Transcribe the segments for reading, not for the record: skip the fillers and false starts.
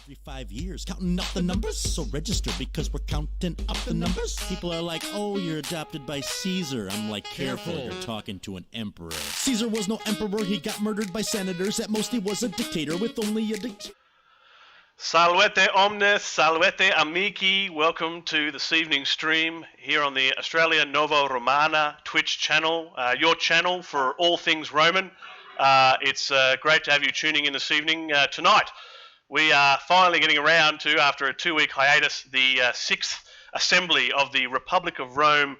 every 5 years, counting up the numbers. So register because we're counting up the numbers. People are like, oh, you're adopted by Caesar. I'm like, careful, you're talking to an emperor. Caesar was no emperor, he got murdered by senators. At most he was a dictator with only a Salvete omnes, salvete amici. Welcome to this evening's stream here on the Australia Nova Romana Twitch channel, your channel for all things Roman. It's great to have you tuning in this evening. Tonight, we are finally getting around to, after a 2-week hiatus, the 6th assembly of the Republic of Rome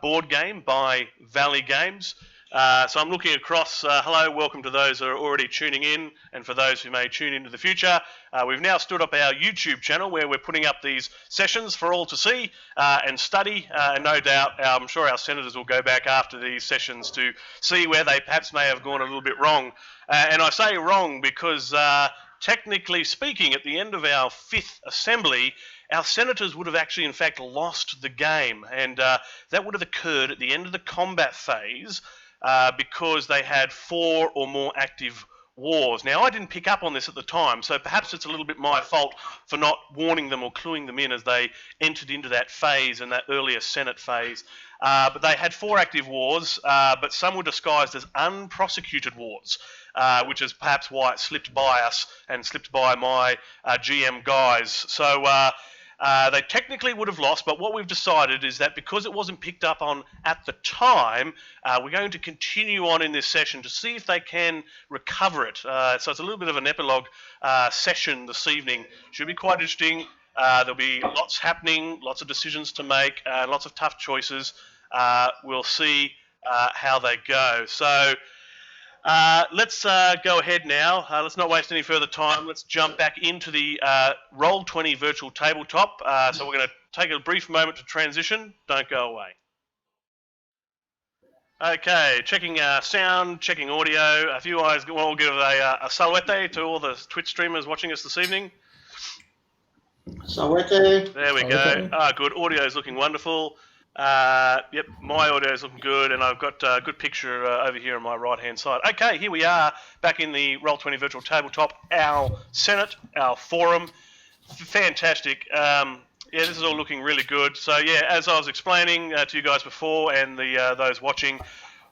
board game by Valley Games. So I'm looking across. Hello, welcome to those who are already tuning in, and for those who may tune into the future. We've now stood up our YouTube channel where we're putting up these sessions for all to see and study, and no doubt I'm sure our senators will go back after these sessions to see where they perhaps may have gone a little bit wrong. And I say wrong because technically speaking, at the end of our 5th assembly, our senators would have actually in fact lost the game, and that would have occurred at the end of the combat phase because they had 4 or more active wars. Now, I didn't pick up on this at the time, so perhaps it's a little bit my fault for not warning them or cluing them in as they entered into that phase and that earlier Senate phase. But they had 4 active wars, but some were disguised as unprosecuted wars, which is perhaps why it slipped by us and slipped by my GM guys. So they technically would have lost, but what we've decided is that because it wasn't picked up on at the time, we're going to continue on in this session to see if they can recover it. So it's a little bit of an epilogue session this evening. Should be quite interesting. There'll be lots happening, lots of decisions to make, lots of tough choices. We'll see how they go. So let's go ahead now. Let's not waste any further time. Let's jump back into the Roll20 virtual tabletop. So we're going to take a brief moment to transition. Don't go away. Okay, checking sound, checking audio. If you guys will give a salvete to all the Twitch streamers watching us this evening. Salvete. There we go. Good. Audio is looking wonderful. Yep, my audio is looking good, and I've got a good picture over here on my right-hand side. Okay, here we are, back in the Roll20 virtual tabletop, our Senate, our forum. Fantastic. Yeah, this is all looking really good. So, yeah, as I was explaining to you guys before, and those watching,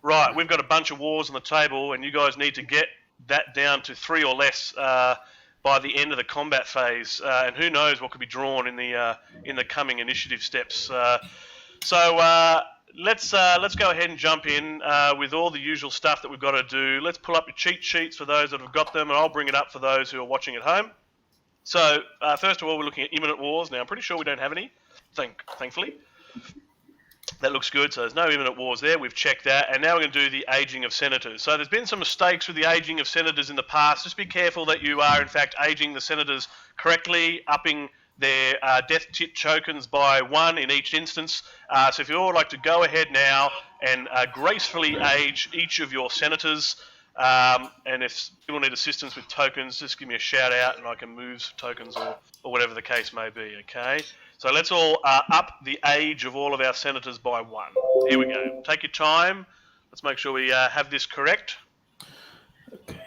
right, we've got a bunch of wars on the table, and you guys need to get that down to 3 or less by the end of the combat phase, and who knows what could be drawn in the coming initiative steps. So let's go ahead and jump in with all the usual stuff that we've got to do. Let's pull up your cheat sheets for those that have got them, and I'll bring it up for those who are watching at home. So first of all, we're looking at imminent wars. Now, I'm pretty sure we don't have any, thankfully. That looks good, so there's no imminent wars there. We've checked that, and now we're going to do the aging of senators. So there's been some mistakes with the aging of senators in the past. Just be careful that you are, in fact, aging the senators correctly, upping their death tokens by 1 in each instance. So if you all like to go ahead now and gracefully age each of your senators, and if people need assistance with tokens, just give me a shout out and I can move tokens or whatever the case may be, okay? So let's all up the age of all of our senators by 1. Here we go. Take your time. Let's make sure we have this correct. Okay.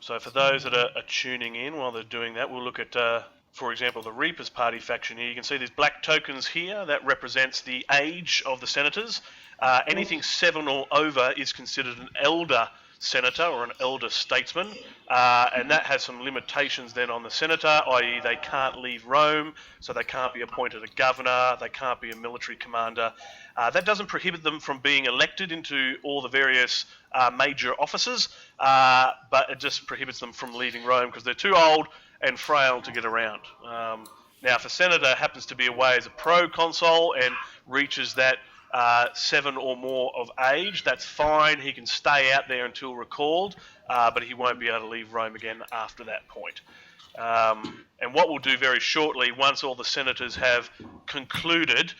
So for those that are tuning in while they're doing that, we'll look at, for example, the Reapers Party faction here. You can see these black tokens here. That represents the age of the senators. Anything 7 or over is considered an elder senator or an elder statesman, and that has some limitations then on the senator, i.e. they can't leave Rome, so they can't be appointed a governor, they can't be a military commander. That doesn't prohibit them from being elected into all the various major offices, but it just prohibits them from leaving Rome because they're too old and frail to get around. Now, if a senator happens to be away as a proconsul and reaches that 7 or more of age, that's fine. He can stay out there until recalled, but he won't be able to leave Rome again after that point. And what we'll do very shortly, once all the senators have concluded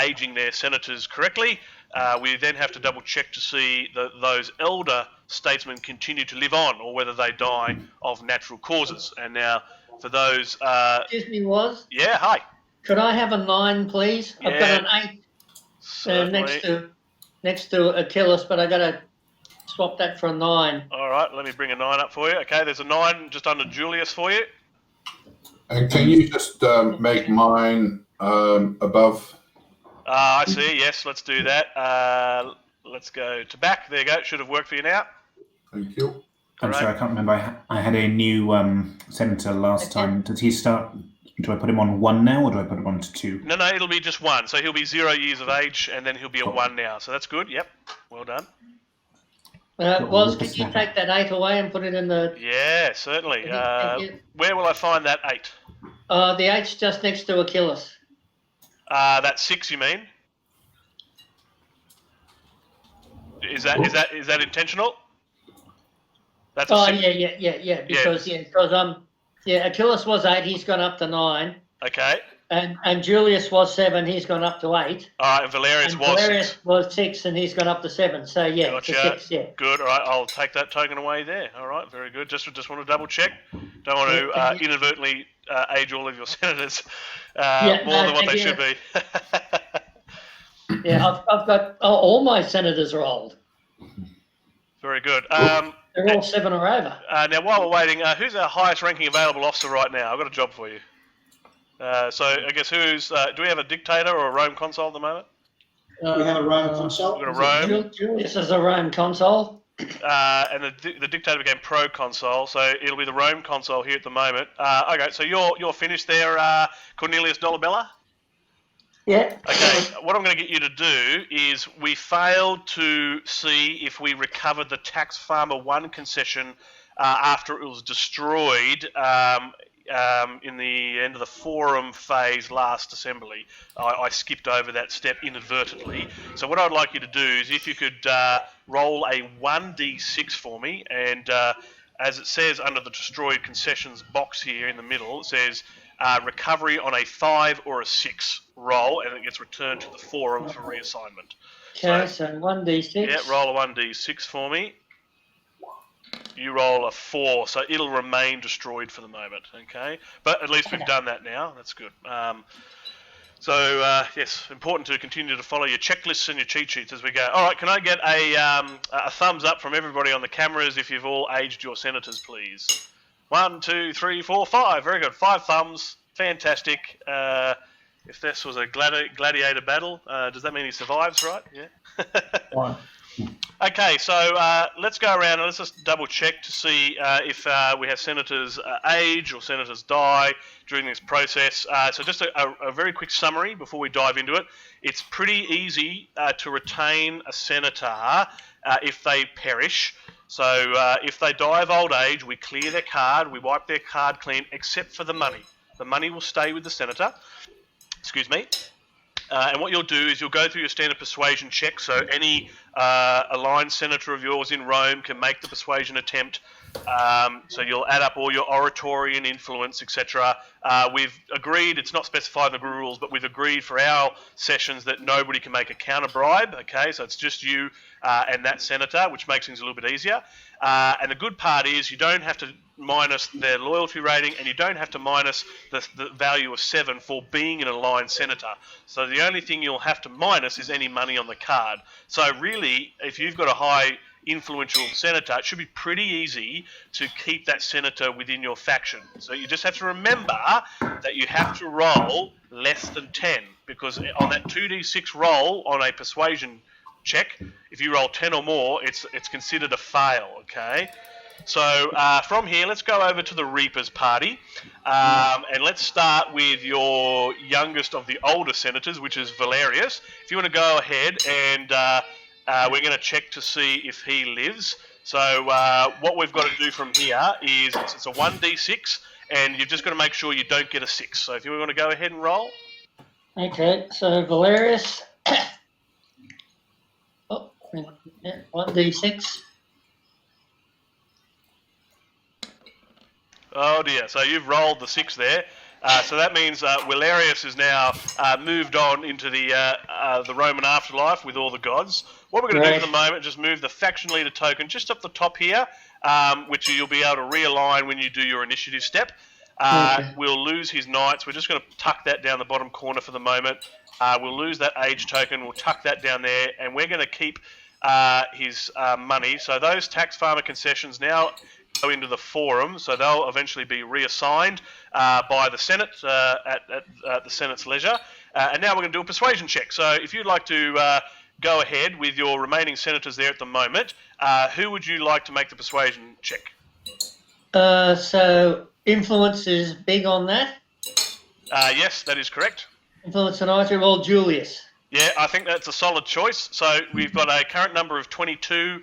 aging their senators correctly, we then have to double check to see that those elder statesmen continue to live on or whether they die of natural causes. And now for those... Excuse me, Woz? Yeah, hi. Could I have a 9, please? Yeah. I've got an 8 next to Achilles, but I got a swap that for a 9. All right, let me bring a 9 up for you. Okay, there's a 9 just under Julius for you. And can you just make mine above? I see. Yes, let's do that. Let's go to back. There you go. Should have worked for you now. Thank you. I'm Great. sorry, I can't remember. I had a new senator last time. Does he start? Do I put him on 1 now, or do I put him on to 2? No, it'll be just 1. So he'll be 0 years of age, and then he'll be a Cool. 1 now. So that's good. Yep. Well done. Could you take that 8 away and put it in the... Yeah, certainly. Thank you. Where will I find that 8? The 8's just next to Achilles. That's 6, you mean? Is that intentional? That's a 6. Yeah. Because Achilles was 8, he's gone up to 9. Okay. And Julius was 7, he's gone up to 8. All right, and Valerius And was Valerius 6. was 6, and he's gone up to 7. So yeah, Gotcha. it's a 6. Yeah. Good. All right, I'll take that token away there. All right, very good. Just want to double check. Don't want to Thank you. inadvertently age all of your senators more than what they should be. Yeah, I've got all my senators are old. Very good. They're all 7 or over. Now, while we're waiting, who's our highest ranking available officer right now? I've got a job for you. So I guess who's... do we have a dictator or a Rome consul at the moment? We have a Rome consul. We've got a Rome. Julius is a Rome consul. And the dictator became pro-consul, so it'll be the Rome consul here at the moment. Okay, so you're finished there, Cornelius Dolabella? Yeah. Okay, what I'm going to get you to do is we failed to see if we recovered the Tax Farmer 1 concession after it was destroyed in the end of the forum phase last assembly. I skipped over that step inadvertently. So what I'd like you to do is if you could roll a 1d6 for me, and as it says under the destroyed concessions box here in the middle, it says recovery on a 5 or a 6 roll, and it gets returned to the forum for reassignment. Okay, so 1d6. Yeah, roll a 1d6 for me. You roll a 4, so it'll remain destroyed for the moment, okay? But at least we've done that now. That's good. Yes, important to continue to follow your checklists and your cheat sheets as we go. All right, can I get a thumbs up from everybody on the cameras if you've all aged your senators, please? 1, 2, 3, 4, 5. Very good. 5 thumbs. Fantastic. If this was a gladiator battle, does that mean he survives, right? Yeah. 1. Okay, so let's go around and let's just double check to see if we have senators age or senators die during this process. So just a very quick summary before we dive into it. It's pretty easy to retain a senator if they perish. So if they die of old age, we clear their card, we wipe their card clean, except for the money. The money will stay with the senator. Excuse me. And what you'll do is you'll go through your standard persuasion check. So any aligned senator of yours in Rome can make the persuasion attempt. So you'll add up all your oratory and influence, etc. We've agreed, it's not specified in the rules, but we've agreed for our sessions that nobody can make a counter bribe. Okay, so it's just you and that senator, which makes things a little bit easier. And the good part is you don't have to minus their loyalty rating, and you don't have to minus the value of 7 for being an aligned senator. So the only thing you'll have to minus is any money on the card. So really, if you've got a high influential senator, it should be pretty easy to keep that senator within your faction. So you just have to remember that you have to roll less than 10, because on that 2d6 roll on a persuasion check, if you roll 10 or more, it's considered a fail, okay? So from here, let's go over to the Reapers party, and let's start with your youngest of the older senators, which is Valerius. If you want to go ahead and we're going to check to see if he lives. So what we've got to do from here is it's a 1d6, and you've just got to make sure you don't get a 6. So if you want to go ahead and roll. Okay, so Valerius. 1d6. Oh dear, so you've rolled the 6 there. So that means Valerius is now moved on into the Roman afterlife with all the gods. What we're going to do for the moment, just move the faction leader token just up the top here, which you'll be able to realign when you do your initiative step. We'll lose his knights. We're just going to tuck that down the bottom corner for the moment. We'll lose that age token. We'll tuck that down there, and we're going to keep his money. So those tax farmer concessions now go into the forum, so they'll eventually be reassigned by the Senate at the Senate's leisure. And now we're going to do a persuasion check. So if you'd like to go ahead with your remaining senators there at the moment, who would you like to make the persuasion check? So influence is big on that. Yes, that is correct. Influence and I roll Julius. Yeah, I think that's a solid choice. So we've got a current number of 22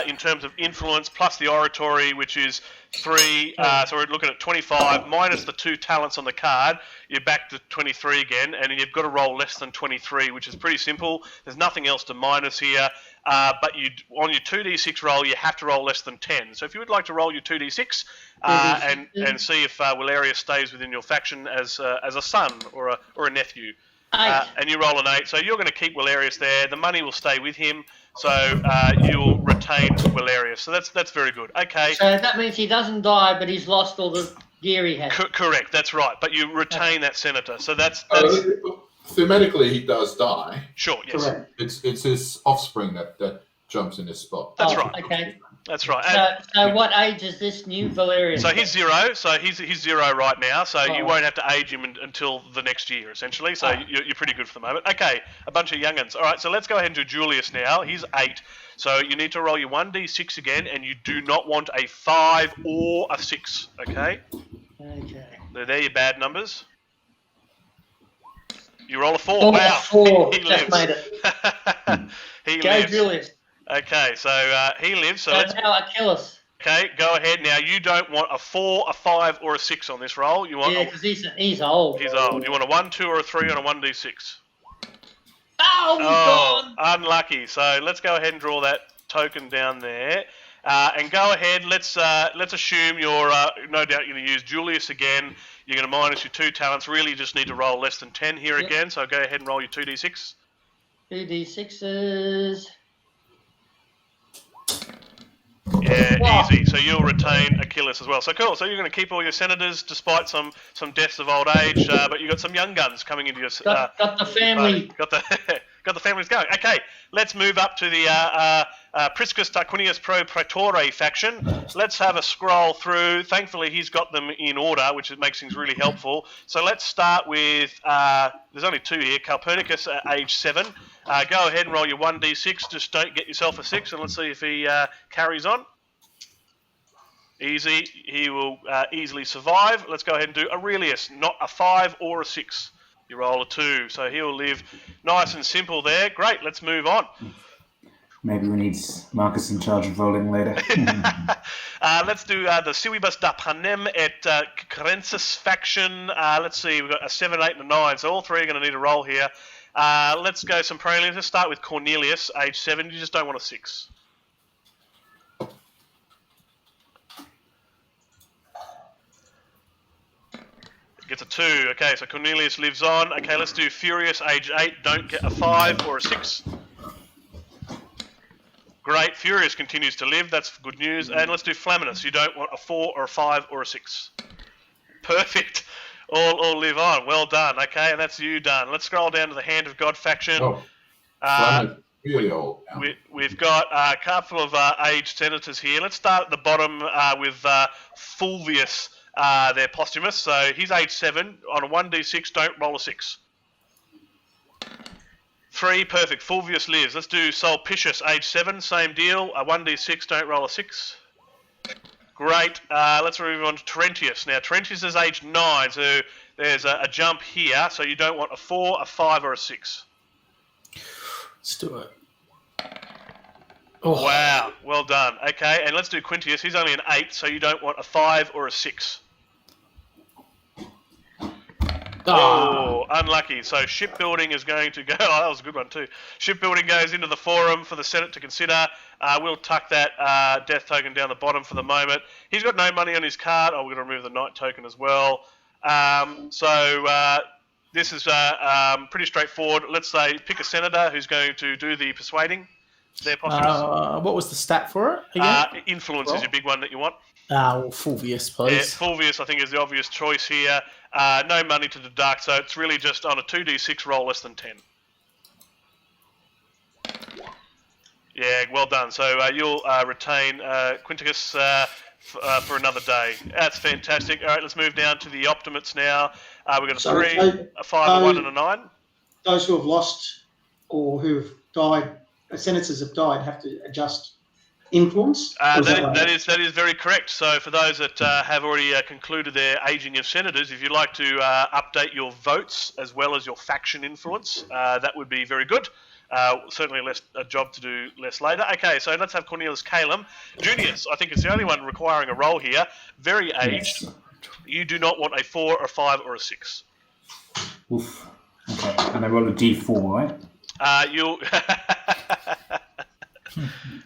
in terms of influence, plus the oratory, which is 3. So we're looking at 25 minus the 2 talents on the card. You're back to 23 again, and you've got to roll less than 23, which is pretty simple. There's nothing else to minus here. But on your 2d6 roll, you have to roll less than 10. So if you would like to roll your 2d6 and see if Valerius stays within your faction as a son or a nephew. And you roll an 8, so you're going to keep Valerius there. The money will stay with him, so you'll retain Valerius. So that's very good. Okay. So that means he doesn't die, but he's lost all the gear he had. Correct. That's right. But you retain that senator. So that's thematically he does die. Sure. Yes. Correct. It's his offspring that jumps in his spot. That's right. Okay. That's right. So what age is this new Valerian? So he's 0. So he's 0 right now. So you won't have to age him until the next year, essentially. So you're pretty good for the moment. Okay, a bunch of young'uns. All right, so let's go ahead and do Julius now. He's 8. So you need to roll your 1d6 again, and you do not want a 5 or a 6, okay? Okay. They're your bad numbers. You roll a 4. Oh, wow. 4. He Just lives. made it. He Go lives. Julius. Okay, so he lives. So So let's. now Achilles. Okay, go ahead. Now you don't want a 4, a 5, or a 6 on this roll. You want. Yeah, because he's old. He's old. You want a 1, 2, or a 3 on a 1d6. Oh, he's gone. Unlucky. So let's go ahead and draw that token down there. And go ahead. Let's assume you're no doubt going to use Julius again. You're going to minus your 2 talents. Really, you just need to roll less than 10 here again. So go ahead and roll your 2d6. 2d6s. Yeah, Wow. easy. So you'll retain Achilles as well. So cool. So you're going to keep all your senators despite some deaths of old age, but you've got some young guns coming into your. Got the family. Got the families going. Okay, let's move up to the Priscus Tarquinius Pro Praetore faction. Let's have a scroll through. Thankfully, he's got them in order, which makes things really helpful. So let's start with, there's only 2 here, Calpurnicus at age 7. Go ahead and roll your 1d6. Just don't get yourself a 6, and let's see if he carries on. Easy. He will easily survive. Let's go ahead and do Aurelius, not a 5 or a 6. You roll a 2, so he'll live nice and simple there. Great, let's move on. Maybe we need Marcus in charge of rolling later. Let's do the Suibus da Panem et Carensis faction. Let's see, we've got a 7, 8, and a 9, so all 3 are going to need a roll here. Let's go some prelims. Let's start with Cornelius, age 7. You just don't want a 6. Gets a 2. Okay, so Cornelius lives on. Okay, let's do Furious, age 8. Don't get a 5 or a 6. Great. Furious continues to live. That's good news. And let's do Flaminus. You don't want a 4 or a 5 or a 6. Perfect. All live on. Well done. Okay, and that's you done. Let's scroll down to the Hand of God faction. Oh, Flaminus is really old now. We've got a couple of aged senators here. Let's start at the bottom with Fulvius. They're posthumous, so he's age 7. On a 1d6, don't roll a 6. 3, perfect. Fulvius lives. Let's do Sulpicius, age 7, same deal. A 1d6, don't roll a 6. Great. Let's move on to Terentius. Now, Terentius is age 9, so there's a jump here, so you don't want a 4, a 5, or a 6. Let's do it. Oh. Wow, well done. Okay, and let's do Quintius. He's only an 8, so you don't want a 5 or a 6. Oh, unlucky. So shipbuilding is going to go. Oh, that was a good one too. Shipbuilding goes into the forum for the Senate to consider. We'll tuck that death token down the bottom for the moment. He's got no money on his card. Oh, we're going to remove the knight token as well. This is pretty straightforward. Let's say pick a senator who's going to do the persuading. What was the stat for it again? Influence is your big one that you want. Well, Fulvius, please. Yeah, Fulvius, I think, is the obvious choice here. No money to deduct, so it's really just on a 2d6 roll less than 10. Yeah, well done. So you'll retain Quinticus for another day. That's fantastic. All right, let's move down to the Optimates now. We've got a 3, a 5, a 1, and a 9. Those who have lost or who have died, senators have died, have to adjust influence? That is very correct. So for those that have already concluded their aging of senators, if you'd like to update your votes as well as your faction influence, that would be very good. Certainly a job to do less later. Okay, so let's have Cornelius Calum. Junius, I think it's the only one requiring a roll here. Very aged. Yes. You do not want a 4, a 5, or a 6. Oof. Okay, and I roll a d4, right? You'll...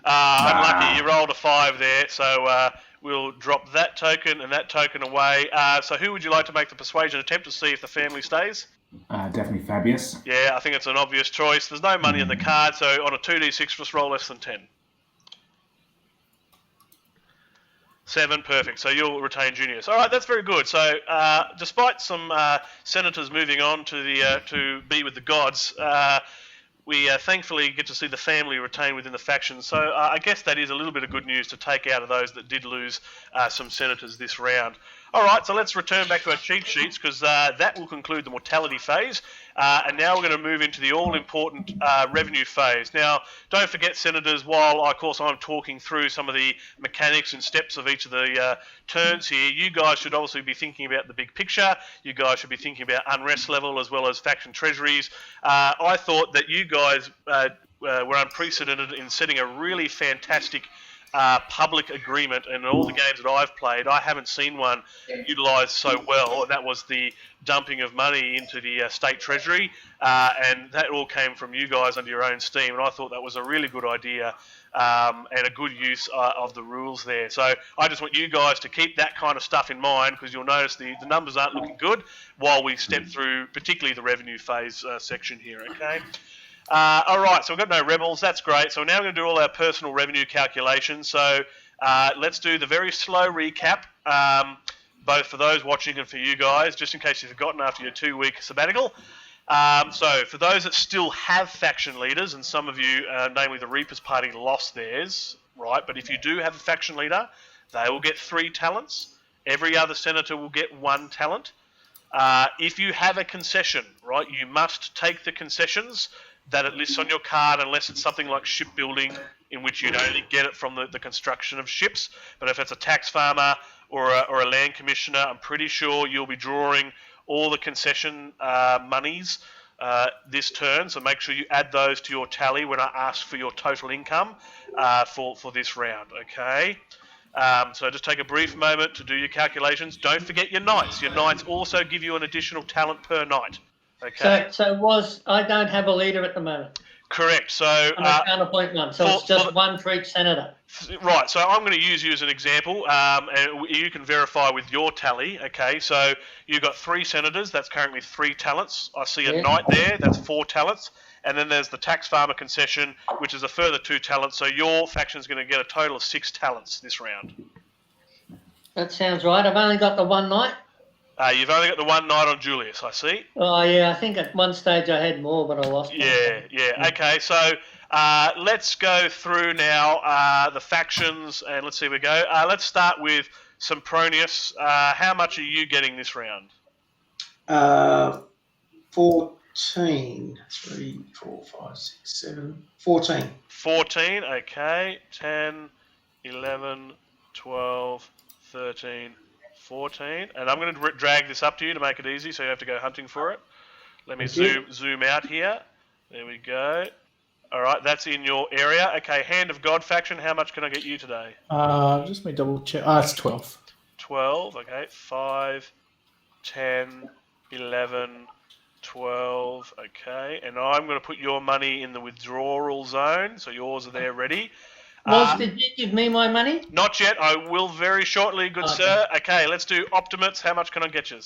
unlucky, you rolled a 5 there, so we'll drop that token and that token away. So who would you like to make the persuasion attempt to see if the family stays? Definitely Fabius. Yeah, I think it's an obvious choice. There's no money in the card, so on a 2d6, just roll less than 10. 7, perfect. So you'll retain Junius. All right, that's very good. So despite some senators moving on to be with the gods, we thankfully get to see the family retain within the faction. So I guess that is a little bit of good news to take out of those that did lose some senators this round. All right, so let's return back to our cheat sheets because that will conclude the mortality phase. And now we're going to move into the all-important revenue phase. Now, don't forget, senators, while, of course, I'm talking through some of the mechanics and steps of each of the turns here, you guys should obviously be thinking about the big picture. You guys should be thinking about unrest level as well as faction treasuries. I thought that you guys were unprecedented in setting a really fantastic public agreement, and in all the games that I've played, I haven't seen one utilised so well, and that was the dumping of money into the state treasury, and that all came from you guys under your own steam, and I thought that was a really good idea and a good use of the rules there. So I just want you guys to keep that kind of stuff in mind because you'll notice the numbers aren't looking good while we step through particularly the revenue phase section here, okay? All right, so we've got no rebels. That's great. So now we're going to do all our personal revenue calculations. So let's do the very slow recap, both for those watching and for you guys, just in case you've forgotten after your 2-week sabbatical. So for those that still have faction leaders, and some of you, namely the Reapers Party, lost theirs, right? But if you do have a faction leader, they will get 3 talents. Every other senator will get 1 talent. If you have a concession, right, you must take the concessions that it lists on your card unless it's something like shipbuilding, in which you'd only get it from the construction of ships. But if it's a tax farmer or a land commissioner, I'm pretty sure you'll be drawing all the concession monies this turn. So make sure you add those to your tally when I ask for your total income for this round, okay? So just take a brief moment to do your calculations. Don't forget your knights. Your knights also give you an additional talent per knight. Okay. So I don't have a leader at the moment. Correct. So I'm a counterpoint one. So it's just 1 for each senator. Right. So I'm going to use you as an example, and you can verify with your tally. Okay. So you've got 3 senators. That's currently 3 talents. I see a knight there. That's 4 talents. And then there's the tax farmer concession, which is a further 2 talents. So your faction's going to get a total of 6 talents this round. That sounds right. I've only got the 1 knight. You've only got the 1 knight on Julius, I see. Oh, yeah, I think at one stage I had more, but I lost one. Yeah. Okay, so let's go through now the factions, and let's see where we go. Let's start with Sempronius. How much are you getting this round? 14. 3, 4, 5, 6, 7. 14. 14, okay. 10, 11, 12, 13, 14, and I'm going to drag this up to you to make it easy, so you have to go hunting for it. Let me zoom out here. There we go. All right, that's in your area. Okay, Hand of God faction, how much can I get you today? Just let me double check. It's 12. 12, okay. 5, 10, 11, 12, okay. And I'm going to put your money in the withdrawal zone, so yours are there ready. Did you give me my money? Not yet. I will very shortly, good sir. Okay, let's do Optimates. How much can I get you?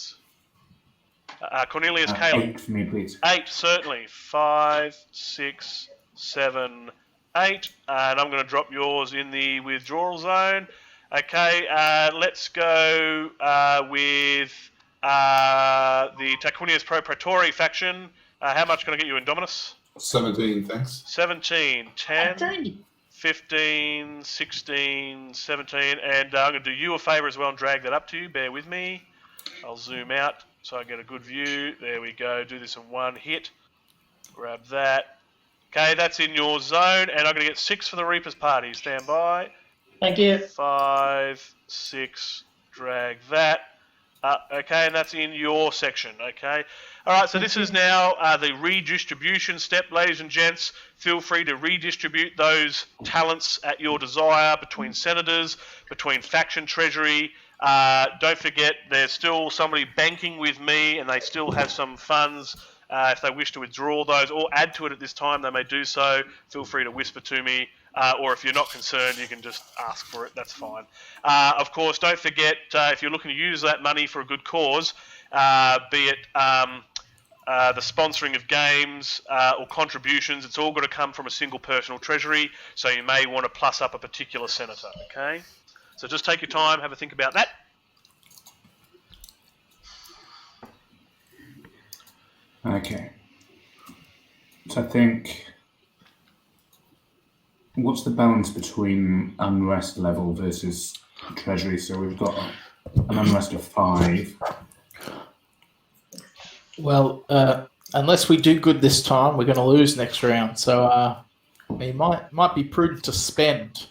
Cornelius Caleb. 8 for me, please. 8, certainly. 5, 6, 7, 8. And I'm going to drop yours in the withdrawal zone. Okay, let's go with the Tarquinius Pro Praetori faction. How much can I get you, Indominus? 17, thanks. 17, 10. 15, 16, 17, and I'm going to do you a favour as well and drag that up to you. Bear with me. I'll zoom out so I get a good view. There we go. Do this in one hit. Grab that. Okay, that's in your zone, and I'm going to get 6 for the Reaper's Party. Stand by. Thank you. 5, 6, drag that. Okay, and that's in your section, okay? All right, so this is now the redistribution step, ladies and gents. Feel free to redistribute those talents at your desire between senators, between faction treasury. Don't forget, there's still somebody banking with me, and they still have some funds. If they wish to withdraw those or add to it at this time, they may do so. Feel free to whisper to me. Or if you're not concerned, you can just ask for it. That's fine. Of course, don't forget, if you're looking to use that money for a good cause, be it the sponsoring of games or contributions, it's all got to come from a single personal treasury. So you may want to plus up a particular senator, okay? So just take your time, have a think about that. Okay. So I think... What's the balance between unrest level versus treasury? So we've got an unrest of 5. Well, unless we do good this time, we're going to lose next round. So it might be prudent to spend.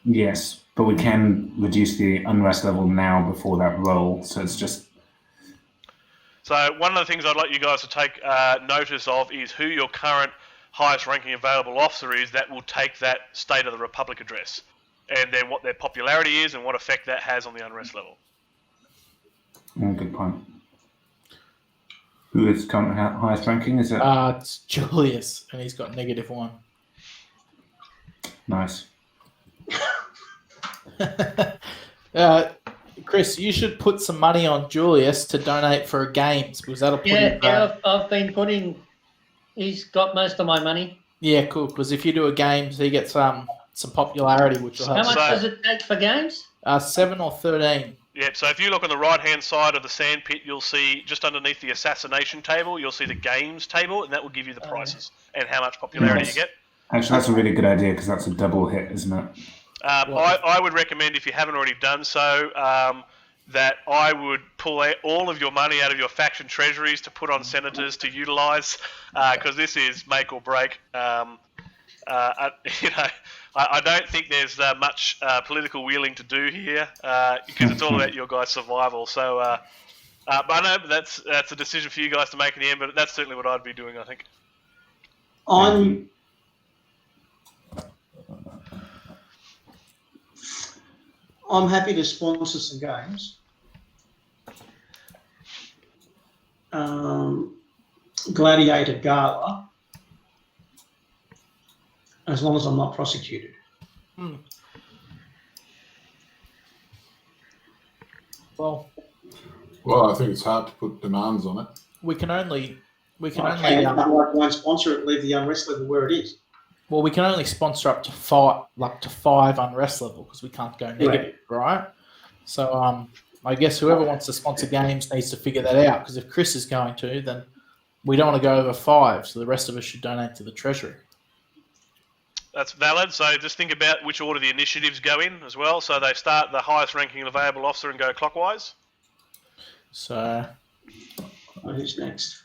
Yes, but we can reduce the unrest level now before that roll. So it's just... So one of the things I'd like you guys to take notice of is who your current highest ranking available officer is that will take that State of the Republic address, and then what their popularity is and what effect that has on the unrest level. Good point. Who is current highest ranking? Is it? It's Julius, and he's got -1. Nice. Chris, you should put some money on Julius to donate for games, because that'll put him... I've been putting... He's got most of my money. Yeah, cool. Because if you do a games, he gets some popularity, which will help. How much does it take for games? 7 or 13. Yep, so if you look on the right-hand side of the sandpit, you'll see just underneath the assassination table, you'll see the games table, and that will give you the prices and how much popularity you get. Actually, that's a really good idea because that's a double hit, isn't it? I would recommend, if you haven't already done so, that I would pull out all of your money out of your faction treasuries to put on senators to utilise, because this is make or break. I don't think there's much political wheeling to do here, because it's all about your guys' survival. So, but I know that's a decision for you guys to make in the end. But that's certainly what I'd be doing, I think. I'm happy to sponsor some games. Gladiator Gala, as long as I'm not prosecuted. Well, I think it's hard to put demands on it. we can only I won't sponsor it. Leave the unrest level where it is. Well, we can only sponsor up to 5 unrest level, because we can't go negative, right? So I guess whoever wants to sponsor games needs to figure that out, because if Chris is going to, then we don't want to go over 5, so the rest of us should donate to the treasury. That's valid. So just think about which order the initiatives go in as well. So they start the highest ranking available officer and go clockwise. So Who's next?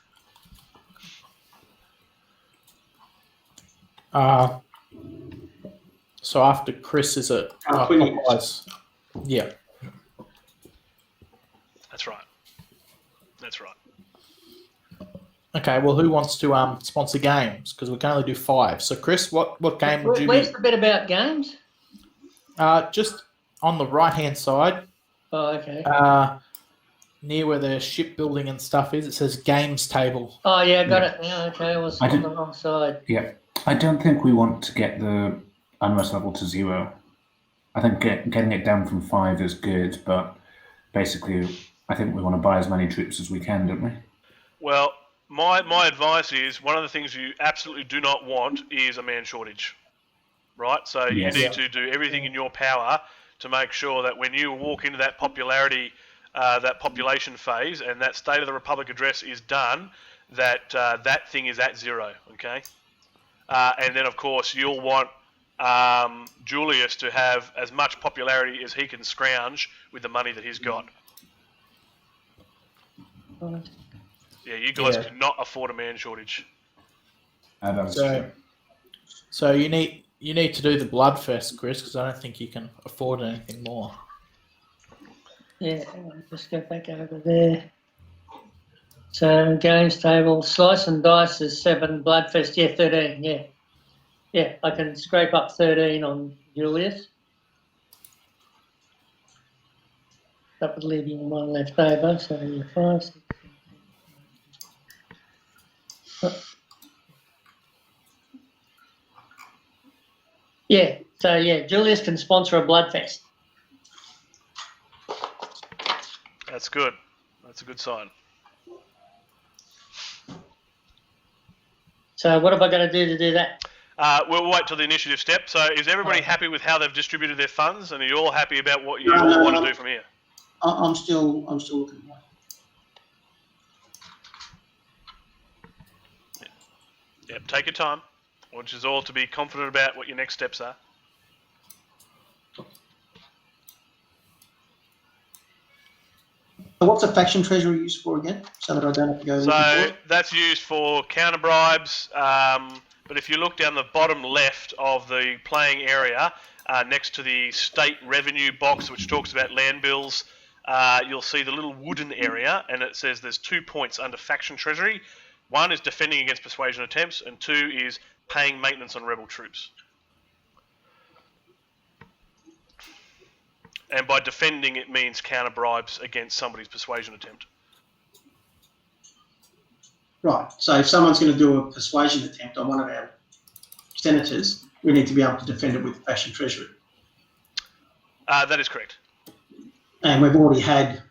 so after Chris is it Queen. clockwise? Yeah. That's right. That's right. Okay, well, who wants to sponsor games? Because we can only do 5. So, Chris, what game would you Where's the bit about games? just on the right-hand side, Oh, okay. near where the shipbuilding and stuff is, it says games table. Oh, yeah, got it. Yeah, okay, I was on the wrong side. Yeah. I don't think we want to get the unrest level to 0. I think getting it down from 5 is good, but basically I think we want to buy as many troops as we can, don't we? Well, my advice is, one of the things you absolutely do not want is a man shortage, right? So Yes. you need to do everything in your power to make sure that when you walk into that popularity, that population phase, and that State of the Republic address is done, that that thing is at 0, okay? and then of course you'll want Julius to have as much popularity as he can scrounge with the money that he's got. Yeah, you guys cannot afford a man shortage. That's true. So you need to do the blood first, Chris, because I don't think you can afford anything more. Yeah, just go back over there. So games table, slice and dice is 7, Bloodfest, 13, Yeah, I can scrape up 13 on Julius. That would leave you 1 left over, so you're 5, 6, 7. Yeah, so Julius can sponsor a Bloodfest. That's good. That's a good sign. So what have I got to do that? We'll wait till the initiative step. So is everybody happy with how they've distributed their funds, and are you all happy about what you all want to do from here? I'm still looking. Yep, take your time. Which is all to be confident about what your next steps are. So what's a faction treasury used for again? So that I don't have to go. So that's used for counter bribes. But if you look down the bottom left of the playing area, next to the state revenue box, which talks about land bills, you'll see the little wooden area, and it says there's 2 points under faction treasury. 1 is defending against persuasion attempts, and 2 is paying maintenance on rebel troops. And by defending, it means counter bribes against somebody's persuasion attempt. Right. So if someone's going to do a persuasion attempt on one of our senators, we need to be able to defend it with the faction treasury. That is correct. And we've already had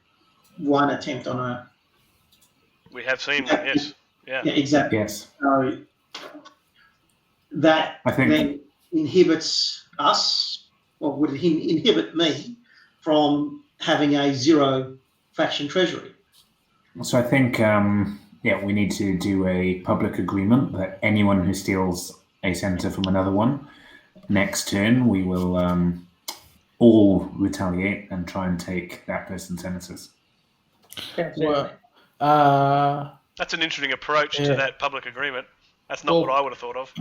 1 attempt on a. We have seen one, yes. Yeah, exactly. Yes. So that I think then inhibits us, or would it inhibit me from having a 0 faction treasury? So I think, we need to do a public agreement that anyone who steals a senator from another one, next turn we will all retaliate and try and take that person's senators. That's an interesting approach to that public agreement. That's not what I would have thought of.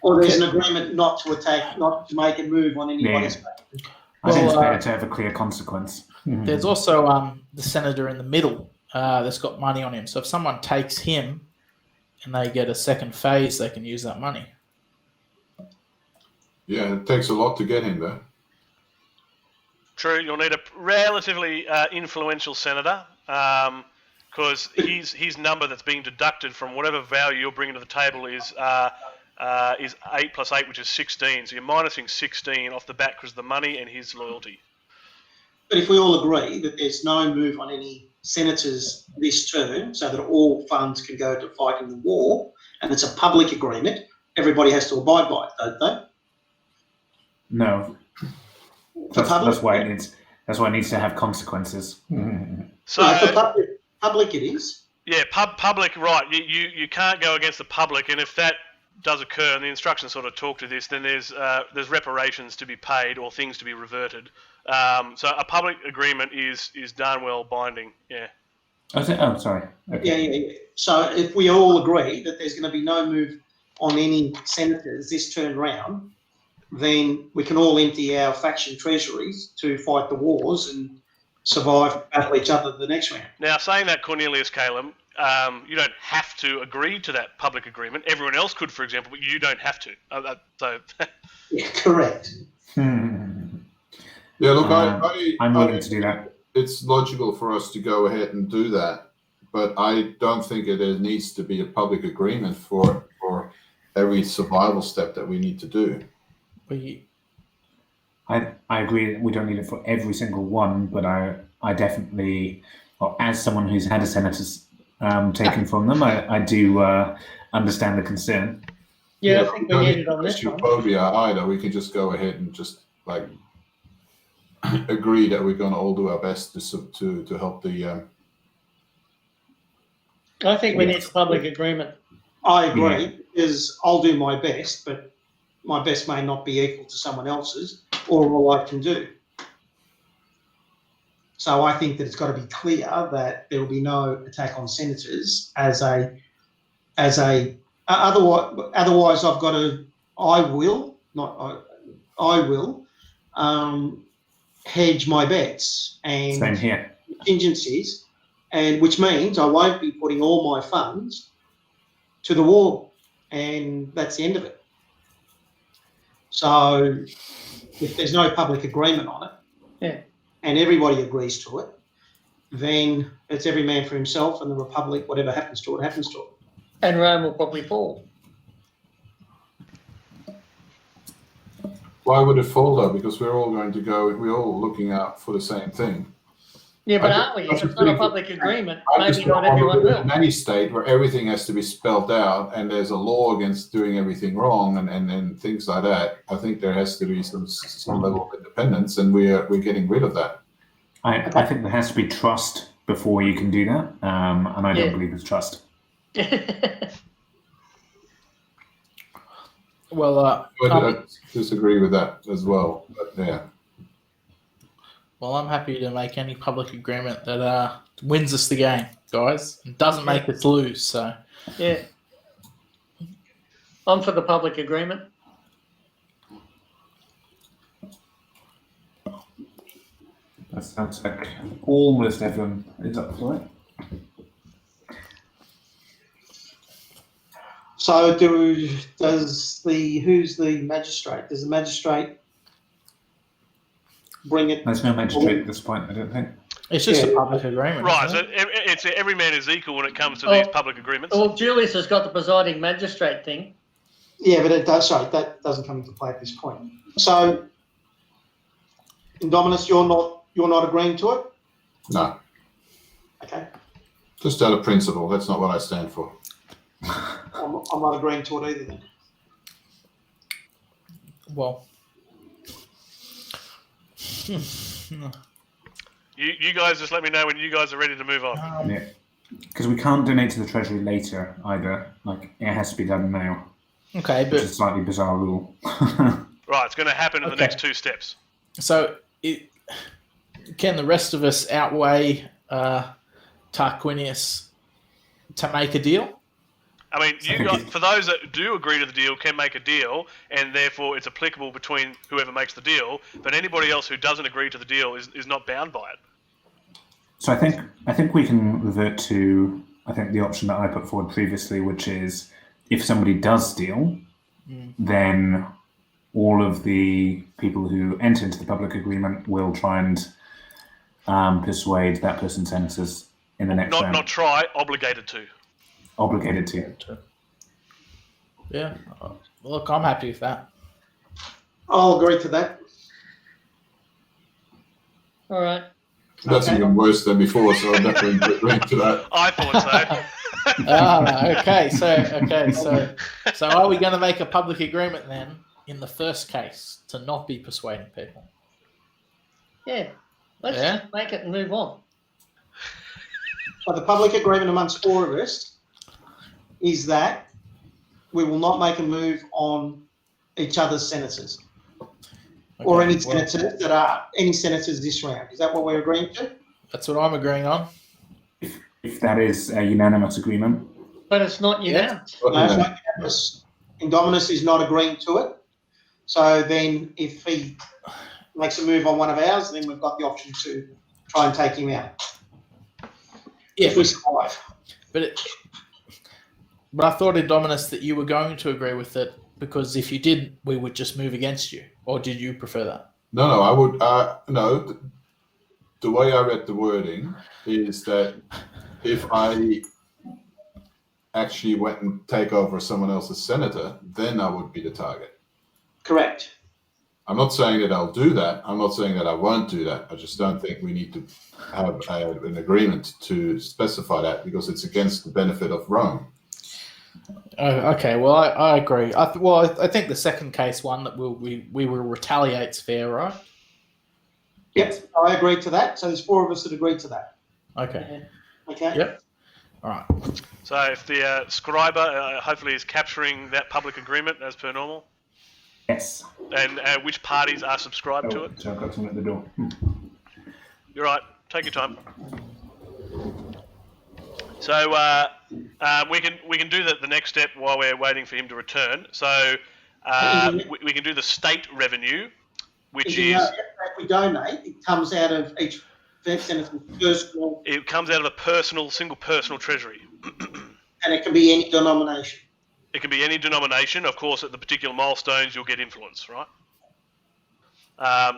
Or there's an agreement not to attack, not to make a move on anybody's faction. I think it's better to have a clear consequence. There's also the senator in the middle that's got money on him. So if someone takes him and they get a second phase, they can use that money. Yeah, it takes a lot to get him there. True, you'll need a relatively influential senator, because his number that's being deducted from whatever value you're bringing to the table is 8 plus 8, which is 16. So you're minusing 16 off the bat because of the money and his loyalty. But if we all agree that there's no move on any senators this term, so that all funds can go to fighting the war, and it's a public agreement, everybody has to abide by it, don't they? No. That's why it needs. That's why it needs to have consequences. So for public it is. Yeah, public, right. You can't go against the public, and if that does occur, and the instructions sort of talk to this, then there's reparations to be paid or things to be reverted. So a public agreement is darn well binding. Yeah. Oh, sorry. Okay. Yeah. So if we all agree that there's going to be no move on any senators this turn round, then we can all empty our faction treasuries to fight the wars and survive, battle each other the next round. Now, saying that, Cornelius Calum, you don't have to agree to that public agreement. Everyone else could, for example, but you don't have to. Yeah, correct. Yeah, look, I'm willing to do that. It's logical for us to go ahead and do that, but I don't think there needs to be a public agreement for every survival step that we need to do. I agree that we don't need it for every single one, but I definitely, well, as someone who's had a senator taken from them, I do understand the concern. Yeah, I think we need it on this one. Phobia either. We can just go ahead and just like agree that we're going to all do our best to help the. I think we need a public agreement. I agree, because I'll do my best, but my best may not be equal to someone else's or all I can do. So I think that it's got to be clear that there will be no attack on senators otherwise I will hedge my bets and Same here. contingencies, and which means I won't be putting all my funds to the war, and that's the end of it. So if there's no public agreement on it, and everybody agrees to it, then it's every man for himself, and the Republic, whatever happens to it, happens to it. And Rome will probably fall. Why would it fall though? Because we're all looking out for the same thing. Yeah, but I aren't we? think If it's not a public agreement, I just maybe not don't want to everyone live will. in any state where everything has to be spelled out and there's a law against doing everything wrong and things like that. I think there has to be some level of independence, and we're getting rid of that. I think there has to be trust before you can do that, and I don't believe it's trust. Well, I disagree with that as well. But yeah. well, I'm happy to make any public agreement that wins us the game, guys. It doesn't make us lose. So Yeah. I'm for the public agreement. That sounds like almost everyone is up for it. So who's the magistrate? Does the magistrate bring it? There's no magistrate at this point, I don't think. it's just a public agreement. Right, isn't so it? it's every man is equal when it comes to these public agreements. Well, Julius has got the presiding magistrate thing. Yeah, but that doesn't come into play at this point. So, Indominus, you're not agreeing to it? No. Okay. Just out of principle. That's not what I stand for. I'm not agreeing to it either then. Well, You guys just let me know when you guys are ready to move on. Yeah. Because we can't donate to the Treasury later either. Like, it has to be done now. okay, Which is but a slightly bizarre rule. Right, it's going to happen in the Okay. next 2 steps. so can the rest of us outweigh Tarquinius to make a deal? I mean, you guys, for those that do agree to the deal, can make a deal, and therefore it's applicable between whoever makes the deal. But anybody else who doesn't agree to the deal is not bound by it. So I think we can revert to the option that I put forward previously, which is if somebody does deal, then all of the people who enter into the public agreement will try and persuade that person's senators in the next round. Not try, obligated to. Obligated to. Yeah. Look, I'm happy with that. I'll agree to that. All right. That's Okay. even worse than before, so I'm definitely agreeing to that. I thought so. So are we going to make a public agreement then in the first case to not be persuading people? Yeah. Let's just make it and move on. But the public agreement amongst 4 of us is that we will not make a move on each other's senators or any senators that are any senators this round. Is that what we're agreeing to? That's what I'm agreeing on. If that is a unanimous agreement. But it's not unanimous. No, it's not unanimous. Indominus is not agreeing to it. So then if he makes a move on one of ours, then we've got the option to try and take him out. Yeah, If we survive. but I thought, Indominus, that you were going to agree with it because if you didn't, we would just move against you. Or did you prefer that? No, I would. No, the way I read the wording is that if I actually went and take over someone else's senator, then I would be the target. Correct. I'm not saying that I'll do that. I'm not saying that I won't do that. I just don't think we need to have an agreement to specify that because it's against the benefit of Rome. Okay, well, I agree. I think the second case one that we will retaliate's fair, right? Yep, I agree to that. So there's 4 of us that agree to that. Okay. Okay. Yep. All right. So if the scriber hopefully is capturing that public agreement as per normal, Yes. and which parties are subscribed to it. So I've got someone at the door. You're right. Take your time. So we can do the next step while we're waiting for him to return. So we can do the state revenue, which is if we donate, it comes out of each senator's personal, it comes out of a single personal treasury. and it can be any denomination. It can be any denomination. Of course, at the particular milestones, you'll get influence, right?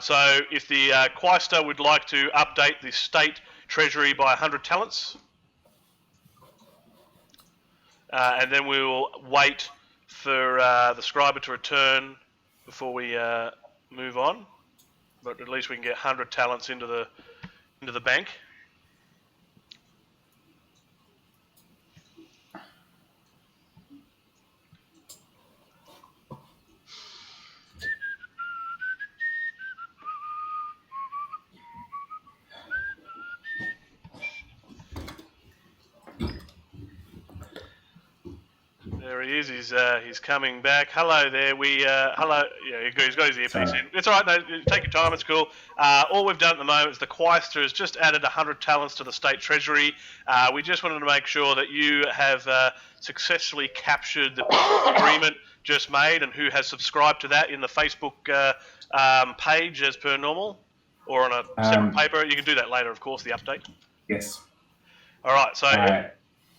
So if the Quaestor would like to update the state treasury by 100 talents, and then we will wait for the scriber to return before we move on. But at least we can get 100 talents into the bank. There he is. He's coming back. Hello there. Hello. Yeah, he's got his earpiece in. It's all right. No, take your time. It's cool. All we've done at the moment is the Quaestor has just added 100 talents to the state treasury. We just wanted to make sure that you have successfully captured the agreement just made and who has subscribed to that in the Facebook page as per normal, or on a separate paper. You can do that later, of course. The update. Yes. All right. So.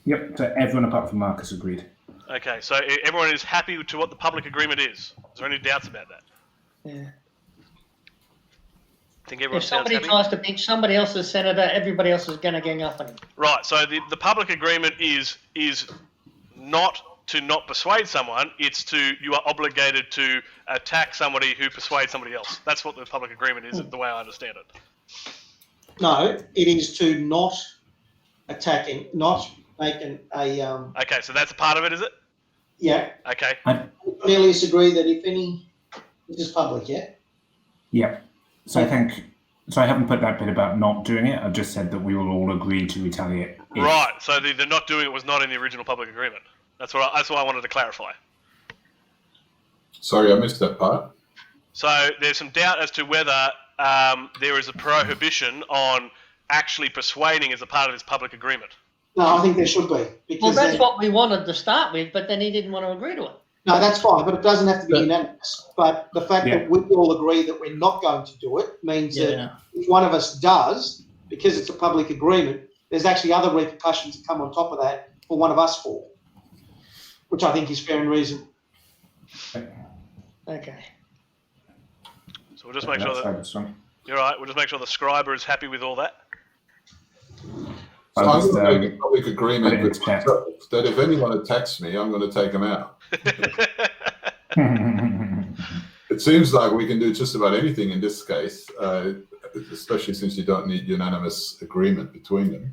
Yep. So everyone apart from Marcus agreed. Okay, so everyone is happy to what the public agreement is. Is there any doubts about that? Yeah. I think everyone If sounds somebody happy. tries to pick somebody else's senator, everybody else is going to gang up on him. Right, so the public agreement is not to not persuade someone, it's you are obligated to attack somebody who persuades somebody else. That's what the public agreement is, the way I understand it. No, it is to not attacking, not making a. Okay, so that's a part of it, is it? Yeah. Okay. Aurelius agree that if any, this is public, yeah. Yeah. So I haven't put that bit about not doing it. I've just said that we will all agree to retaliate. Right. So the not doing it was not in the original public agreement. That's what I wanted to clarify. Sorry, I missed that part. So there's some doubt as to whether there is a prohibition on actually persuading as a part of this public agreement. No, I think there should be. Well, that's what we wanted to start with, but then he didn't want to agree to it. No, that's fine, but it doesn't have to be unanimous. But the fact that we all agree that we're not going to do it means that if one of us does, because it's a public agreement, there's actually other repercussions that come on top of that for one of us four, which I think is fair and reasonable. Okay. So we'll just make sure that you're right. We'll just make sure the scriber is happy with all that. So I'm going to make a public agreement with myself that if anyone attacks me, I'm going to take them out. It seems like we can do just about anything in this case, especially since you don't need unanimous agreement between them.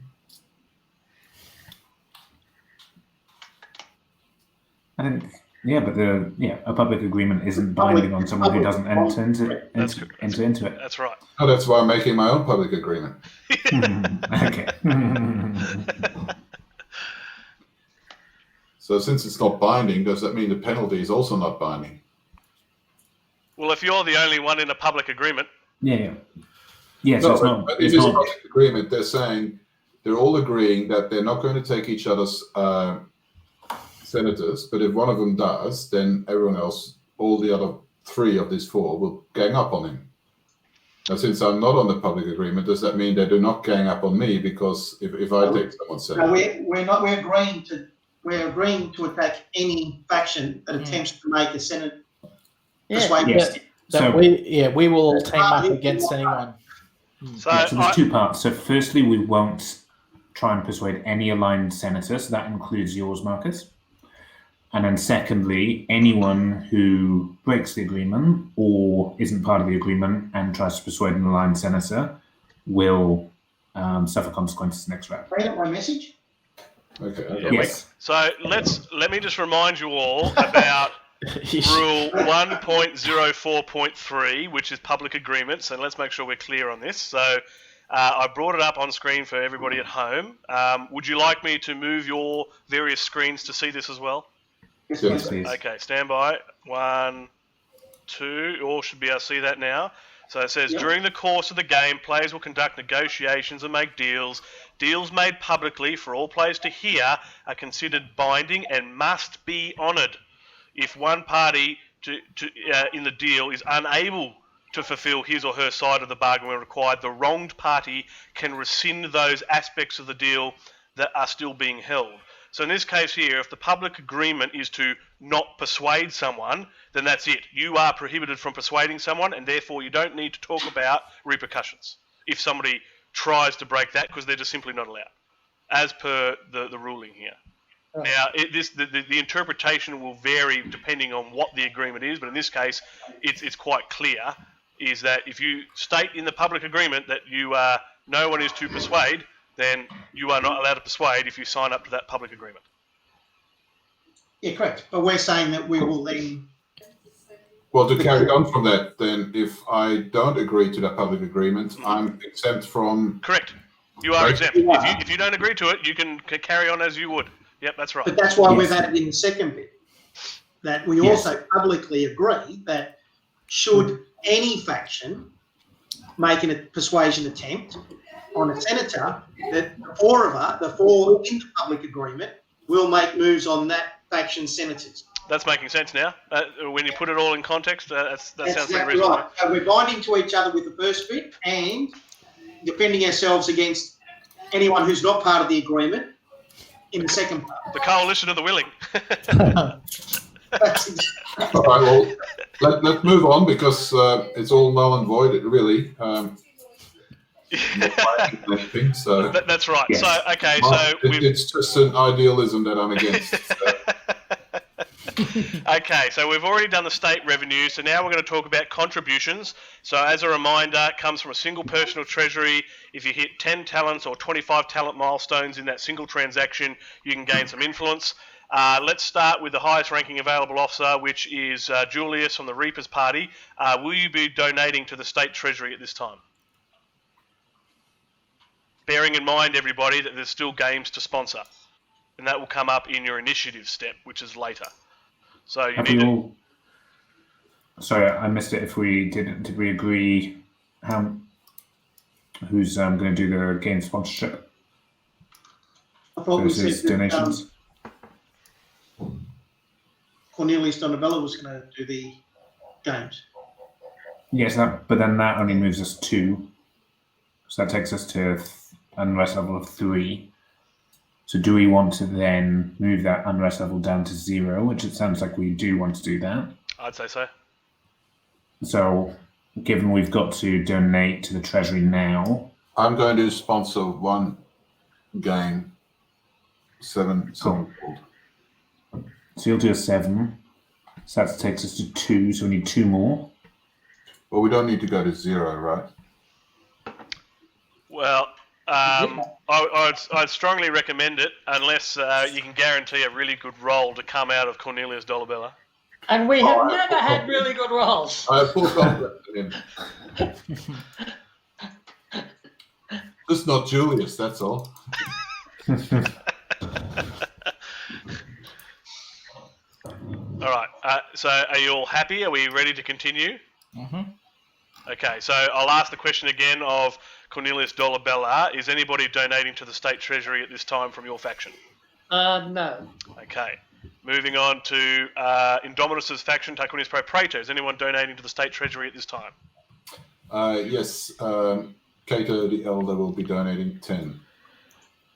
I think, but a public agreement isn't binding on someone who doesn't enter into it. That's right. Oh, that's why I'm making my own public agreement. Okay. So since it's not binding, does that mean the penalty is also not binding? Well, if you're the only one in a public agreement. Yeah. So no, it's not. But in this public agreement, they're saying they're all agreeing that they're not going to take each other's senators, but if one of them does, then everyone else, all the other three of these four, will gang up on him. Now, since I'm not on the public agreement, does that mean they do not gang up on me? Because if I take someone's senator, No, we're not. We're agreeing to attack any faction that attempts to make a senate. We will all team up against anyone. So there's two parts. So firstly, we won't try and persuade any aligned senator. So that includes yours, Marcus. And then secondly, anyone who breaks the agreement or isn't part of the agreement and tries to persuade an aligned senator will suffer consequences next round. Read out my message. okay. Yes. So let me just remind you all about Rule 1.04.3, which is public agreements, and let's make sure we're clear on this. So I brought it up on screen for everybody at home. Would you like me to move your various screens to see this as well? Yes, please. Okay, stand by. 1, 2, you all should be able to see that now. So it says, during the course of the game, players will conduct negotiations and make deals. Deals made publicly for all players to hear are considered binding and must be honoured. If one party in the deal is unable to fulfil his or her side of the bargain when required, the wronged party can rescind those aspects of the deal that are still being held. So in this case here, if the public agreement is to not persuade someone, then that's it. You are prohibited from persuading someone, and therefore you don't need to talk about repercussions if somebody tries to break that, because they're just simply not allowed, as per the ruling here. Right. Now, the interpretation will vary depending on what the agreement is, but in this case, it's quite clear, is that if you state in the public agreement that no one is to persuade, then you are not allowed to persuade if you sign up to that public agreement. Yeah, correct. But we're saying that we will then... Well, to carry on from that, then, if I don't agree to that public agreement, I'm exempt from... Correct. You are exempt. If you don't agree to it, you can carry on as you would. Yep, that's right. But that's why we've added in the second bit, that we also publicly agree that should any faction make a persuasion attempt on a senator, that the four in the public agreement will make moves on that faction's senators. That's making sense now. When you put it all in context, that sounds exactly pretty reasonable. right. So we're binding to each other with the first bit and defending ourselves against anyone who's not part of the agreement in the second part. The coalition of the willing. All right, well, let's move on, because it's all null and void, really. So. That's right. Yes. So, okay, it's just an idealism that I'm against. Okay, so we've already done the state revenue, so now we're going to talk about contributions. So as a reminder, it comes from a single personal treasury. If you hit 10 talents or 25 talent milestones in that single transaction, you can gain some influence. Let's start with the highest ranking available officer, which is Julius from the Reapers Party. Will you be donating to the state treasury at this time? Bearing in mind, everybody, that there's still games to sponsor. And that will come up in your initiative step, which is later. So you need to... Sorry, I missed it. If we did we agree who's going to do the game sponsorship versus donations? Cornelius Donabella was going to do the games. Yes, but then that only moves us 2. So that takes us to unrest level of 3. So do we want to then move that unrest level down to 0, which it sounds like we do want to do that? I'd say so. So given we've got to donate to the treasury now... I'm going to sponsor one game, 7 gold. So you'll do a 7. So that takes us to 2, so we need 2 more. Well, we don't need to go to 0, right? Well, I'd strongly recommend it, unless you can guarantee a really good roll to come out of Cornelius Dolabella. And we have never had really good rolls. I have full confidence in him. Just not Julius, that's all. All right. So are you all happy? Are we ready to continue? Mm-hmm. Okay. So I'll ask the question again of Cornelius Dolabella. Is anybody donating to the state treasury at this time from your faction? No. Okay. Moving on to Indominus's faction, Tycoonius Pro Praetor. Is anyone donating to the state treasury at this time? Yes. Cato the Elder will be donating 10.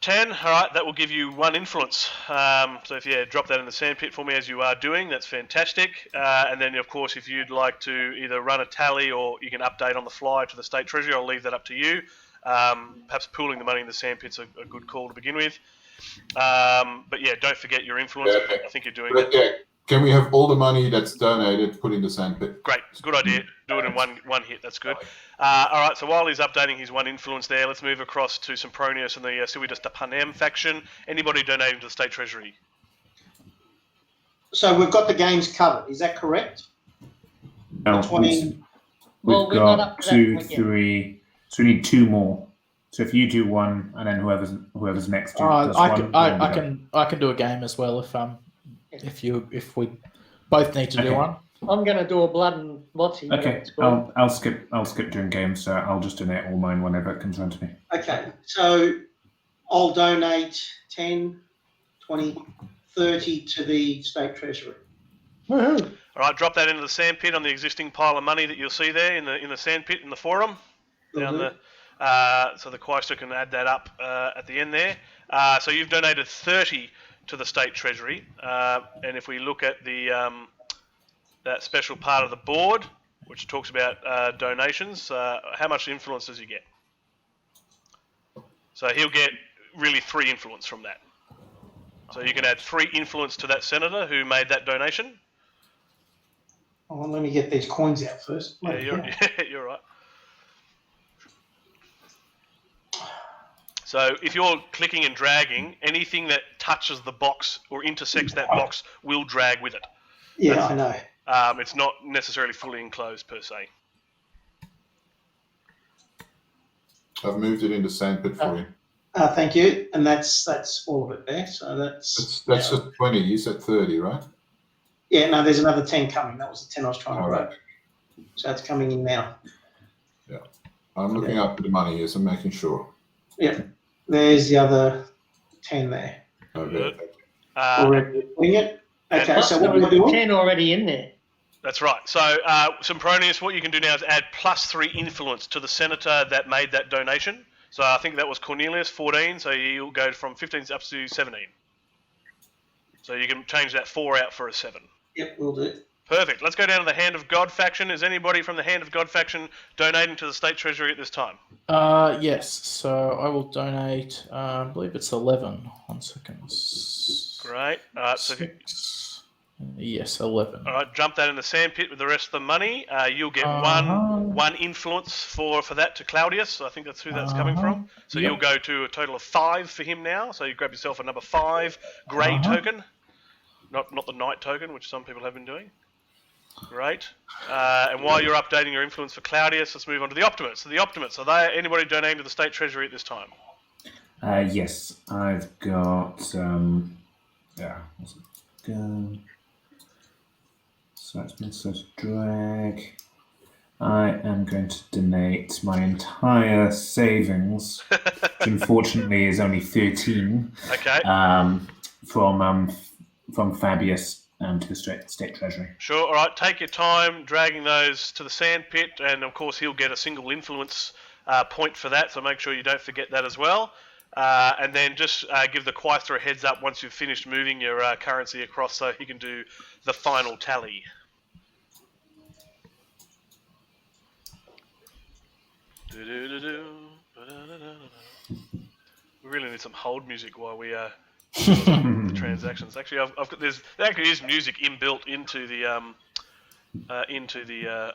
10, all right, that will give you 1 influence. So if you drop that in the sandpit for me as you are doing, that's fantastic. And then, of course, if you'd like to either run a tally or you can update on the fly to the state treasury, I'll leave that up to you. Perhaps pooling the money in the sandpit's a good call to begin with. But yeah, don't forget your influence. Yeah. I think you're doing But, it. can we have all the money that's donated put in the sandpit? Great, good idea. Do it in one hit, that's good. All right, so while he's updating his 1 influence there, let's move across to Sempronius and the Civitas de Panem faction. Anybody donating to the state treasury? So we've got the games covered, is that correct? No, Between... Well, we've we're not up got to 2, that point yet. 3, so we need 2 more. So if you do one, and then whoever's next does I one, I can do a game as well if we both need to do Okay. one. I'm going to do a blood and Motsy. Okay, I'll skip doing games, so I'll just donate all mine whenever it comes around to me. Okay, so I'll donate 10, 20, 30 to the state treasury. Woohoo. All right, drop that into the sandpit on the existing pile of money that you'll see there in the sandpit in the forum. Down the, so the Quaestor can add that up at the end there. So you've donated 30 to the state treasury, and if we look at the that special part of the board, which talks about donations, how much influence does he get? So he'll get really 3 influence from that. So you can add 3 influence to that senator who made that donation. Oh, let me get these coins out first. Yeah, you're right. So if you're clicking and dragging, anything that touches the box or intersects that box will drag with it. Yeah, I know. It's not necessarily fully enclosed per se. I've moved it into sandpit for you. Thank you, and that's all of it there. So that's just 20. You said 30, right? Yeah, no, there's another 10 coming. That was the 10 I was trying to All grab. right. So it's coming in now. Yeah, I'm looking up at the money here, so I'm making sure. Yeah, there's the other 10 there. Okay. Already doing it. Okay, so what we're doing? 10 already in there. That's right. So, Sempronius, what you can do now is add +3 influence to the senator that made that donation. So I think that was Cornelius, 14. So you'll go from 15 up to 17. So you can change that 4 out for a 7. Yep, we'll do. Perfect. Let's go down to the Hand of God faction. Is anybody from the Hand of God faction donating to the state treasury at this time? Yes. So I will donate. I believe it's 11. 1 second. Great. So 6. Yes, 11. all right, jump that in the sandpit with the rest of the money. You'll get one influence for that to Claudius. So I think that's who that's coming from. So you'll go to a total of 5 for him now. So you grab yourself a number 5 grey token, not the knight token, which some people have been doing. Great. And while you're updating your influence for Claudius, let's move on to the Optimates. So the Optimates, are they anybody donating to the state treasury at this time? Yes, I've got. What's it go? So that's been such drag. I am going to donate my entire savings, which unfortunately is only 13. Okay. From Fabius to the state treasury. Sure. All right. Take your time dragging those to the sandpit, and of course he'll get a single influence point for that. So make sure you don't forget that as well. And then just give the Quaestor a heads up once you've finished moving your currency across, so he can do the final tally. We really need some hold music while we the transactions. Actually, I've got there actually is music inbuilt into the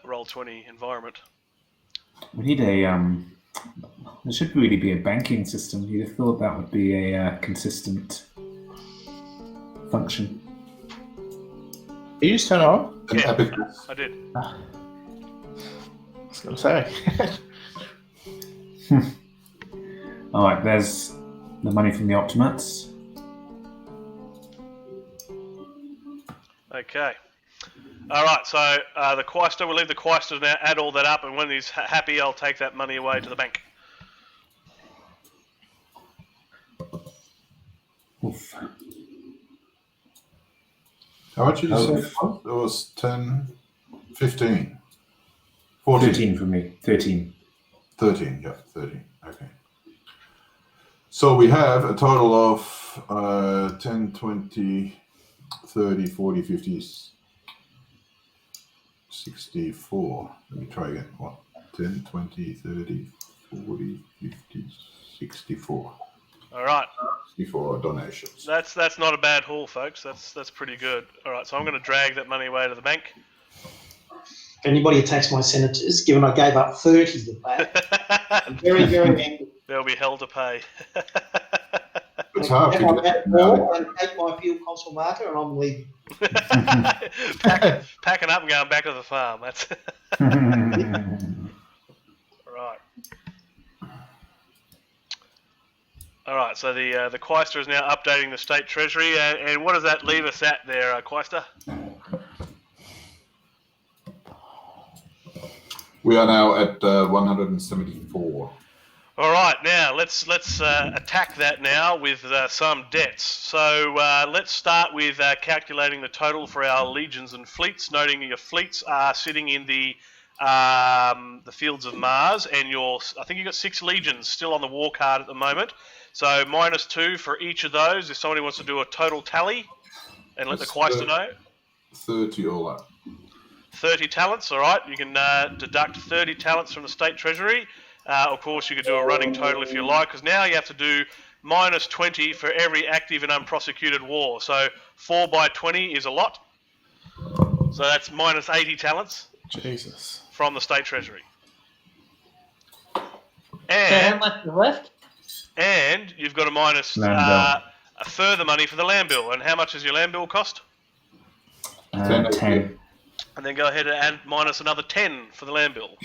Roll20 environment. We need a there should really be a banking system. You'd have thought that would be a consistent function. Did you just turn it on? Yeah, I did. I was going to say. All right, there's the money from the Optimates. Okay. All right, so the Quaestor, we'll leave the Quaestor now, add all that up, and when he's happy, I'll take that money away to the bank. Oof. How much did you say? It was 10, 15, 14. 13 for me. 13. 13, yeah, 13. Okay. So we have a total of 10, 20, 30, 40, 50, 64. Let me try again. 10, 20, 30, 40, 50, 64. All right. 64 donations. That's not a bad haul, folks. That's pretty good. All right, so I'm going to drag that money away to the bank. If anybody attacks my senators, given I gave up 30 of that, I'm very, very angry. They'll be hell to pay. It's hard to If I get get more and take my field consul marker and I'm leaving. Packing up and going back to the farm. That's right. All right, so the Quaestor is now updating the State Treasury, and what does that leave us at there, Quaestor? We are now at 174. All right, now let's attack that now with some debts. So let's start with calculating the total for our legions and fleets, noting your fleets are sitting in the fields of Mars, and I think you've got 6 legions still on the war card at the moment. So -2 for each of those. If somebody wants to do a total tally and let the Quaestor know. 30 all up. 30 talents, all right. You can deduct 30 talents from the State Treasury. Of course, you could do a running total if you like, because now you have to do -20 for every active and unprosecuted war. So 4 by 20 is a lot. So that's -80 talents. Jesus. From the State Treasury. So how much is left? And you've got a minus a further money for the land bill. And how much does your land bill cost? 10. And then go ahead and add minus another 10 for the land bill.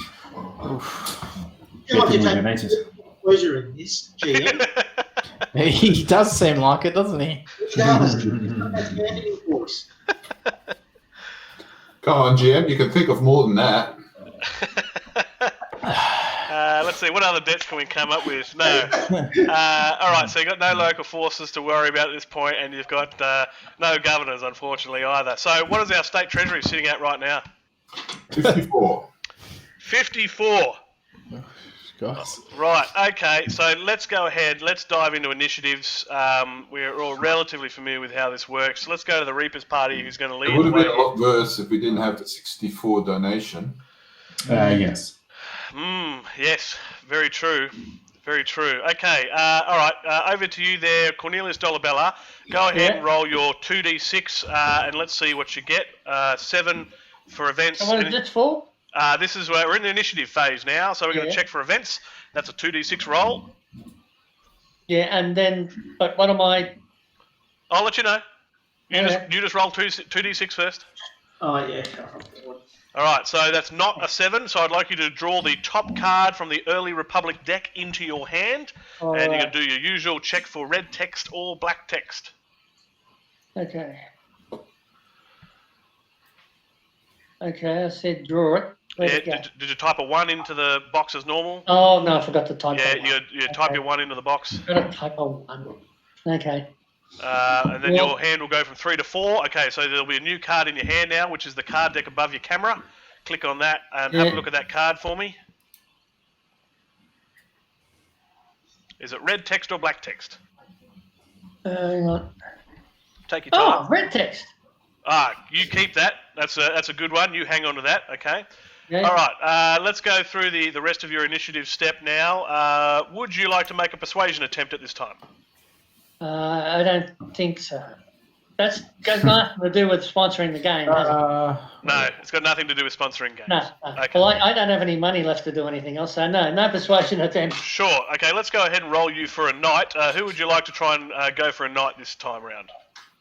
You like to take donated. pleasure in this, GM. He does seem like it, doesn't he? He does. That's managing force. Come on, GM, you can think of more than that. Let's see, what other debts can we come up with? No. All right, so you've got no local forces to worry about at this point, and you've got no governors, unfortunately, either. So what is our State Treasury sitting at right now? 54. 54. Guys. Right, okay, so let's go ahead. Let's dive into initiatives. We're all relatively familiar with how this works. Let's go to the Reapers Party, who's going to lead It would the have way. been a lot worse if we didn't have the 64 donation. Yes. Yes, very true. Very true. Okay, all right, over to you there, Cornelius Dolabella. Go ahead and roll your 2d6, and let's see what you get. 7 for events. And what is this for? This is where we're in the initiative phase now, so we're going to check for events. That's a 2d6 roll. Yeah, and then, but what am I? I'll let you know. You Okay. just roll 2d6 first. Oh, yeah. All right, so that's not a 7, so I'd like you to draw the top card from the Early Republic deck into your hand, and you can do your usual check for red text or black text. Okay. Okay, I said draw it. Where'd it go? Did you type a 1 into the box as normal? Oh, no, I forgot to type Yeah, it. you type your 1 into the box. Got to type a 1. Okay. And then your hand will go from 3 to 4. Okay, so there'll be a new card in your hand now, which is the card deck above your camera. Click on that and have a look at that card for me. Is it red text or black text? Hang on. Take your time. Oh, red text. You keep that. That's a good one. You hang on to that. Okay. Yeah. All right. Let's go through the rest of your initiative step now. Would you like to make a persuasion attempt at this time? I don't think so. That's got nothing to do with sponsoring the game, has it? No, it's got nothing to do with sponsoring games. No. Okay. Well, I don't have any money left to do anything else, so no persuasion attempt. Sure. Okay, let's go ahead and roll you for a knight. Who would you like to try and go for a knight this time round?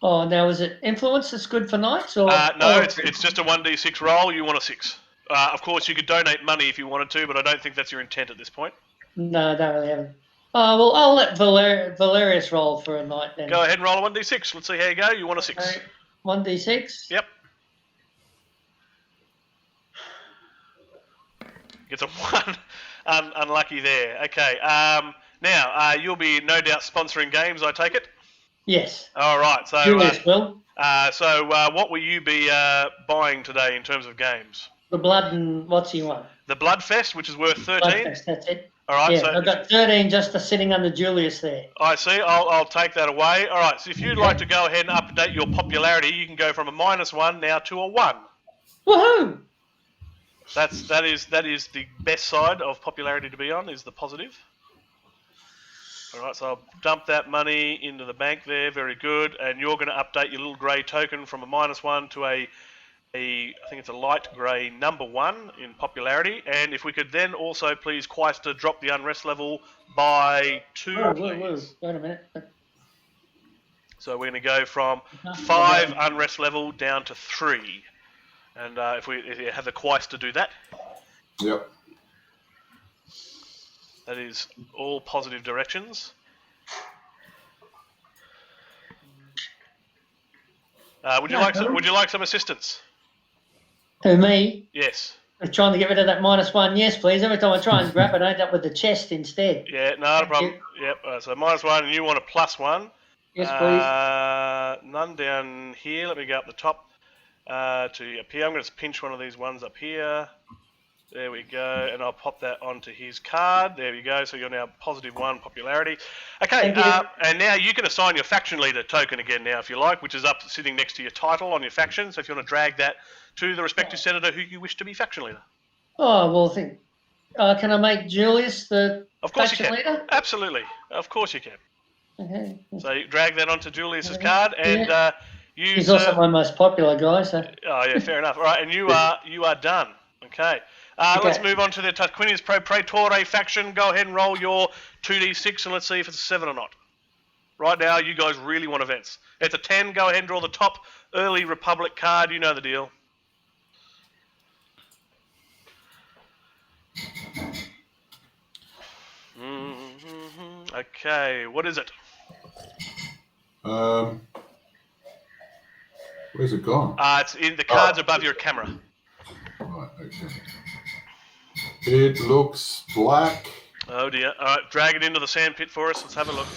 Oh, now is it influence that's good for knights? Or No, it's just a 1d6 roll. You want a 6. Of course, you could donate money if you wanted to, but I don't think that's your intent at this point. No, I don't really have it. Well, I'll let Valerius roll for a knight then. Go ahead and roll a 1d6. Let's see how you go. You want a 6. 1d6? Yep. Gets a 1. Unlucky there. Okay. Now, you'll be no doubt sponsoring games, I take it? Yes. All right. So, Julius will. What will you be buying today in terms of games? The blood and what's he want? The Bloodfest, which is worth 13. Bloodfest, that's it. All right. Yeah, So I've got 13 just for sitting under Julius there. I see. I'll take that away. All right. So if you'd like to go ahead and update your popularity, you can go from a -1 now to a 1. Woohoo! That is the best side of popularity to be on, is the positive. All right, so I'll dump that money into the bank there. Very good. And you're going to update your little grey token from a -1 to a I think it's a light grey number 1 in popularity. And if we could then also please Quaestor drop the unrest level by 2, please. Wait a minute. So we're going to go from 5 unrest level down to 3. And if you have the Quaestor do that. Yep. That is all positive directions. Would you No. like some assistance? Who, me? Yes. I'm trying to get rid of that -1. Yes, please. Every time I try and grab it, I end up with the chest instead. Yeah, not a problem. Yep. So -1, and you want a +1. Yes, please. None down here. Let me go up the top to up here. I'm going to pinch one of these ones up here. There we go, and I'll pop that onto his card. There we go. So you're now +1 popularity. Okay, and now you can assign your faction leader token again now, if you like, which is up sitting next to your title on your faction. So if you want to drag that to the respective senator who you wish to be faction leader. Oh, well, can I make Julius the faction leader? Absolutely. Of course you can. Okay. So you drag that onto Julius's card, and he's also my most popular guy. So. Oh yeah, fair enough. All right, and you are done. Okay. Let's move on to the Tarquinius Pro Praetore faction. Go ahead and roll your 2d6, and let's see if it's a 7 or not. Right now, you guys really want events. If it's a 10, go ahead and draw the top early Republic card. You know the deal. Okay, what is it? Where's it gone? It's in the cards above your camera. Right, okay. It looks black. Oh dear. All right, drag it into the sandpit for us. Let's have a look.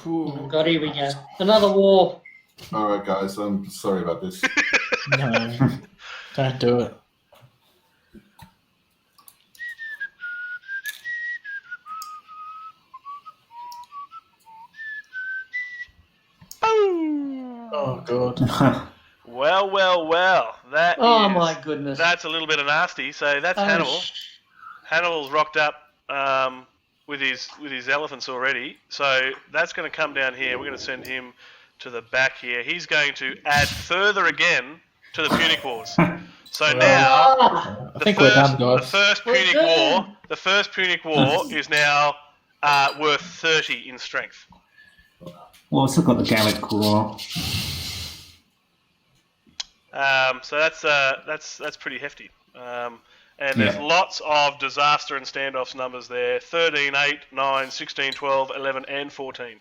Oh God, here we go. Another war. All right, guys. I'm sorry about this. No, don't do it. Oh God. Well. My goodness. That's a little bit of nasty. So that's Hannibal. Hannibal's rocked up with his elephants already. So that's going to come down here. We're going to send him to the back here. He's going to add further again to the Punic Wars. So now I think we're done, guys. The first Punic War is now worth 30 in strength. Well, we've still got the Gallic War. So that's pretty hefty. And there's lots of disaster and standoffs numbers there: 13, 8, 9, 16, 12, 11, and 14.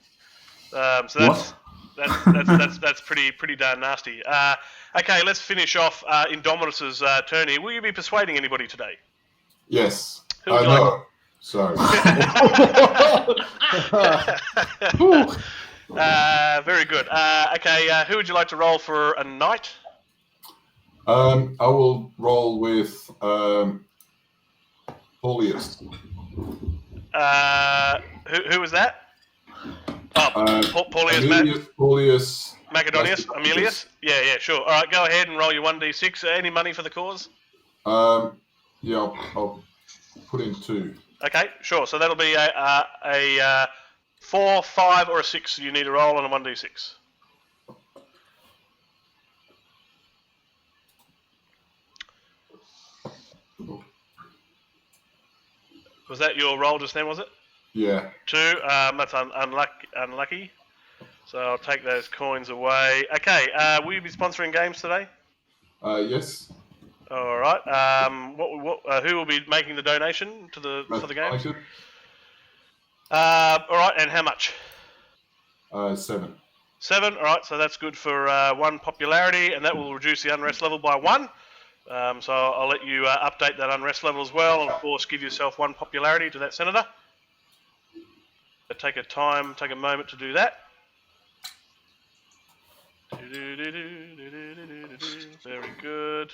So that's pretty darn nasty. Okay, let's finish off Indomitus's turn here. Will you be persuading anybody today? Yes. Who would you no. Sorry. Very good. Okay, who would you like to roll for a knight? I will roll with Paulius. Who was that? Oh, Paulius. Macedonius? Amelius? Yeah, sure. All right, go ahead and roll your 1d6. Any money for the cause? Yeah, I'll put in 2. Okay, sure. So that'll be a 4, 5, or a 6 you need to roll on a 1d6. Was that your roll just then, was it? Yeah. 2. That's unlucky. So I'll take those coins away. Okay, will you be sponsoring games today? Yes. All right. Who will be making the donation for the games? All right, and how much? 7. 7. All right, so that's good for 1 popularity, and that will reduce the unrest level by 1. So I'll let you update that unrest level as well, and of course give yourself 1 popularity to that senator. Take a moment to do that. Very good.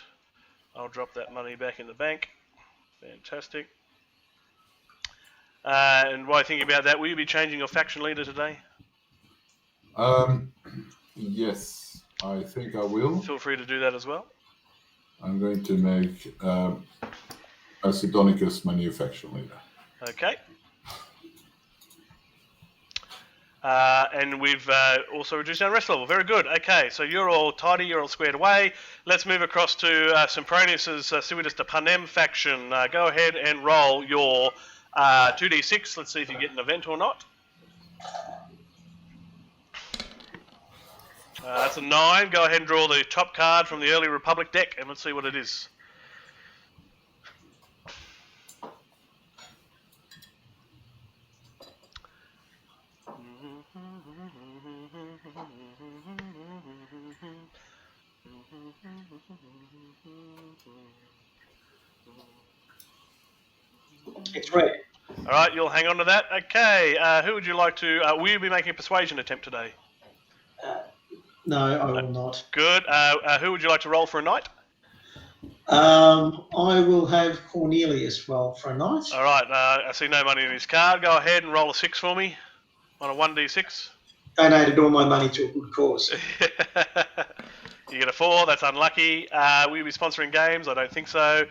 I'll drop that money back in the bank. Fantastic. And while I think about that, will you be changing your faction leader today? Yes, I think I will. Feel free to do that as well. I'm going to make Asidonicus my new faction leader. Okay. And we've also reduced our rest level. Very good. Okay, so you're all tidy, you're all squared away. Let's move across to Sempronius's Civitas de Panem faction. Go ahead and roll your 2d6. Let's see if you get an event or not. That's a 9. Go ahead and draw the top card from the early Republic deck, and let's see what it is. It's red. All right, you'll hang on to that. Okay, who would you like to... will you be making a persuasion attempt today? No, I will not. Good. Who would you like to roll for a knight? I will have Cornelius roll for a knight. All right, I see no money in his card. Go ahead and roll a 6 for me on a 1d6. Donated all my money to a good cause. You get a 4, that's unlucky. Will you be sponsoring games? I don't think so.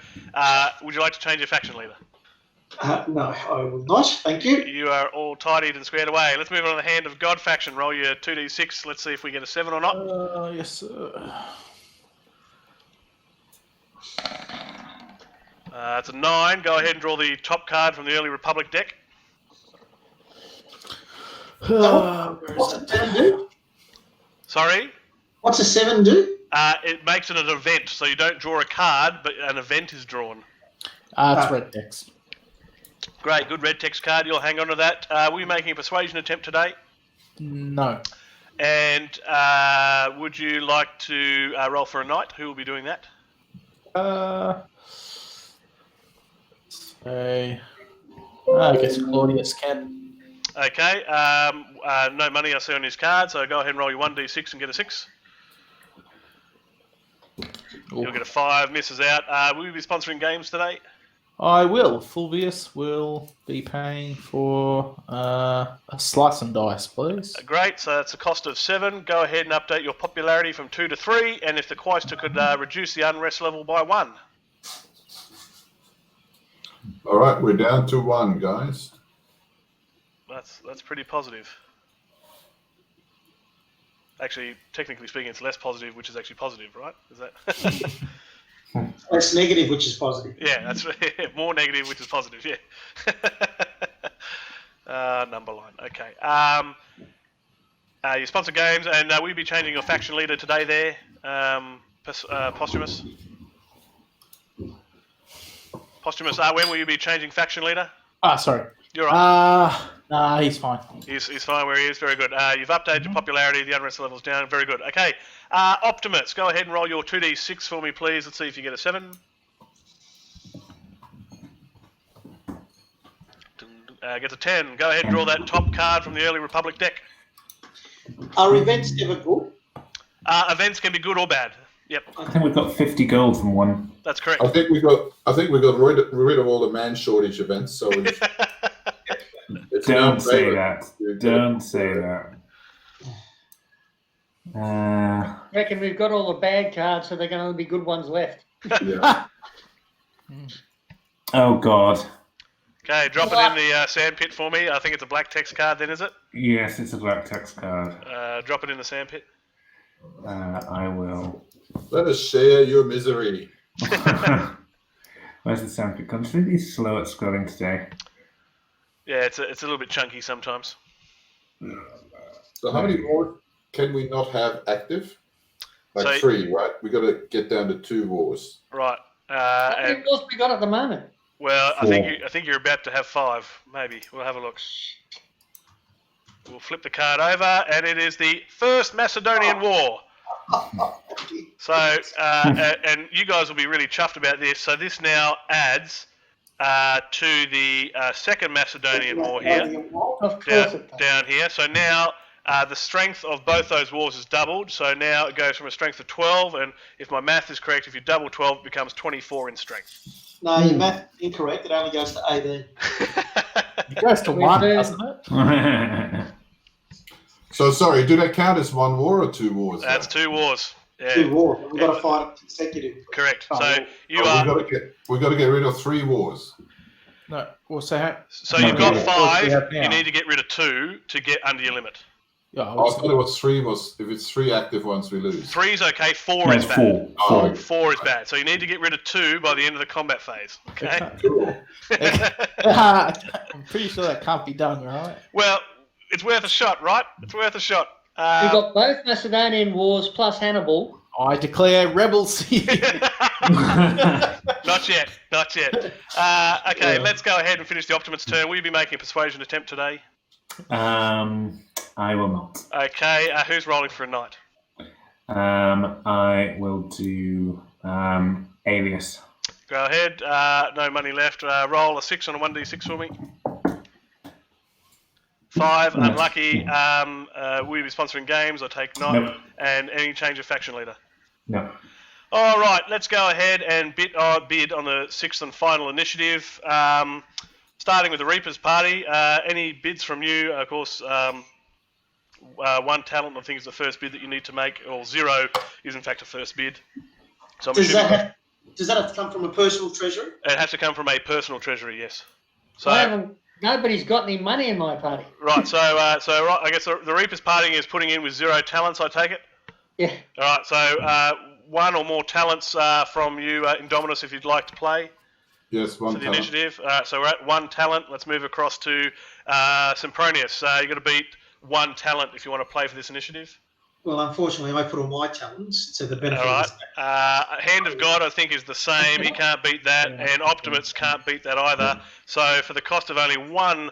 Would you like to change your faction leader? No, I will not. Thank you. You are all tidied and squared away. Let's move on to the Hand of God faction. Roll your 2d6. Let's see if we get a 7 or not. Yes, sir. It's a 9. Go ahead and draw the top card from the Early Republic deck. What's a 7 do? Sorry? What's a 7 do? It makes it an event, so you don't draw a card, but an event is drawn. It's red text. Great, good red text card. You'll hang on to that. Were you making a persuasion attempt today? No. And would you like to roll for a knight? Who will be doing that? I guess Claudius can. Okay. No money I see on his card, so go ahead and roll your 1d6 and get a 6. You'll get a 5, misses out. Will you be sponsoring games today? I will. Fulvius will be paying for a slice and dice, please. Great, so it's a cost of 7. Go ahead and update your popularity from 2 to 3, and if the Quaestor could reduce the unrest level by 1. All right, we're down to 1, guys. That's pretty positive. Actually, technically speaking, it's less positive, which is actually positive, right? Is that? Less negative, which is positive. Yeah, that's more negative, which is positive. Yeah. Number line. Okay. You sponsor games, and will you be changing your faction leader today? There, Posthumous. Posthumous. When will you be changing faction leader? Sorry. You're right. Nah, he's fine. He's fine where he is. Very good. You've updated your popularity. The unrest level's down. Very good. Okay. Optimus, go ahead and roll your 2d6 for me, please. Let's see if you get a 7. Gets a 10. Go ahead and draw that top card from the Early Republic deck. Are events ever good? Events can be good or bad. Yep. I think we've got 50 gold from one. That's correct. I think we got rid of all the man shortage events. So it's Don't say that. Don't say that. I reckon we've got all the bad cards, so they're going to be good ones left. Yeah. Oh God. Okay, drop it in the sandpit for me. I think it's a black text card then, is it? Yes, it's a black text card. Drop it in the sandpit. I will. Let us share your misery. Where's the sandpit? I'm just really slow at scrolling today. Yeah, it's a little bit chunky sometimes. So how many more can we not have active? Like So- 3, right? We got to get down to 2 wars. Right. How many And wars we got at the moment? well, I 4. think you're about to have 5. Maybe we'll have a look. We'll flip the card over, and it is the First Macedonian War. So, and you guys will be really chuffed about this. So this now adds to the Second Macedonian War here, Of course it does. down here. So now the strength of both those wars is doubled. So now it goes from a strength of 12, and if my math is correct, if you double 12, it becomes 24 in strength. No, your math is incorrect. It only goes to 18. It goes to We 1, do. doesn't it? So sorry, do that count as 1 war or 2 wars? That's 2 wars. Yeah, 2 wars. We've got to fight it consecutively. correct. Oh, So you we are. got to get rid of 3 wars. No, we'll say how. So No, you've got we 5. have now. You need to get rid of 2 to get under your limit. Yeah, I thought it was 3 was, if it's 3 active ones, we lose. 3 is okay. 4 No, is it's bad. 4. 4. 4 is bad. So you need to get rid of 2 by the end of the combat phase. Okay. Cool. I'm pretty sure that can't be done, right? Well, it's worth a shot, right? It's worth a shot. We've got both Macedonian wars plus Hannibal. I declare rebels. Not yet. Not yet. Okay, let's go ahead and finish the Optimus turn. Will you be making a persuasion attempt today? I will not. Okay. Who's rolling for a knight? I will do Alias. Go ahead. No money left. Roll a 6 on a 1d6 for me. 5, unlucky. Will you be sponsoring games? I take not. Nope. And any change of faction leader? No. All right, let's go ahead and bid on the 6th and final initiative. Starting with the Reapers Party. Any bids from you? Of course, 1 talent, I think, is the first bid that you need to make, or 0 is in fact a first bid. So I'm Does assuming that have to come from a personal treasury? it has to come from a personal treasury, yes. So Nobody's got any money in my party. right, so right, I guess the Reapers Party is putting in with 0 talents, I take it? Yeah. All right, so 1 or more talents from you, Indominus, if you'd like to play Yes, for one the talent. initiative. So we're at 1 talent. Let's move across to Sempronius. You've got to beat 1 talent if you want to play for this initiative. Well, unfortunately, I put all my talents to the benefit All of right. Hand of God, I think, is the same. He can't beat that, and Optimus can't beat that either. So for the cost of only 1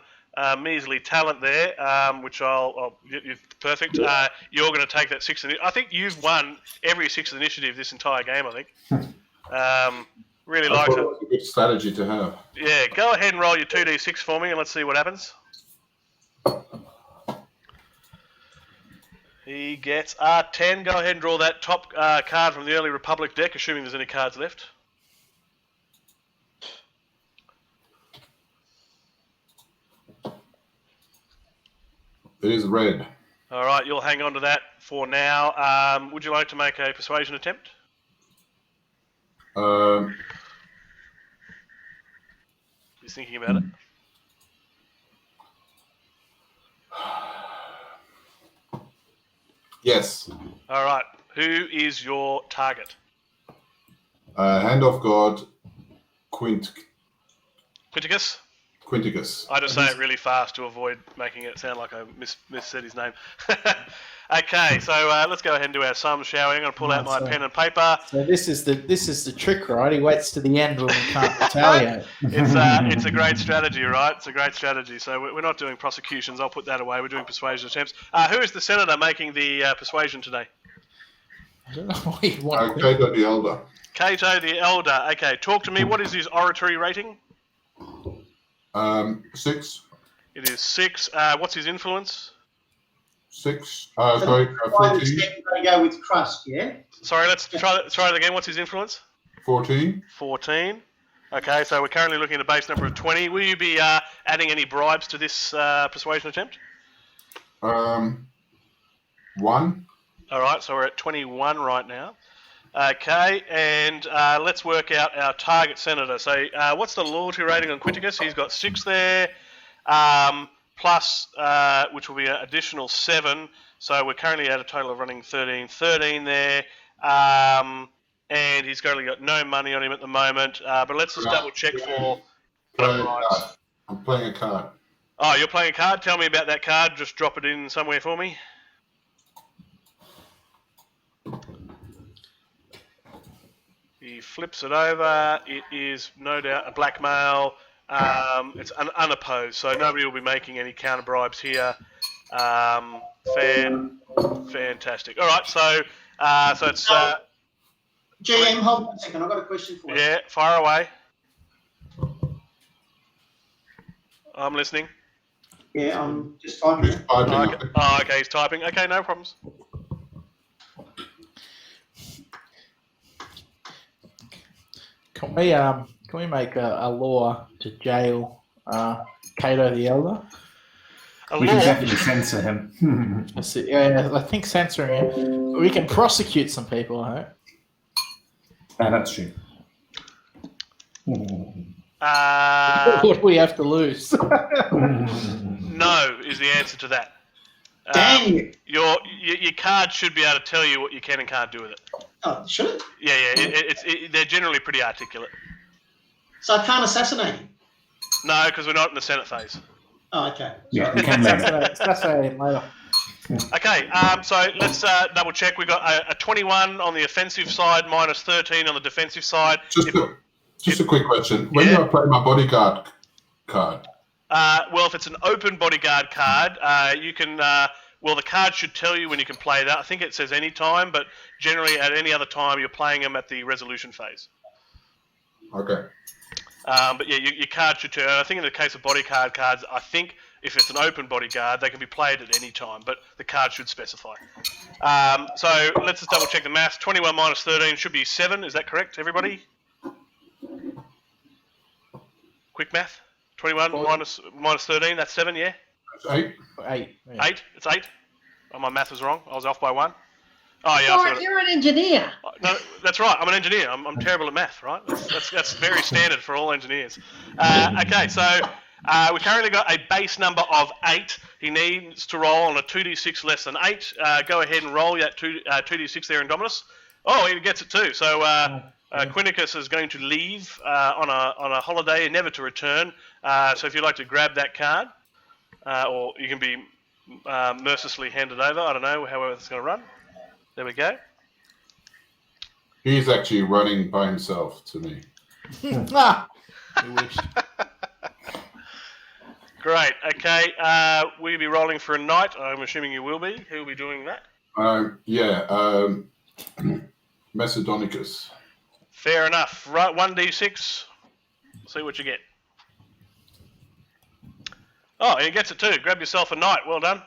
measly talent there, which you're perfect. You're going to take that 6th. I think you've won every 6th initiative this entire game, I think. Really I like thought it. it was a good strategy to have. Yeah, go ahead and roll your 2d6 for me, and let's see what happens. He gets 10. Go ahead and draw that top card from the Early Republic deck, assuming there's any cards left. It is red. All right, you'll hang on to that for now. Would you like to make a persuasion attempt? He's thinking about it. Yes. All right, who is your target? Hand of God, Quinticus? Quinticus. I just say it really fast to avoid making it sound like I missaid his name. Okay, so let's go ahead and do our sums, shall we? I'm going to pull out my pen and paper. So this is the trick, right? He waits to the end when we can't retaliate. It's a great strategy, right? It's a great strategy. So we're not doing prosecutions. I'll put that away. We're doing persuasion attempts. Who is the senator making the persuasion today? I don't know why you want. Cato the Elder. Cato the Elder. Okay, talk to me. What is his oratory rating? 6. It is 6. What's his influence? 6. So Sorry, to 14. extent, you're going to go with trust, yeah? Sorry, let's try it again. What's his influence? 14. 14. Okay, so we're currently looking at a base number of 20. Will you be adding any bribes to this persuasion attempt? 1. All right, so we're at 21 right now. Okay, and let's work out our target senator. So what's the loyalty rating on Quinticus? He's got 6 there, plus, which will be an additional 7. So we're currently at a total of running 13 there. And he's currently got no money on him at the moment. But let's just double check for bribes. I'm playing a card. Oh, you're playing a card? Tell me about that card. Just drop it in somewhere for me. He flips it over. It is no doubt a blackmail. It's unopposed, so nobody will be making any counter bribes here. Fantastic. All right, so it's GM, hold on a second. I've got a question for you. yeah, fire away. I'm listening. Yeah, I'm just typing it. Okay, he's typing. Okay, no problems. Can we make a law to jail Cato the Elder? We can definitely censor him. Yeah, I think censoring him. We can prosecute some people, I hope. That's true. What do we have to lose? No is the answer to that. Dang it. Your card should be able to tell you what you can and can't do with it. Oh, should it? Yeah. They're generally pretty articulate. So I can't assassinate him? No, because we're not in the Senate phase. Oh, okay. Yeah, we can later. Assassinate him later. Okay, so let's double check. We've got a 21 on the offensive side, minus 13 on the defensive side. Just a quick question. When do I play my bodyguard card? Well, if it's an open bodyguard card, you can. Well, the card should tell you when you can play that. I think it says any time, but generally at any other time, you're playing them at the resolution phase. Okay. But yeah, your card should turn. I think in the case of bodyguard cards, I think if it's an open bodyguard, they can be played at any time, but the card should specify. So let's just double check the maths. 21 minus 13 should be 7. Is that correct, everybody? Quick math. 21 minus 13, that's 7, yeah? That's 8. 8. Yeah. 8? It's 8? Oh, my math was wrong. I was off by 1. Oh, yeah. You're an engineer. No, that's right. I'm an engineer. I'm terrible at math, right? That's very standard for all engineers. Okay, so we currently got a base number of 8. He needs to roll on a 2d6 less than 8. Go ahead and roll that 2d6 there, Indominus. Oh, he gets it too. So Quinicus is going to leave on a holiday and never to return. So if you'd like to grab that card, or you can be mercilessly handed over. I don't know, however it's going to run. There we go. He's actually running by himself to me. You wish. Great. Okay. Will you be rolling for a knight? I'm assuming you will be. Who will be doing that? Macedonicus. Fair enough. Right. 1d6. See what you get. Oh, he gets it too. Grab yourself a knight. Well done.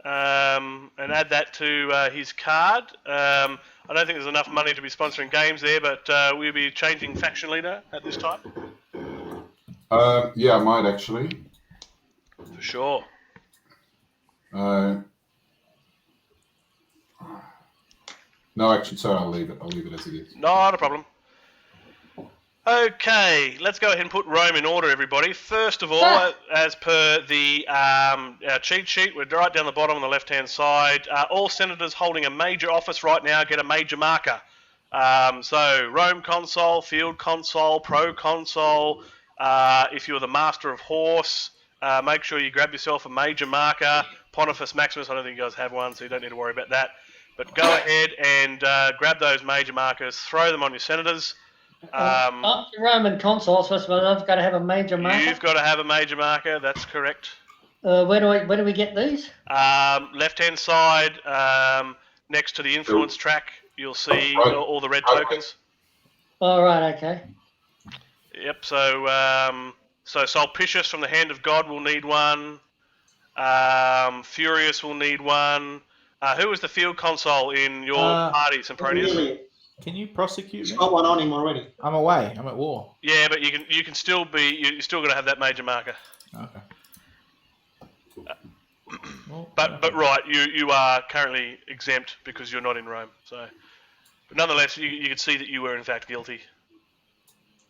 And add that to his card. I don't think there's enough money to be sponsoring games there, but we'll be changing faction leader at this time. Yeah, I might actually. For sure. No, actually, sorry, I'll leave it. I'll leave it as it is. Not a problem. Okay, let's go ahead and put Rome in order, everybody. First of all, as per the cheat sheet, we're right down the bottom on the left-hand side. All senators holding a major office right now get a major marker. So, Rome consul, field consul, pro consul. If you're the master of horse, make sure you grab yourself a major marker. Pontifex Maximus, I don't think you guys have one, so you don't need to worry about that. But go ahead and grab those major markers, throw them on your senators. Up to Roman consul, so I've got to have a major marker. You've got to have a major marker, that's correct. Where do we get these? Left-hand side, next to the influence track, you'll see all the red tokens. All right, okay. Yep, so Sulpicius from the Hand of God will need one. Furious will need one. Who was the field consul in your party, Sempronius? Can you prosecute He's me? got one on him already. I'm away. I'm at war. Yeah, but you can still be. You're still got to have that major marker. Okay. But right, you are currently exempt because you're not in Rome. So, but nonetheless, you can see that you were in fact guilty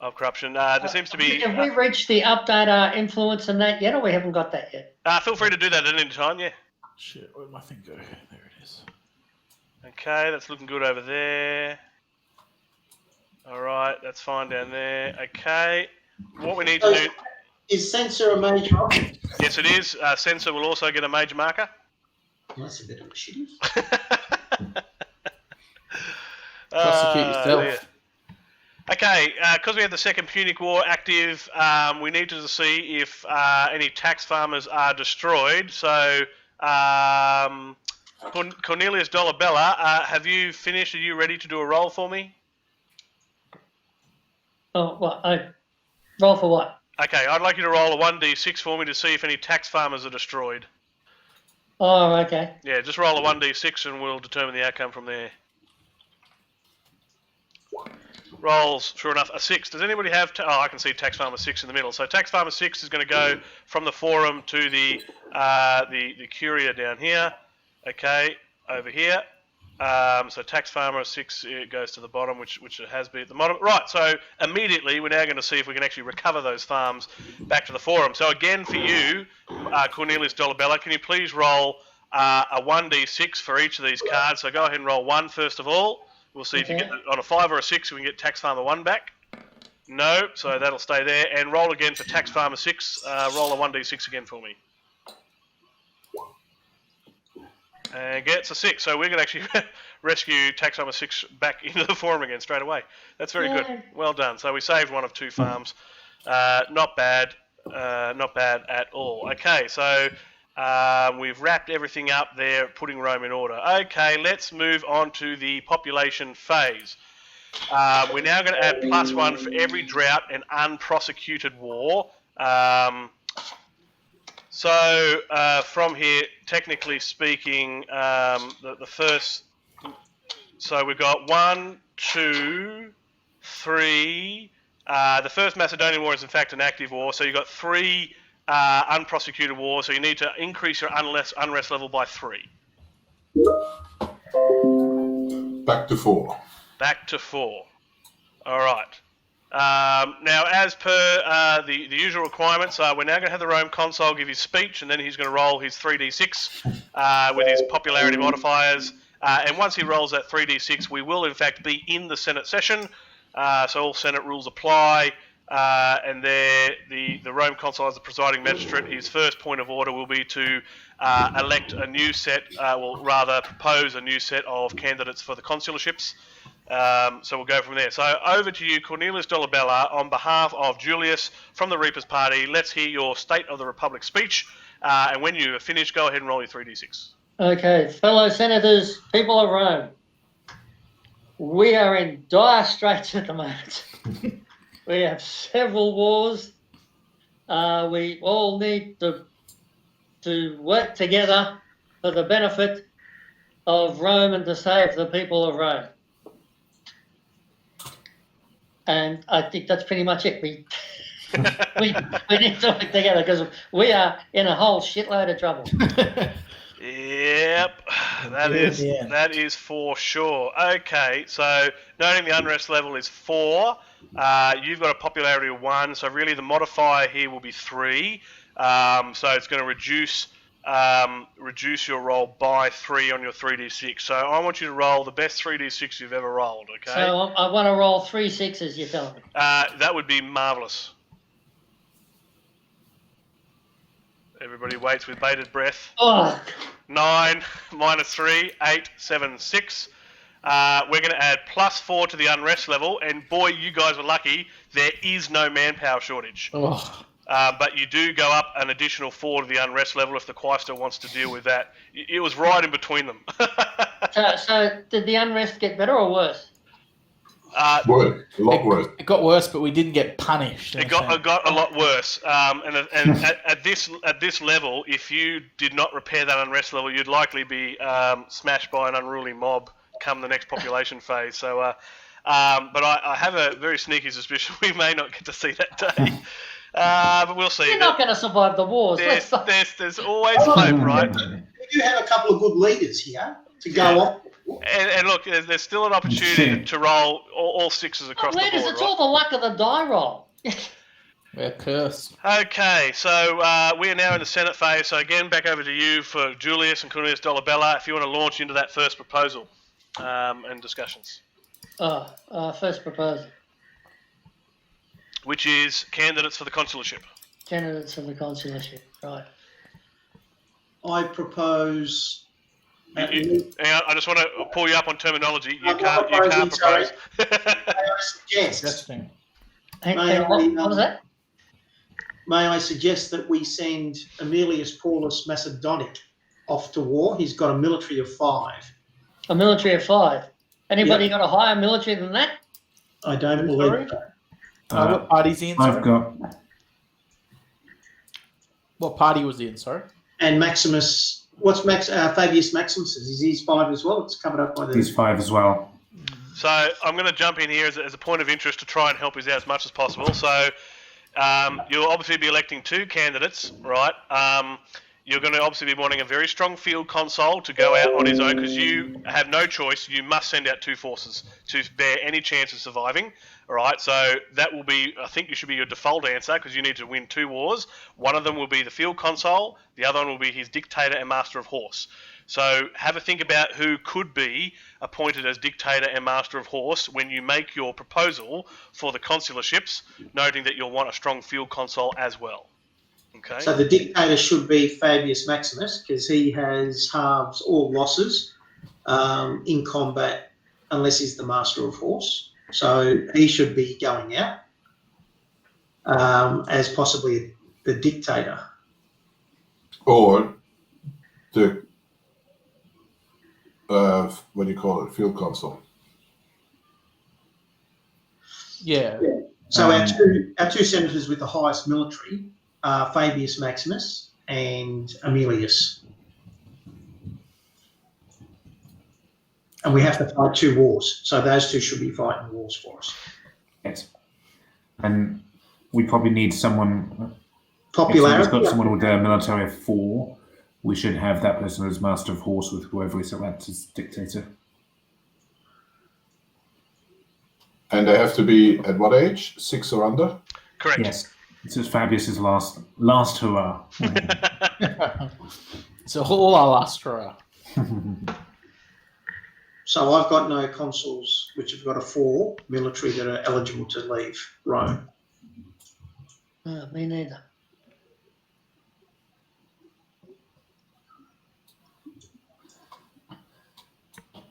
of corruption. There seems to be. Have we reached the update our influence and that yet, or we haven't got that yet? Feel free to do that at any time. Yeah. Shit, where'd my thing go? There it is. Okay, that's looking good over there. Alright, that's fine down there. Okay, what we need to do... Is censor a major? Yes, it is. Censor will also get a major marker. That's a bit of a shitty. Prosecute yourself. Yeah. Okay, because we have the Second Punic War active, we need to see if any tax farmers are destroyed. So, Cornelius Dolabella, have you finished? Are you ready to do a roll for me? Oh, what? Roll for what? Okay, I'd like you to roll a 1d6 for me to see if any tax farmers are destroyed. Oh, okay. Yeah, just roll a 1d6 and we'll determine the outcome from there. Rolls, sure enough, a 6. Does anybody have... I can see tax farmer 6 in the middle. So tax farmer 6 is going to go from the forum to the curia down here. Okay, over here. So tax farmer 6 it goes to the bottom, which it has been at the bottom. Right, so immediately we're now going to see if we can actually recover those farms back to the forum. So again for you, Cornelius Dolabella, can you please roll a 1d6 for each of these cards? So go ahead and roll 1 first of all. We'll see if you get on a 5 or a 6, we can get tax farmer 1 back. No, so that'll stay there. And roll again for tax farmer 6. Roll a 1d6 again for me. And gets a 6. So we're going to actually rescue tax farmer 6 back into the forum again straight away. That's very good. Well done. So we saved one of 2 farms. Not bad. Not bad at all. Okay, so we've wrapped everything up there, putting Rome in order. Okay, let's move on to the population phase. We're now going to add +1 for every drought and unprosecuted war. So from here, technically speaking, the first... So we've got 1, 2, 3... the First Macedonian War is in fact an active war, so you've got 3 unprosecuted wars, so you need to increase your unrest level by 3. Back to 4. Back to 4. All right. Now, as per the usual requirements, we're now going to have the Rome consul give his speech, and then he's going to roll his 3d6 with his popularity modifiers. And once he rolls that 3d6, we will, in fact, be in the Senate session. So all Senate rules apply. And there, the Rome consul as the presiding magistrate, his first point of order will be to elect a new set, propose a new set of candidates for the consulships. So we'll go from there. So over to you, Cornelius Dolabella, on behalf of Julius from the Reapers Party. Let's hear your State of the Republic speech. And when you are finished, go ahead and roll your 3d6. Okay, fellow senators, people of Rome, we are in dire straits at the moment. We have several wars. We all need to work together for the benefit of Rome and to save the people of Rome. And I think that's pretty much it. We need to work together because we are in a whole shitload of trouble. Yep, that is for sure. Okay, so noting the unrest level is 4, you've got a popularity of 1, so really the modifier here will be 3. So it's going to reduce your roll by 3 on your 3d6. So I want you to roll the best 3d6 you've ever rolled. Okay. So I want to roll 3 6s. You're telling me? That would be marvelous. Everybody waits with bated breath. Oh. 9 minus 3, 8, 7, 6. We're going to add +4 to the unrest level, and boy, you guys are lucky. There is no manpower shortage. Oh. But you do go up an additional 4 to the unrest level if the Quaestor wants to deal with that. It was right in between them. So did the unrest get better or worse? Worse, a lot worse. It got worse, but we didn't get punished. It got a lot worse. And at this level, if you did not repair that unrest level, you'd likely be smashed by an unruly mob come the next population phase. So, but I have a very sneaky suspicion we may not get to see that day. But we'll see. You're not going to survive the wars. There's always hope, right? We do have a couple of good leaders here to go off. And look, there's still an opportunity to roll all 6s across the board. It's right? all the luck of the die roll. We're cursed. Okay, so we are now in the Senate phase. So again, back over to you for Julius and Cornelius Dolabella, if you want to launch into that first proposal and discussions. First proposal. Which is candidates for the consulship. Candidates for the consulship, right. I propose... Hang on, I just want to pull you up on terminology. You can't propose. May I suggest? What was that? May I suggest that we send Aemilius Paulus Macedonic off to war? He's got a military of 5. A military of 5. Anybody got a higher military than that? I don't believe that. What party's he in, sorry? I've got... What party was he in, sorry? And Maximus... What's Fabius Maximus? Is his 5 as well? It's covered up by the... He's 5 as well. So I'm going to jump in here as a point of interest to try and help us out as much as possible. So you'll obviously be electing 2 candidates, right? You're going to obviously be wanting a very strong field consul to go out on his own because you have no choice. You must send out 2 forces to bear any chance of surviving. All right, so that will be, I think, you should be your default answer because you need to win 2 wars. One of them will be the field consul. The other one will be his dictator and master of horse. So have a think about who could be appointed as dictator and master of horse when you make your proposal for the consulaships, noting that you'll want a strong field consul as well. Okay. So the dictator should be Fabius Maximus because he has halves all losses in combat unless he's the master of horse. So he should be going out as possibly the dictator. Or the, what do you call it, field consul. Yeah. So our two senators with the highest military are Fabius Maximus and Aemilius. And we have to fight 2 wars. So those 2 should be fighting wars for us. Yes. And we probably need someone. Popularity. If someone's got someone with a military of 4, we should have that person as master of horse with whoever we select as dictator. And they have to be at what age? 6 or under? Correct. Yes. This is Fabius's last hurrah. So all our last hurrah. So I've got no consuls which have got a 4 military that are eligible to leave Rome. Me neither.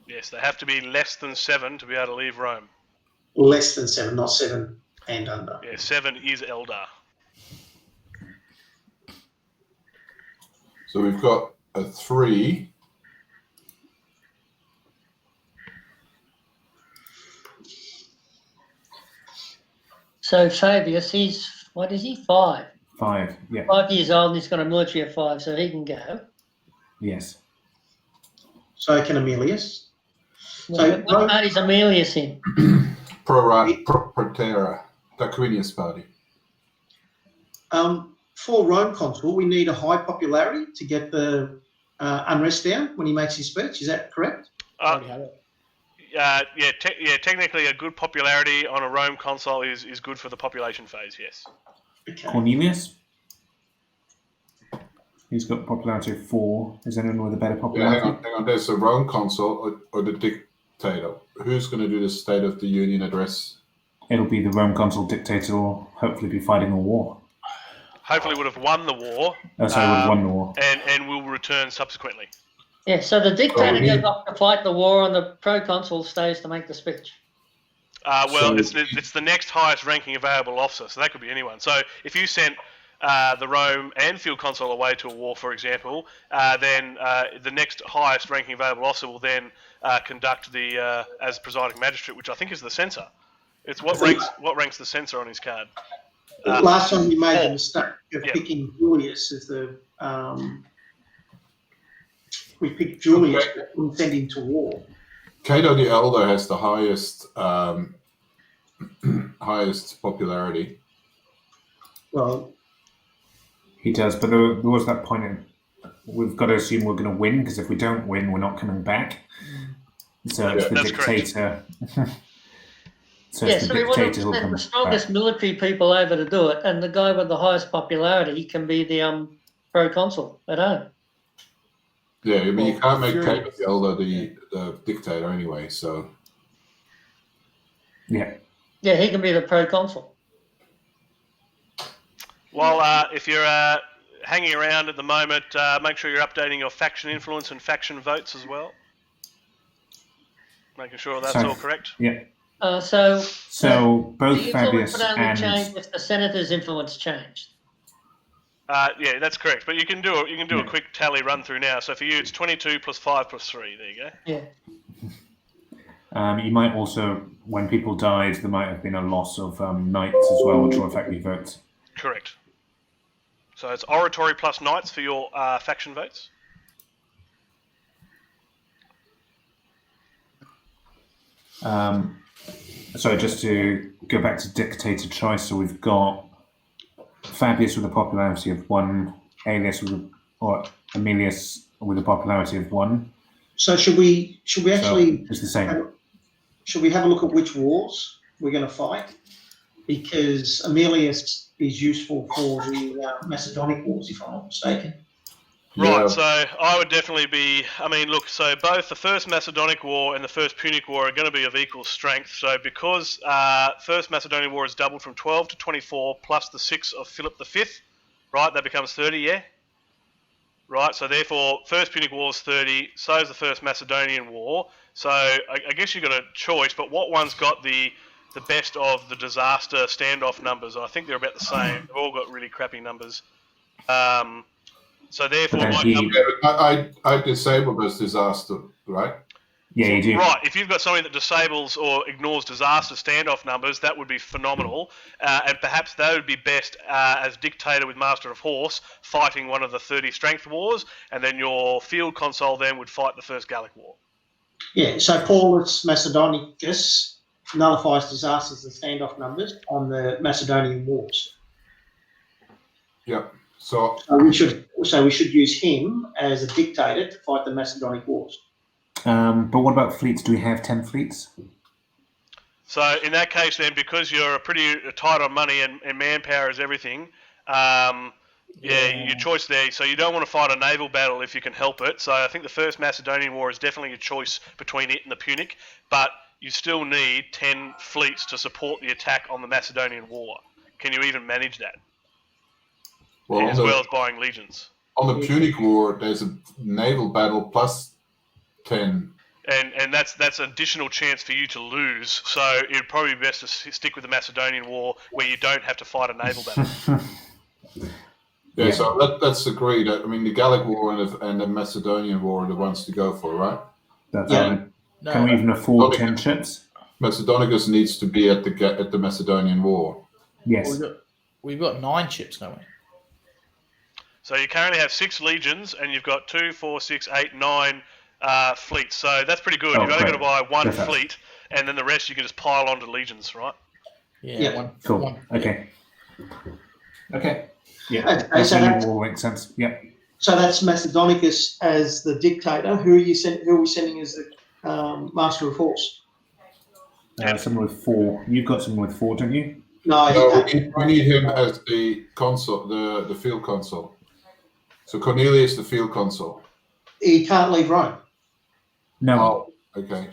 Yes, they have to be less than 7 to be able to leave Rome. Less than 7, not 7 and under. Yeah, 7 is elder. So we've got a 3. So Fabius, he's, what is he, 5? 5, yeah. 5 years old and he's got a military of 5, so he can go. Yes. So can Aemilius. What party's Aemilius in? Protera, Tarquinius party. For Rome consul, we need a high popularity to get the unrest down when he makes his speech. Is that correct? Technically a good popularity on a Rome consul is good for the population phase, yes. Okay. Cornelius. He's got popularity of 4. Is anyone with a better Yeah, popularity? hang on. There's the Rome consul or the dictator. Who's going to do the State of the Union address? It'll be the Rome consul dictator, or hopefully be fighting a war. Hopefully would have won the war. Would have won the war. And will return subsequently. Yeah, so the dictator we need- goes off to fight the war and the proconsul stays to make the speech. It's the next highest ranking available officer, so that could be anyone. So if you sent the Rome and field consul away to a war, for example, then the next highest ranking available officer will then conduct the as presiding magistrate, which I think is the censor. It's what ranks the censor on his card. Last time we made the mistake of Yeah. picking Julius as the. We picked Julius and sent him to war. Cato the Elder has the highest highest popularity. Well, He does, but there was that point in we've got to assume we're going to win, because if we don't win, we're not coming back. So it's the That's dictator. So Yeah, it's so the we want dictator to who'll send come the strongest military people over to do it, and the guy with the highest popularity can be the proconsul at home. Yeah, I mean, you can't make Fury- Cato the Elder the dictator anyway, so... Yeah. Yeah, he can be the proconsul. Well, if you're hanging around at the moment, make sure you're updating your faction influence and faction votes as well. Making sure that's all correct. Yeah. So Both the influence Fabius would only and change if the senator's influence changed. Yeah, that's correct. But you can do a quick tally run through now. So for you, it's 22 plus 5 plus 3. There you go. Yeah. you might also, when people died, there might have been a loss of knights as well, which will affect your votes. Correct. So it's oratory plus knights for your faction votes. So just to go back to dictator choice, so we've got Fabius with a popularity of 1, or Aemilius with a popularity of 1. so should we actually It's the same. should we have a look at which wars we're going to fight? Because Aemilius is useful for the Macedonic wars, if I'm not mistaken. Right, Yeah. so I would definitely be, so both the First Macedonic War and the First Punic War are going to be of equal strength. So because First Macedonian War is doubled from 12 to 24 plus the 6 of Philip V, right, that becomes 30, yeah? Right, so therefore First Punic War is 30, so is the First Macedonian War. So I guess you've got a choice, but what one's got the best of the disaster standoff numbers? I think they're about the same. They've all got really crappy numbers. So therefore, But then my he- number, Yeah, but I disabled this disaster, right? Yeah, you do. Right, if you've got something that disables or ignores disaster standoff numbers, that would be phenomenal. And perhaps that would be best as dictator with Master of Horse, fighting one of the 30 strength wars, and then your field console then would fight the first Gallic War. Yeah, so Paulus Macedonicus nullifies disasters and standoff numbers on the Macedonian wars. Yep. So So we should use him as a dictator to fight the Macedonic wars. But what about fleets? Do we have 10 fleets? So in that case then, because you're pretty tight on money and manpower is everything, your choice there. So you don't want to fight a naval battle if you can help it. So I think the First Macedonian War is definitely your choice between it and the Punic, but you still need 10 fleets to support the attack on the Macedonian War. Can you even manage that? well, As well as buying legions. on the Punic War, there's a naval battle plus 10. And that's an additional chance for you to lose. So it'd probably be best to stick with the Macedonian War where you don't have to fight a naval battle. Yeah, so that's agreed. I mean, the Gallic War and the Macedonian War are the ones to go for, right? That's Yeah. right. Can we even afford 10 ships? Macedonicus needs to be at the Macedonian War. Yes. We've got 9 ships, don't we? So you currently have 6 legions, and you've got 2, 4, 6, 8, 9 fleets. So that's pretty good. Oh, You've only got to great. buy one Perfect. fleet, and then the rest you can just pile onto legions, right? Yeah. Cool. Okay. Okay. Yeah. Okay, so That that's, will make sense. Yeah. so that's Macedonicus as the dictator. Who are we sending as the Master of Horse? Someone with 4. You've got someone with 4, don't you? No, we need him as the consul, the field consul. So Cornelius, the field consul. He can't leave Rome. No. Oh, okay.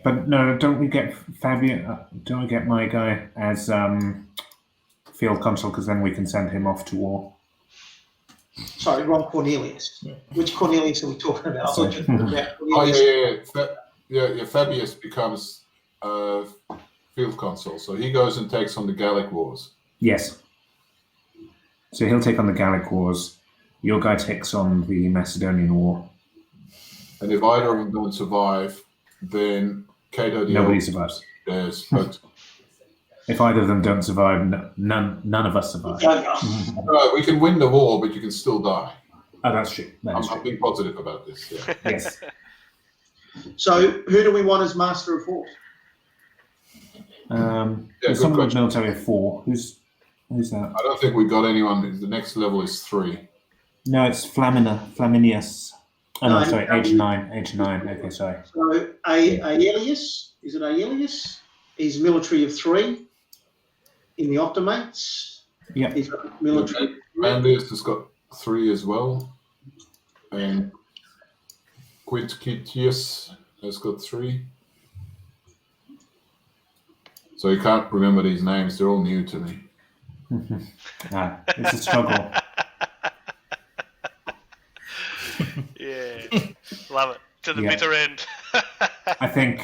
But no, don't we get Fabian? Don't we get my guy as field consul? Because then we can send him off to war. Sorry, wrong Cornelius. Which Cornelius are we talking about? I thought you were talking about Oh Cornelius. yeah. Fabius becomes field consul, so he goes and takes on the Gallic Wars. Yes. So he'll take on the Gallic Wars. Your guy takes on the Macedonian War. And if either of them don't survive, then Cato the Nobody Elder survives. does. But If either of them don't survive, none of us survive. we can win the war, but you can still die. Oh, that's true. That is I'm true. being positive about this. Yeah. Yes. So who do we want as Master of Horse? There's good someone with question. military of 4. Who's that? I don't think we got anyone. The next level is 3. No, it's Flaminius. Oh, no, No, sorry, no. age 9. Age 9. Okay, sorry. So Aurelius, is it Aurelius? He's military of 3 in the Optimates. Yep. He's got military. Manlius has got 3 as well. And Quintquitius has got 3. So you can't remember these names. They're all new to me. It's a struggle. Yeah, love it. To the Yeah. bitter end. I think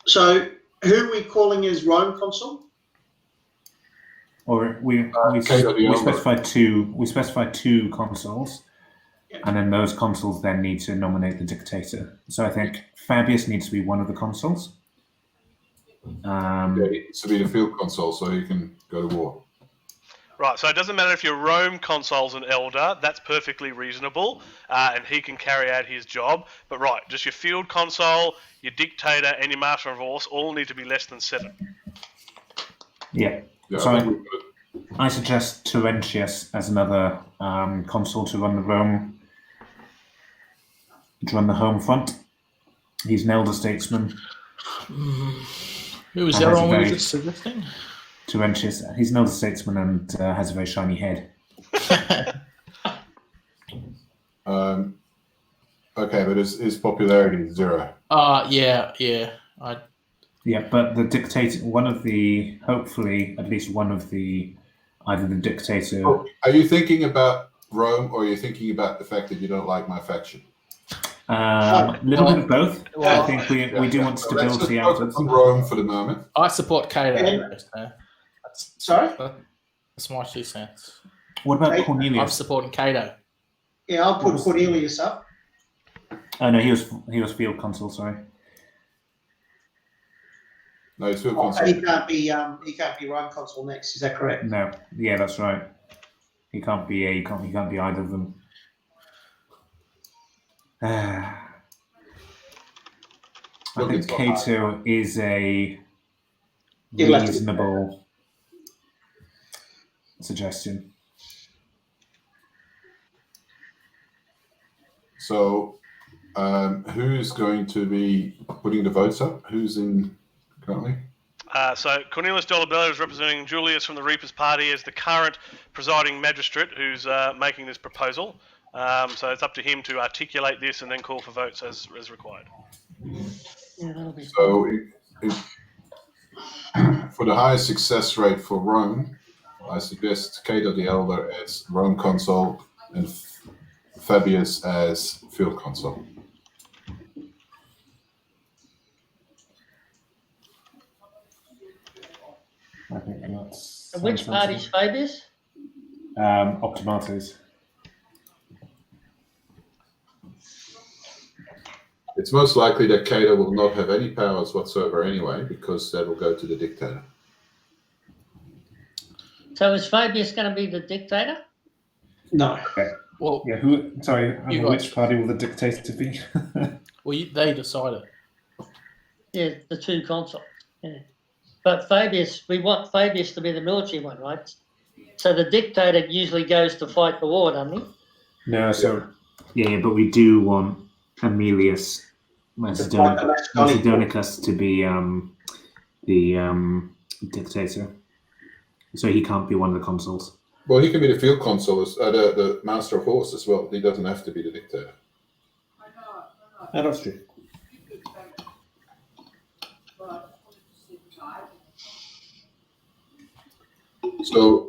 So who are we calling as Rome consul? or we Cato the Elder. specify two consuls, Yeah. and then those consuls then need to nominate the dictator. So I think Fabius needs to be one of the consuls. Yeah, he needs to be the field consul so he can go to war. Right, so it doesn't matter if your Rome consul's an elder, that's perfectly reasonable, and he can carry out his job. But right, just your field consul, your dictator, and your master of horse all need to be less than 7. Yeah. Yeah, So I think we've got it. I suggest Terentius as another consul to run the home front. He's an elder statesman. Who was And the other has a one we were very- just suggesting? Terentius, he's an elder statesman and has a very shiny head. Okay, but his popularity is 0. Yeah. Yeah, but the dictator, hopefully, at least one of either the dictator. Oh, are you thinking about Rome, or are you thinking about the fact that you don't like my faction? A little bit of both. Well, I think we do want So let's just stability focus afterwards. on Rome for the moment. I support Cato. Yeah. Sorry? That's my 2 cents. What about Hey, I'm Cornelius? supporting Cato. Yeah, I'll put Cornelius up. Oh no, he was field consul. Sorry. No, it's field Oh, console. he can't be Rome consul next. Is that correct? No. Yeah, that's right. He can't be either of them. I Look, think it's not hard. Cato is a You'll have to- reasonable suggestion. So, who's going to be putting the votes up? Who's in currently? So Cornelius Dolabella is representing Julius from the Reapers Party as the current presiding magistrate who's making this proposal. So it's up to him to articulate this and then call for votes as required. Yeah, that'll be. So, for the highest success rate for Rome, I suggest Cato the Elder as Rome consul and Fabius as field consul. I think that's. Which party's Fabius? Optimates. It's most likely that Cato will not have any powers whatsoever anyway, because that will go to the dictator. So is Fabius going to be the dictator? No. Well, Yeah. Who? Sorry. You Which guys. party will the dictator be? they decided. Yeah, the two consuls. Yeah. But Fabius, we want Fabius to be the military one, right? So the dictator usually goes to fight the war, doesn't he? No. So. Yeah, but we do want Aemilius Macedonicus to be the dictator. So he can't be one of the consuls. Well, he can be the field consul, the master of horse as well. He doesn't have to be the dictator. That's true. So,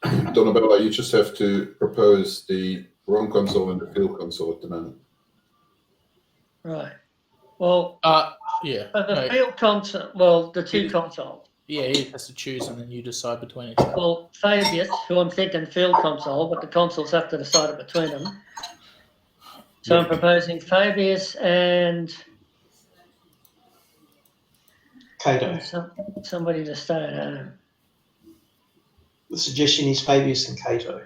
Donabella, you just have to propose the Rome consul and the field consul at the moment. Right. Well, Yeah. the No, field consul, well, the two consuls. yeah, he has to choose and then you decide between each other. Well, Fabius, who I'm thinking field consul, but the consuls have to decide it between them. So I'm proposing Fabius and Cato. somebody to stay at home. The suggestion is Fabius and Cato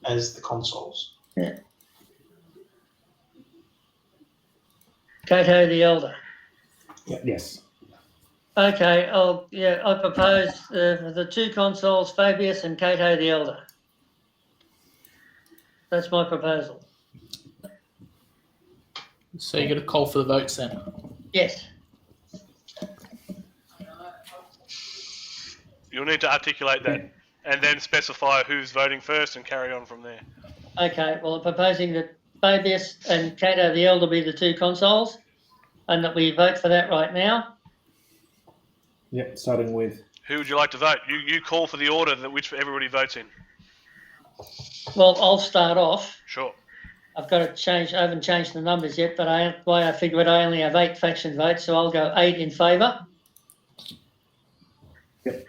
as the consuls. Yeah. Cato the Elder. Yes. Okay, I propose the two consuls, Fabius and Cato the Elder. That's my proposal. So you're going to call for the votes then. Yes. You'll need to articulate that and then specify who's voting first and carry on from there. Okay, well, I'm proposing that Fabius and Cato the Elder be the two consuls and that we vote for that right now. Yep. Starting with. Who would you like to vote? You call for the order that which everybody votes in. Well, I'll start off. Sure. I've got to change, I haven't changed the numbers yet, but I figured I only have 8 faction votes, so I'll go 8 in favour. Yep.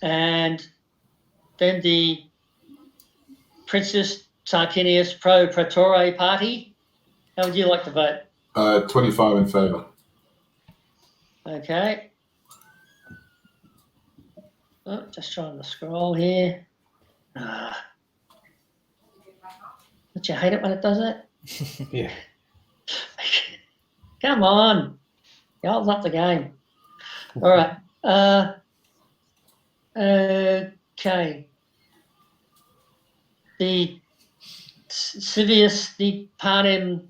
And then the Princess Tarquinius Pro Praetore Party. How would you like to vote? 25 in favour. Okay. Oh, just trying to scroll here. Don't you hate it when it does that? Yeah. Come on. You hold up the game. All right. Okay. The Civius de Partem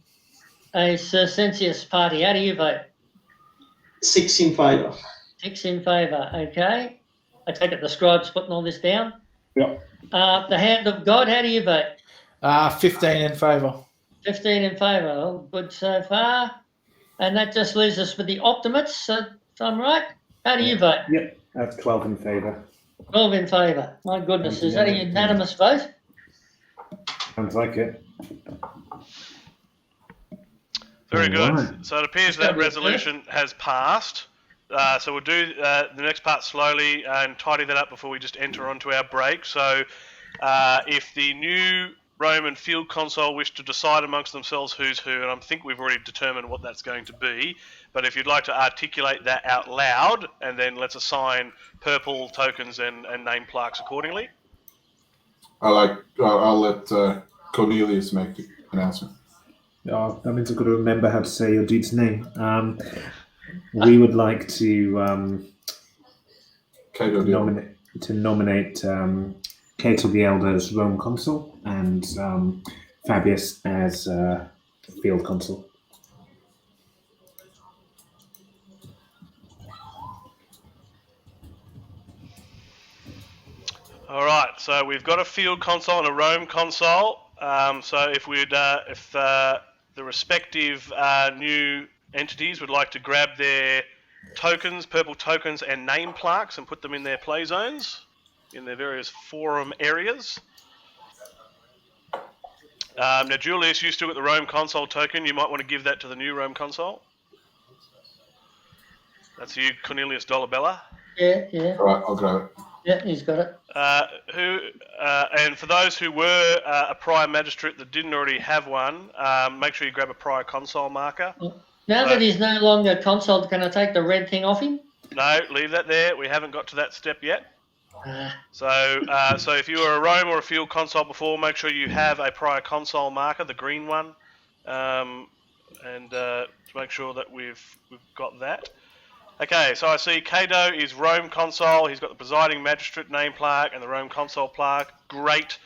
Circensius Party. How do you vote? 6 in favour. 6 in favour. Okay. I take it the scribe's putting all this down. Yep. The Hand of God. How do you vote? 15 in favour. 15 in favour. Oh, good so far. And that just leaves us with the Optimates, if I'm right. How do you vote? Yep. That's 12 in favour. 12 in favour. My goodness, is that a unanimous vote? Sounds like it. Very good. Right. So it appears that resolution has passed. So we'll do the next part slowly and tidy that up before we just enter onto our break. So if the new Roman field console wish to decide amongst themselves who's who, and I think we've already determined what that's going to be. But if you'd like to articulate that out loud, and then let's assign purple tokens and name plaques accordingly. I'll let Cornelius make the announcement. Oh, that means I've got to remember how to say your dude's name. We would like to nominate Cato the Elder as Rome Consul and Fabius as Field Consul. All right, so we've got a field console and a Rome console. So if the respective new entities would like to grab their tokens, purple tokens, and name plaques and put them in their play zones in their various forum areas. Now, Julius, you still got the Rome console token. You might want to give that to the new Rome console. That's you, Cornelius Dolabella. Yeah. All right, I'll grab it. Yeah, he's got it. And for those who were a prior magistrate that didn't already have one, make sure you grab a prior console marker. Now that he's no longer console, can I take the red thing off him? No, leave that there. We haven't got to that step yet. So if you were a Rome or a field console before, make sure you have a prior console marker, the green one, and to make sure that we've got that. Okay, so I see Cato is Rome console. He's got the presiding magistrate name plaque and the Rome console plaque. Great.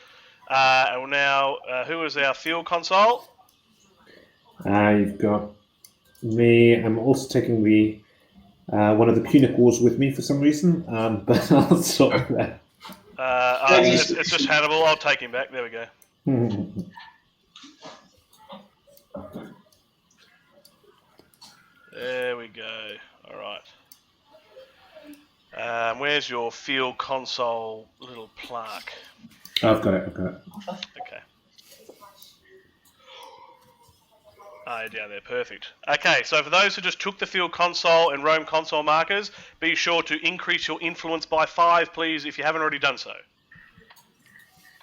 And now, who is our field console? You've got me. I'm also taking the one of the Punic Wars with me for some reason, but I'll stop there. It's just Hannibal. I'll take him back. There we go. There we go. All right. Where's your field console little plaque? I've got it. Okay. Oh, down there, perfect. Okay, so for those who just took the field console and Rome console markers, be sure to increase your influence by 5, please, if you haven't already done so.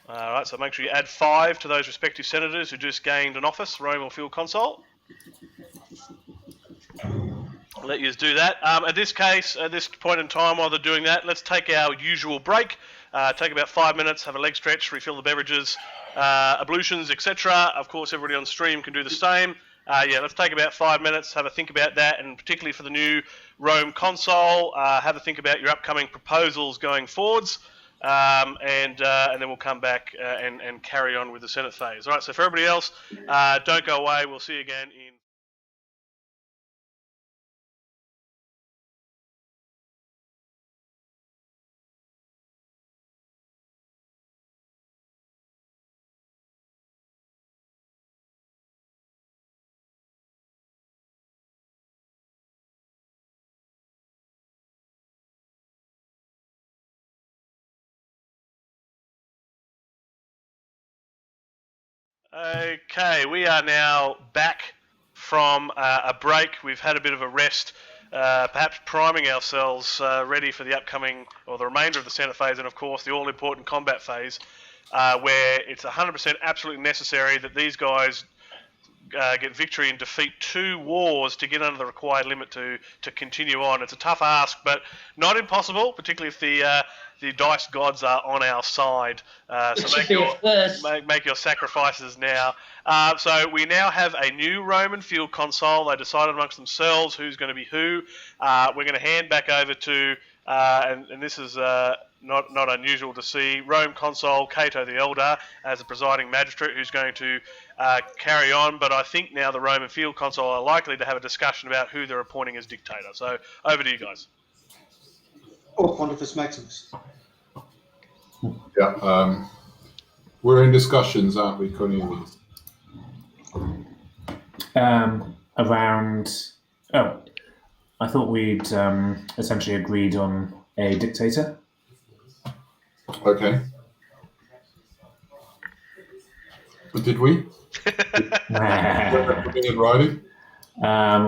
All right, so make sure you add 5 to those respective senators who just gained an office, Rome or field console. I'll let you do that. At this point in time, while they're doing that, let's take our usual break. Take about 5 minutes, have a leg stretch, refill the beverages, ablutions, etc. Of course, everybody on stream can do the same. Let's take about 5 minutes, have a think about that, and particularly for the new Rome console, have a think about your upcoming proposals going forwards, and then we'll come back and carry on with the Senate phase. All right, so for everybody else, don't go away. We'll see you again in... Okay, we are now back from a break. We've had a bit of a rest, perhaps priming ourselves ready for the upcoming, or the remainder of the Senate phase, and of course the all-important combat phase, where it's 100% absolutely necessary that these guys get victory and defeat 2 wars to get under the required limit to continue on. It's a tough ask, but not impossible, particularly if the dice gods are on our side. So make your sacrifices now. So we now have a new Roman field console. They decided amongst themselves who's going to be who. We're going to hand back over to, and this is not unusual to see, Rome console Cato the Elder as the presiding magistrate who's going to carry on. But I think now the Roman field console are likely to have a discussion about who they're appointing as dictator. So over to you guys. Or Pontifex Maximus. Yeah, we're in discussions, aren't we, Cornelius? I thought we'd essentially agreed on a dictator. Okay. But did we? Put it in writing?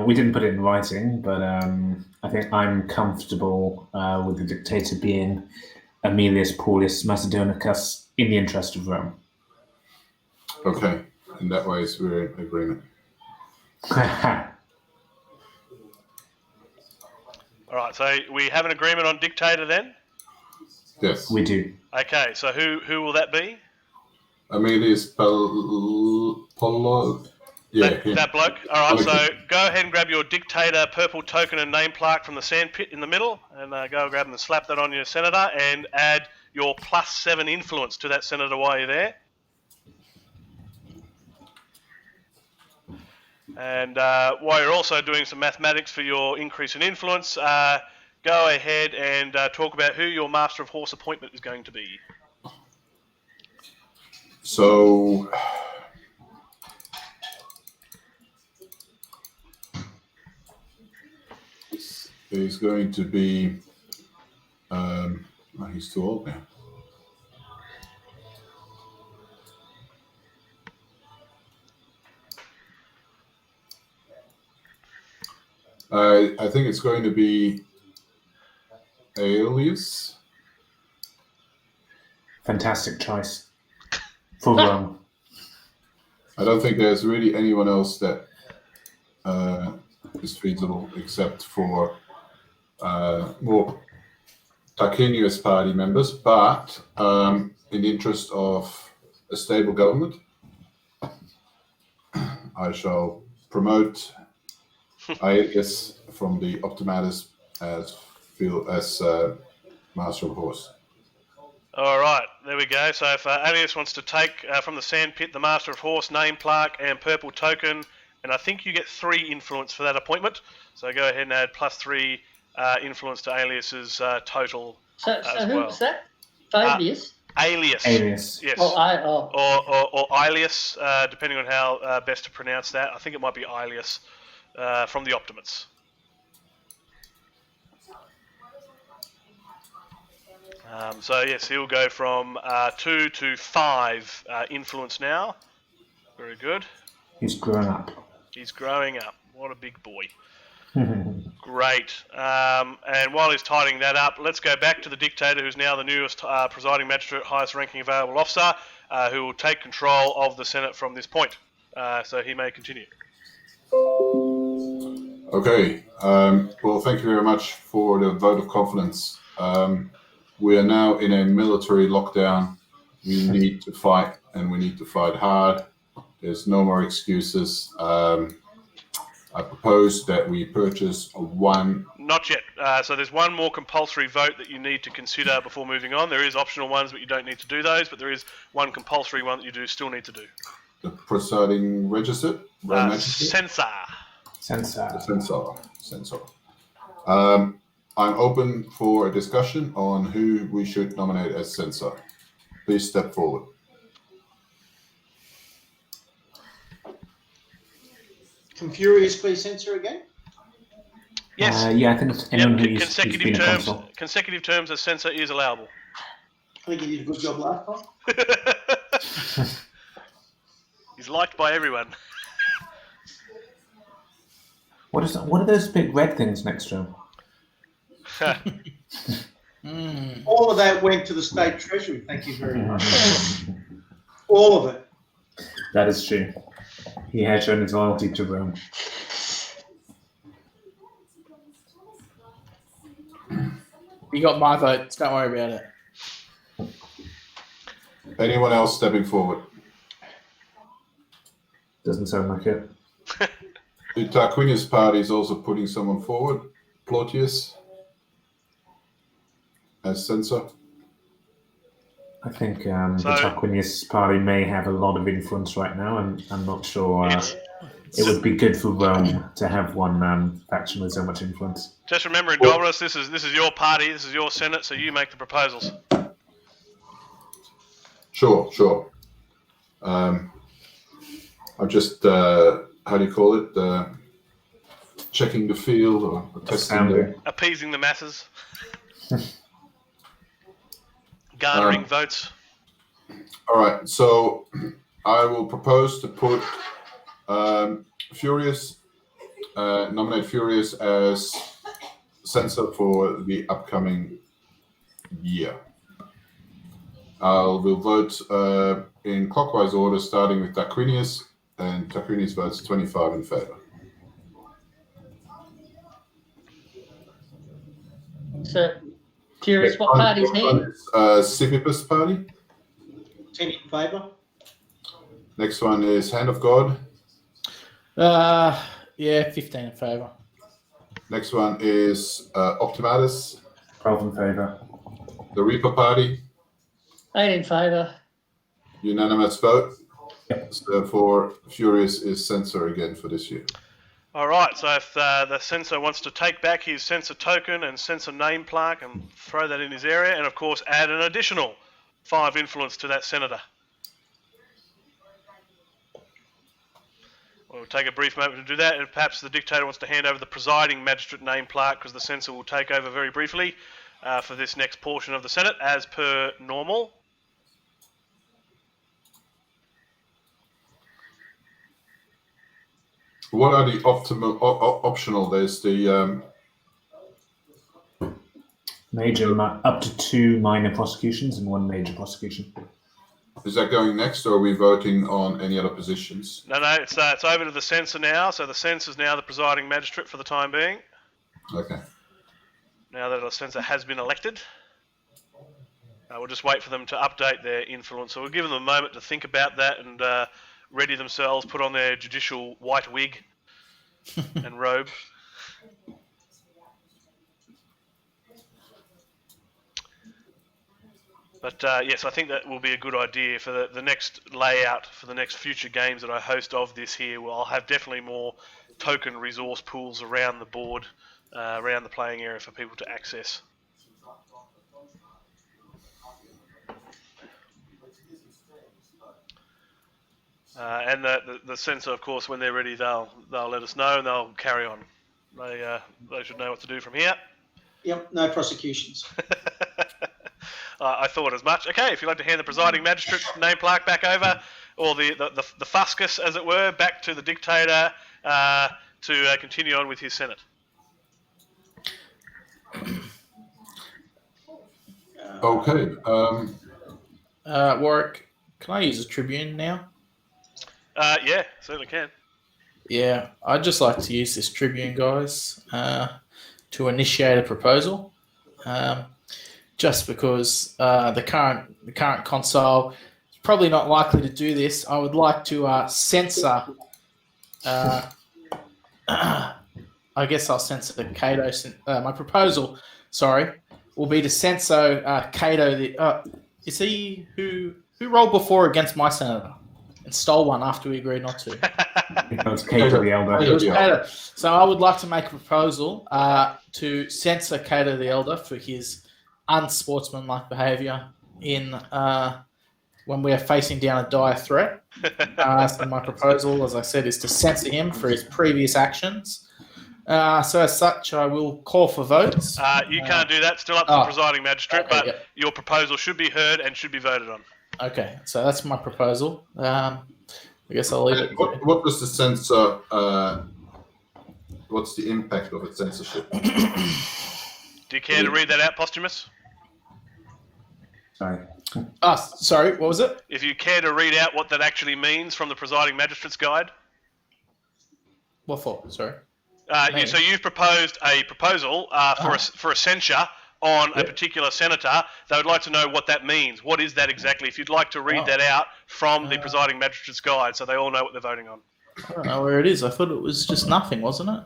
We didn't put it in writing, but I think I'm comfortable with the dictator being Aemilius Paulus Macedonicus in the interest of Rome. Okay, in that way, we're in agreement. All right, so we have an agreement on dictator then? Yes. We do. Okay, so who will that be? Aurelius Polo. Yeah, him. That bloke? All right, so Okay. go ahead and grab your dictator purple token and name plaque from the sandpit in the middle, and go grab and slap that on your senator, and add your +7 influence to that senator while you're there. And while you're also doing some mathematics for your increase in influence, go ahead and talk about who your Master of Horse appointment is going to be. So, he's going to be. He's too old now. I think it's going to be Aurelius. Fantastic choice. For Rome. I don't think there's really anyone else that is feasible except for more Tarquinius party members, but in the interest of a stable government, I shall promote Aurelius from the Optimatus as Master of Horse. All right, there we go. So if Aurelius wants to take from the sandpit the Master of Horse name plaque and purple token, and I think you get 3 influence for that appointment. So go ahead and add +3 influence to Aurelius's total So as who well. was that? Fabius? Alias. Alias. Yes. Oh, Or Ilias, depending on how best to pronounce that. I think it might be Ilias from the Optimates. So yes, he'll go from 2 to 5 influence now. Very good. He's grown up. He's growing up. What a big boy. Great. And while he's tidying that up, let's go back to the dictator, who's now the newest presiding magistrate, highest ranking available officer, who will take control of the Senate from this point. So he may continue. Okay. Well, thank you very much for the vote of confidence. We are now in a military lockdown. We need to fight, and we need to fight hard. There's no more excuses. I propose that we purchase one. Not yet. So there's one more compulsory vote that you need to consider before moving on. There is optional ones, but you don't need to do those. But there is one compulsory one that you do still need to do. The presiding register? Censor. Censor. I'm open for a discussion on who we should nominate as censor. Please step forward. Can Furious be censor again? Yes. Yeah, I think it's anyone who's consecutive been a terms. consul. Consecutive terms as censor is allowable. I think he did a good job last time. He's liked by everyone. What are those big red things next to him? All of that went to the state treasury. Thank you very much. All of it. That is true. He has shown his loyalty to Rome. You got my vote. Don't worry about it. Anyone else stepping forward? Doesn't sound like it. The Tarquinius party is also putting someone forward. Plautius as censor. I think the Tarquinius party may have a lot of influence right now, and I'm not sure it would be good for Rome to have one faction with so much influence. Just remember, Indolus, this is your party, this is your Senate, so you make the proposals. Sure. I'm just how do you call it? Checking the field or testing the appeasing the masses. Garnering votes. All right, so I will propose to put Furious, nominate Furious as censor for the upcoming year. We'll vote in clockwise order, starting with Tarquinius, and Tarquinius votes 25 in favour. So, curious what party's here? Sisyphus party. 10 in favour. Next one is Hand of God. Yeah, 15 in favour. Next one is Optimatus. 12 in favour. The Reaper party. 8 in favour. Unanimous vote. So for Furious is censor again for this year. All right, so if the censor wants to take back his censor token and censor name plaque and throw that in his area, and of course add an additional 5 influence to that senator. We'll take a brief moment to do that, and perhaps the dictator wants to hand over the presiding magistrate name plaque, because the censor will take over very briefly for this next portion of the Senate, as per normal. What are the optional? There's the Major, up to 2 minor prosecutions and 1 major prosecution. Is that going next, or are we voting on any other positions? No, it's over to the censor now. So the censor is now the presiding magistrate for the time being. Okay. Now that the censor has been elected, we'll just wait for them to update their influence. So we'll give them a moment to think about that and ready themselves, put on their judicial white wig and robe. But yes, I think that will be a good idea for the next layout, for the next future games that I host of this here. Well, I'll have definitely more token resource pools around the board, around the playing area for people to access. And the censor, of course, when they're ready, they'll let us know and they'll carry on. They should know what to do from here. Yep, no prosecutions. I thought as much. Okay, if you'd like to hand the presiding magistrate name plaque back over, or the fuscus, as it were, back to the dictator to continue on with his Senate. Okay. Warwick, can I use a tribune now? Yeah, certainly can. Yeah, I'd just like to use this tribune, guys, to initiate a proposal. Just because the current console is probably not likely to do this, I would like to censor. I guess I'll censor Cato. My proposal, will be to censor Cato. Is he who rolled before against my senator and stole one after we agreed not to? It was Cato the Elder. It was Cato. So I would like to make a proposal to censor Cato the Elder for his unsportsmanlike behaviour in when we are facing down a dire threat. So my proposal, as I said, is to censor him for his previous actions. So as such, I will call for votes. You can't do that. Still up to the presiding magistrate, but your proposal should be heard and should be voted on. Okay, so that's my proposal. I guess I'll leave it. What was the censor? What's the impact of its censorship? Do you care to read that out, Posthumus? Sorry. Sorry, what was it? If you care to read out what that actually means from the presiding magistrate's guide. What for? Sorry. So you've proposed a proposal for a censure on a particular senator. They would like to know what that means. What is that exactly? If you'd like to read that out from the presiding magistrate's guide, so they all know what they're voting on. I don't know where it is. I thought it was just nothing, wasn't it?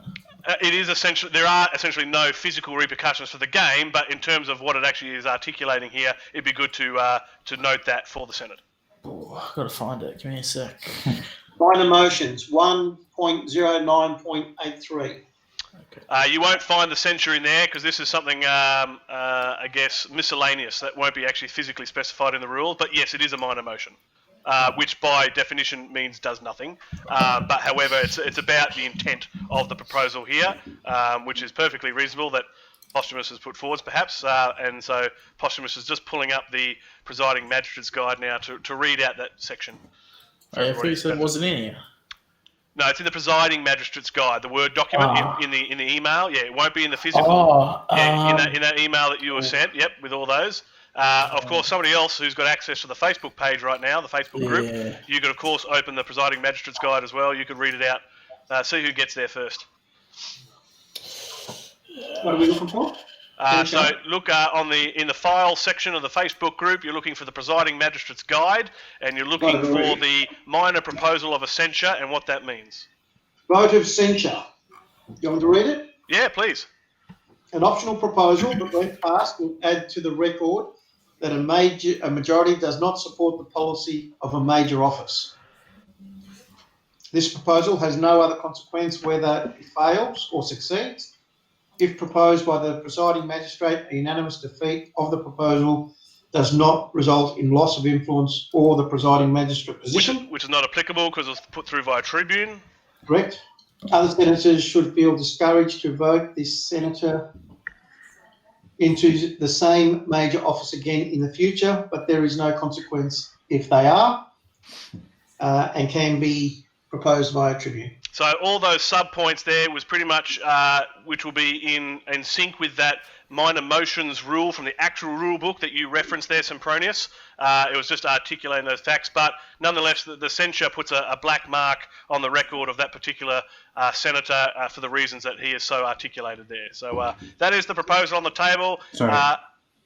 It is essentially, there are essentially no physical repercussions for the game, but in terms of what it actually is articulating here, it'd be good to note that for the Senate. Oh, I've got to find it. Give me a sec. Minor motions, 1.09.83. You won't find the censure in there because this is something, I guess, miscellaneous that won't be actually physically specified in the rules. But yes, it is a minor motion, which by definition means does nothing. But however, it's about the intent of the proposal here, which is perfectly reasonable that Posthumus has put forwards, perhaps. And so Posthumus is just pulling up the presiding magistrate's guide now to read out that section. I thought you said it wasn't in here. No, it's in the presiding magistrate's guide. The Word document in the email. Yeah, it won't be in the physical. In that email that you were sent. Yep, with all those. Of course, somebody else who's got access to the Facebook page right now, the Facebook group, you could, of course, open the Presiding Magistrate's Guide as well. You could read it out, see who gets there first. What are we looking for? So look in the file section of the Facebook group, you're looking for the Presiding Magistrate's Guide, and you're looking for the minor proposal of a censure and what that means. Vote of censure. You want to read it? Yeah, please. An optional proposal that, when passed, will add to the record that a majority does not support the policy of a major office. This proposal has no other consequence whether it fails or succeeds. If proposed by the presiding magistrate, a unanimous defeat of the proposal does not result in loss of influence or the presiding magistrate position. Which is not applicable because it was put through via tribune. Correct. Other senators should feel discouraged to vote this senator into the same major office again in the future, but there is no consequence if they are, and can be proposed via tribune. So all those sub-points there was pretty much, which will be in sync with that minor motions rule from the actual rule book that you referenced there, Sempronius. It was just articulating those facts, but nonetheless, the censure puts a black mark on the record of that particular senator for the reasons that he has so articulated there. So that is the proposal on the table. Sorry.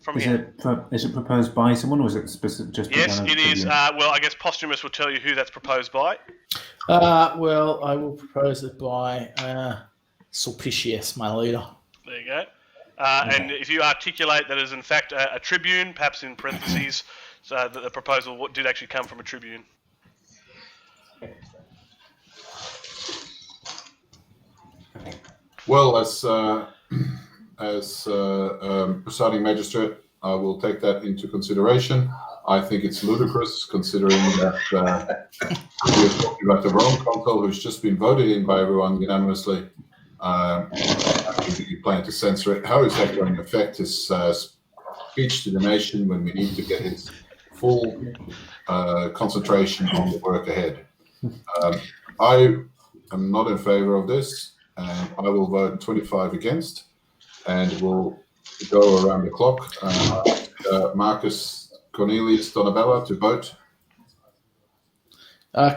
From is here. Is it proposed by someone, or is it specific, just? Yes, it is. Well, I guess Posthumous will tell you who that's proposed by. Well, I will propose it by Sulpicius, my leader. There you go. And if you articulate that is in fact a tribune, perhaps in parentheses, so that the proposal did actually come from a tribune. Well, as presiding magistrate, I will take that into consideration. I think it's ludicrous, considering that we're talking about the Rome Consul, who's just been voted in by everyone unanimously. You plan to censor it. How is that going to affect his speech to the nation when we need to get his full concentration on the work ahead? I am not in favour of this, and I will vote 25 against, and we'll go around the clock. Marcus Cornelius Donabella to vote.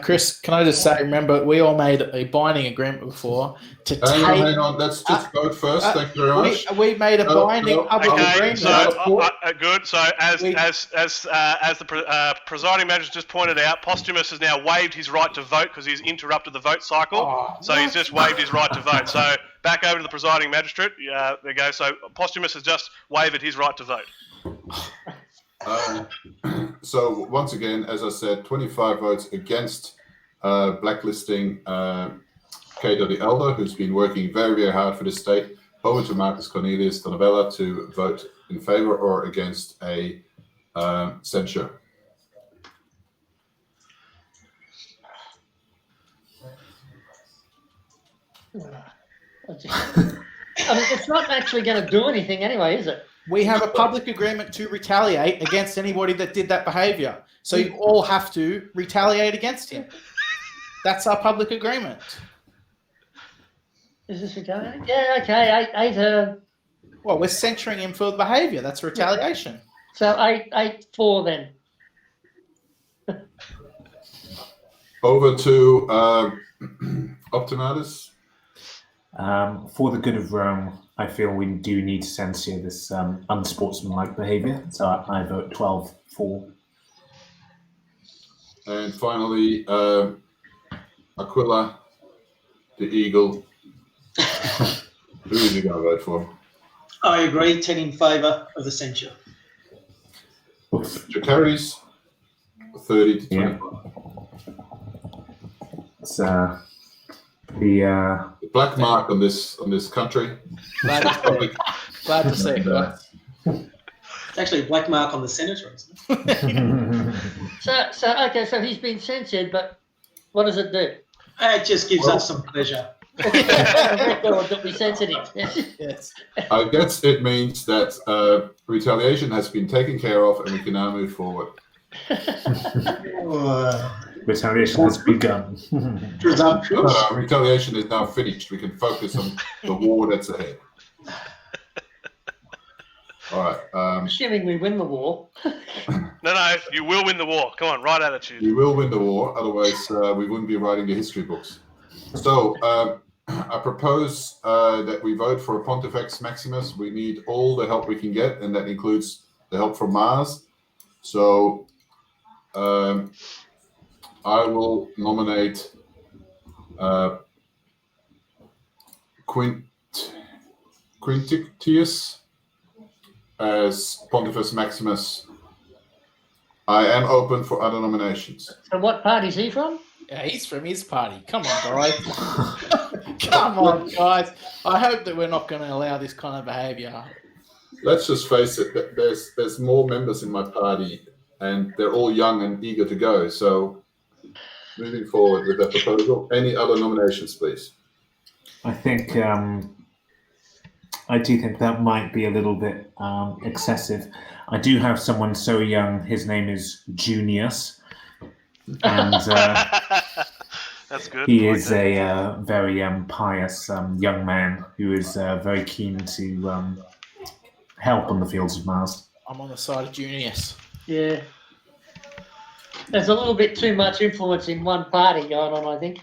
Chris, can I just say, remember, we all made a binding agreement before to hang on. Let's just vote first. Thank you very much. We made a binding public agreement. So good. So as the presiding magistrate just pointed out, Posthumous has now waived his right to vote because he's interrupted the vote cycle. He's just waived his right to vote. So back over to the presiding magistrate. There you go. So Posthumous has just waived his right to vote. So once again, as I said, 25 votes against blacklisting Cato the Elder, who's been working very, very hard for the state. Over to Marcus Cornelius Donabella to vote in favour or against a censure. It's not actually going to do anything anyway, is it? We have a public agreement to retaliate against anybody that did that behaviour. So you all have to retaliate against him. That's our public agreement. Is this retaliation? Yeah, okay. Well, we're censuring him for the behaviour. That's retaliation. So 8-4 then. Over to Optimatus. For the good of Rome, I feel we do need to censure this unsportsmanlike behaviour. So I vote 12-4. And finally, Aquila, the Eagle. Who is you going to vote for? I agree, 10 in favour of the censure. Carries 30 to 25. It's the black mark on this country. Glad to see it, guys. It's actually a black mark on the senator, isn't it? So he's been censured, but what does it do? It just gives us some pleasure. A record that we censored him. Yes. I guess it means that retaliation has been taken care of and we can now move forward. retaliation has begun. Retaliation is now finished. We can focus on the war that's ahead. All right. Assuming we win the war. No, you will win the war. Come on, right attitude. You will win the war, otherwise we wouldn't be writing the history books. So I propose that we vote for a Pontifex Maximus. We need all the help we can get, and that includes the help from Mars. So I will nominate Quintictius as Pontifex Maximus. I am open for other nominations. So what party's he from? Yeah, he's from his party. Come on, guys. Come on, guys. I hope that we're not going to allow this kind of behaviour. Let's just face it. There's more members in my party, and they're all young and eager to go. So, moving forward with that proposal. Any other nominations, please? I think I do think that might be a little bit excessive. I do have someone so young. His name is Junius, and That's good. he is a very pious young man who is very keen to help on the fields of Mars. I'm on the side of Junius. Yeah. There's a little bit too much influence in one party going on, I think.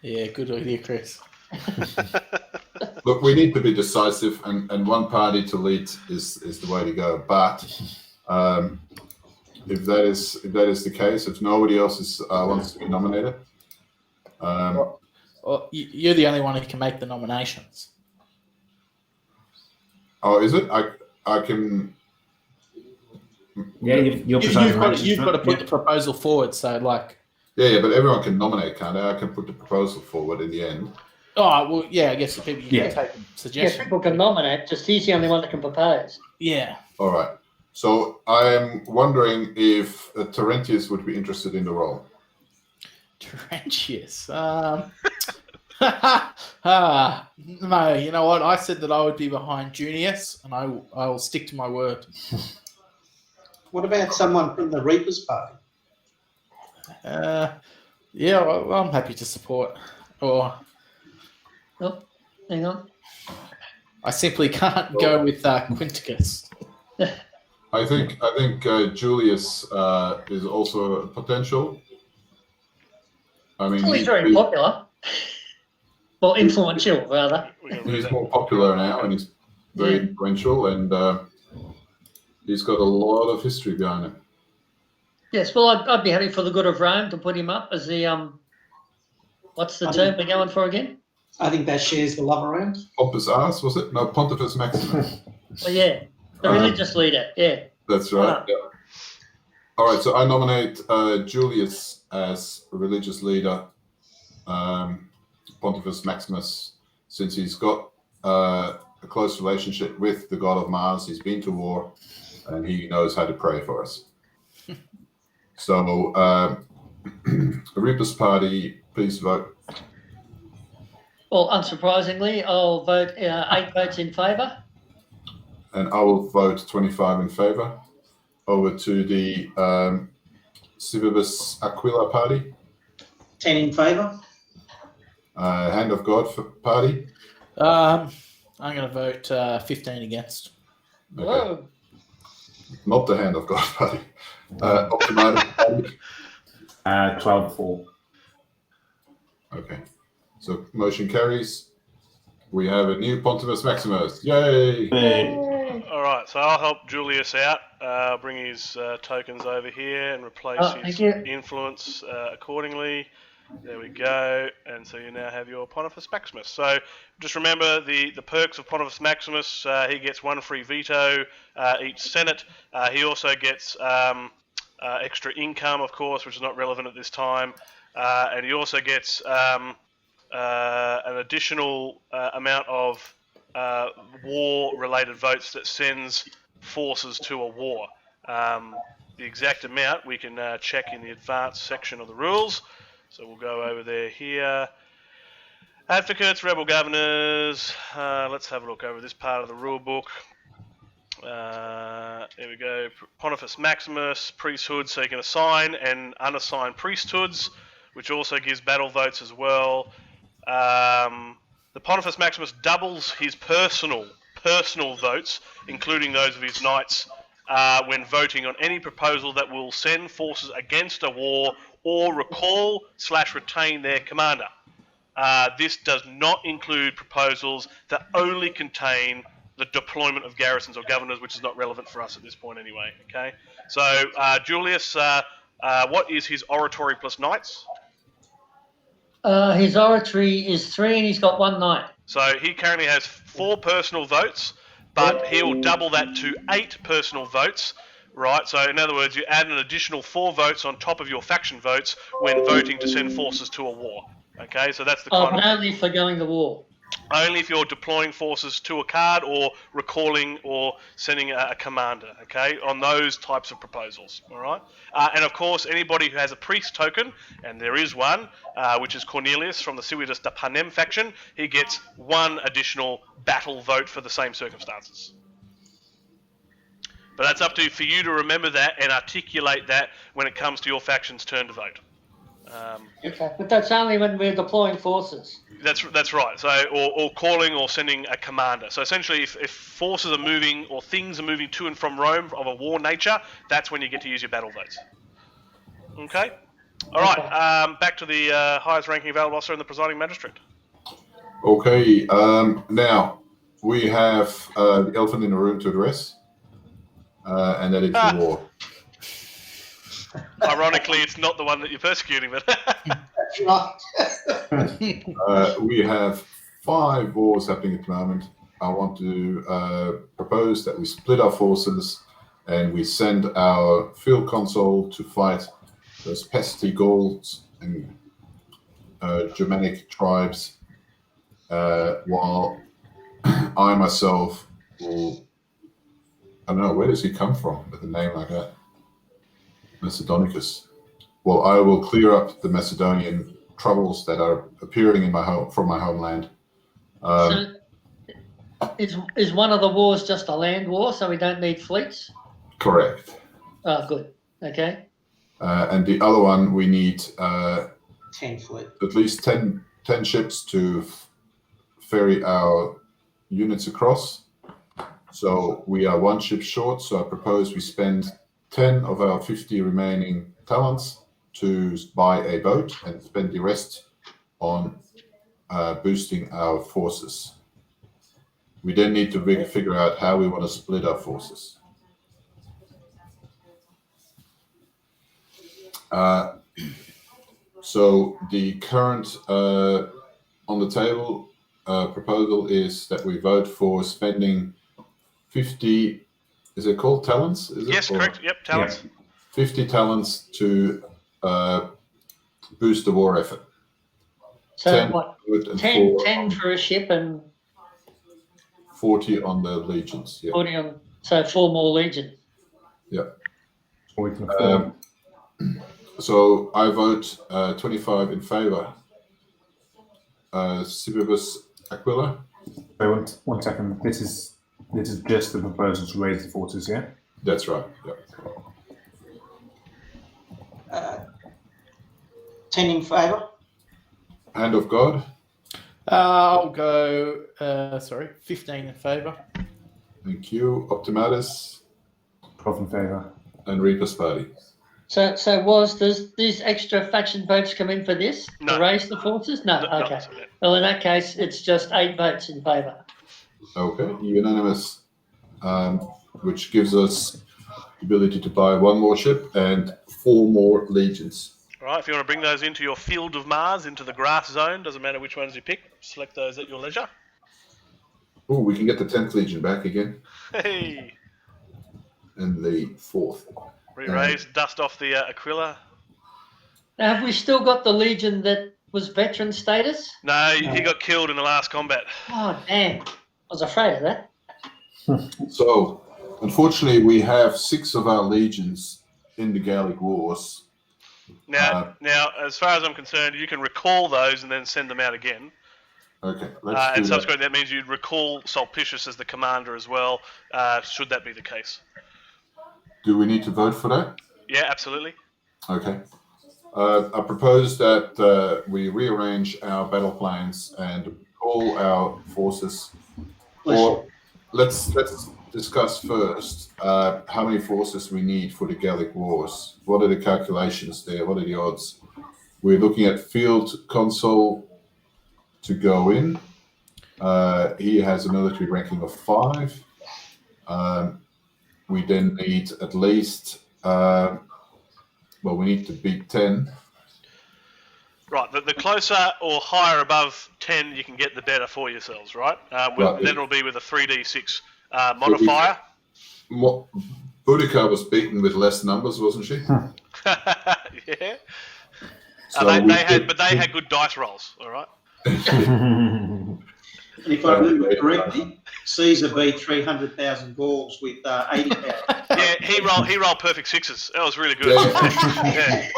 Yeah, good idea, Chris. Look, we need to be decisive, and one party to lead is the way to go. But if that is the case, if nobody else wants to be nominated, Well, you're the only one who can make the nominations. oh, is it? I can. Yeah, you're You've got to put the proposal forward. So, like, Yeah, but everyone can nominate, can't they? I can put the proposal forward in the end. oh well, yeah. I guess the people you Yeah. can take Yeah, suggestions. people can nominate, just he's the only one that can propose. Yeah. All right. So I am wondering if Terentius would be interested in the role. Trenches. No, you know what? I said that I would be behind Junius, and I will stick to my word. What about someone from the Reapers party? Yeah, well, I'm happy to support. Or Oh, hang on. I simply can't go with Quinticus. I think Julius is also a potential. I mean, Well, he's very popular. Well, influential, rather. he's more popular now, and he's very influential, and he's got a lot of history behind him. Yes, well, I'd be happy for the good of Rome to put him up as the, what's the term we're going for again? I think that shares the love around. Pompous Ars, was it? No, Pontifex Maximus. Well, yeah, the religious leader, yeah. That's right. Yeah. All right, so I nominate Julius as religious leader, Pontifex Maximus, since he's got a close relationship with the god of Mars. He's been to war, and he knows how to pray for us. So, the Reapers Party, please vote. Well, unsurprisingly, I'll vote 8 votes in favour. And I will vote 25 in favour. Over to the Civibus Aquila Party. 10 in favour. Hand of God Party. I'm going to vote 15 against. Okay. Whoa. Not the Hand of God Party. Optimatum Party. 12-4. Okay. So motion carries. We have a new Pontifex Maximus. Yay! All right, so I'll help Julius out. Bring his tokens over here and replace Thank his you. influence accordingly. There we go. And so you now have your Pontifex Maximus. So just remember the perks of Pontifex Maximus. He gets 1 free veto each Senate. He also gets extra income, of course, which is not relevant at this time. And he also gets an additional amount of war-related votes that sends forces to a war. The exact amount we can check in the advanced section of the rules. So we'll go over there here. Advocates, rebel governors. Let's have a look over this part of the rule book. Here we go. Pontifex Maximus, priesthood. So you can assign and unassign priesthoods, which also gives battle votes as well. The Pontifex Maximus doubles his personal personal votes, including those of his knights, when voting on any proposal that will send forces against a war or recall/retain their commander. This does not include proposals that only contain the deployment of garrisons or governors, which is not relevant for us at this point anyway. Okay, so Julius, what is his oratory plus knights? His oratory is 3 and he's got 1 knight. So he currently has 4 personal votes, but he'll double that to 8 personal votes, right? So in other words, you add an additional 4 votes on top of your faction votes when voting to send forces to a war. Okay, so that's the kind of... Only for going to war. Only if you're deploying forces to a card or recalling or sending a commander, okay, on those types of proposals, all right? And of course, anybody who has a priest token, and there is one, which is Cornelius from the Civitas de Panem faction, he gets 1 additional battle vote for the same circumstances. But that's up to for you to remember that and articulate that when it comes to your faction's turn to vote. Okay, but that's only when we're deploying forces. That's right. So, or calling or sending a commander. So essentially, if forces are moving or things are moving to and from Rome of a war nature, that's when you get to use your battle votes. Okay. All right. Back to the highest ranking available officer and the presiding magistrate. Okay. Now we have the elephant in the room to address, and that is the war. Ironically, it's not the one that you're persecuting, but we have 5 wars happening at the moment. I want to propose that we split our forces and we send our field consul to fight those pesky Gauls and Germanic tribes, while I myself will... I don't know, where does he come from with a name like that? Macedonicus. Well, I will clear up the Macedonian troubles that are appearing in from my homeland. So is one of the wars just a land war, so we don't need fleets? Correct. Oh, good. Okay. And the other one, we need 10 fleet. at least 10 ships to ferry our units across. So we are 1 ship short, so I propose we spend 10 of our 50 remaining talents to buy a boat and spend the rest on boosting our forces. We then need to figure out how we want to split our forces. So the current on the table proposal is that we vote for spending 50... Is it called talents? Yes, correct. Yep, talents. Yeah. 50 talents to boost the war effort. So 10 what? and 10 for a ship and 40 on the legions. Yeah. 40 on. So 4 more legions. Yeah. Or we can afford. So I vote 25 in favor. Cibibus Aquila. Wait, one second. This is just the proposal to raise the forces, yeah? That's right. Yeah. 10 in favour. Hand of God. I'll go, 15 in favour. Thank you. Optimatus 12 in favour. and Reapers Party. So does these extra faction votes come in for this? No. To raise the forces? No. No, Okay. no. Well, in that case, it's just 8 votes in favour. Okay, unanimous, which gives us the ability to buy 1 more ship and 4 more legions. All right, if you want to bring those into your field of Mars, into the grass zone, doesn't matter which ones you pick, select those at your leisure. Oh, we can get the 10th legion back again, Hey, and the 4th. re-raise, dust off the Aquila. Now, have we still got the legion that was veteran status? No, he got killed in the last combat. Oh, damn. I was afraid of that. So, unfortunately, we have 6 of our legions in the Gallic Wars. Now, as far as I'm concerned, you can recall those and then send them out again. Okay, And let's do that. subsequently, that means you'd recall Sulpicius as the commander as well, should that be the case. Do we need to vote for that? Yeah, absolutely. Okay. I propose that we rearrange our battle plans and call our forces, or let's discuss first how many forces we need for the Gallic Wars. What are the calculations there? What are the odds? We're looking at field consul to go in. He has a military ranking of 5. We then need at least, we need to beat 10. Right, the closer or higher above 10 you can get, the better for yourselves, right? Then it'll be with a 3d6 modifier. Boudica was beaten with less numbers, wasn't she? Yeah. So they had good dice rolls, all right? And if I remember correctly, Caesar beat 300,000 Gauls with 80,000. Yeah, he rolled perfect 6s. That was really good. Yeah.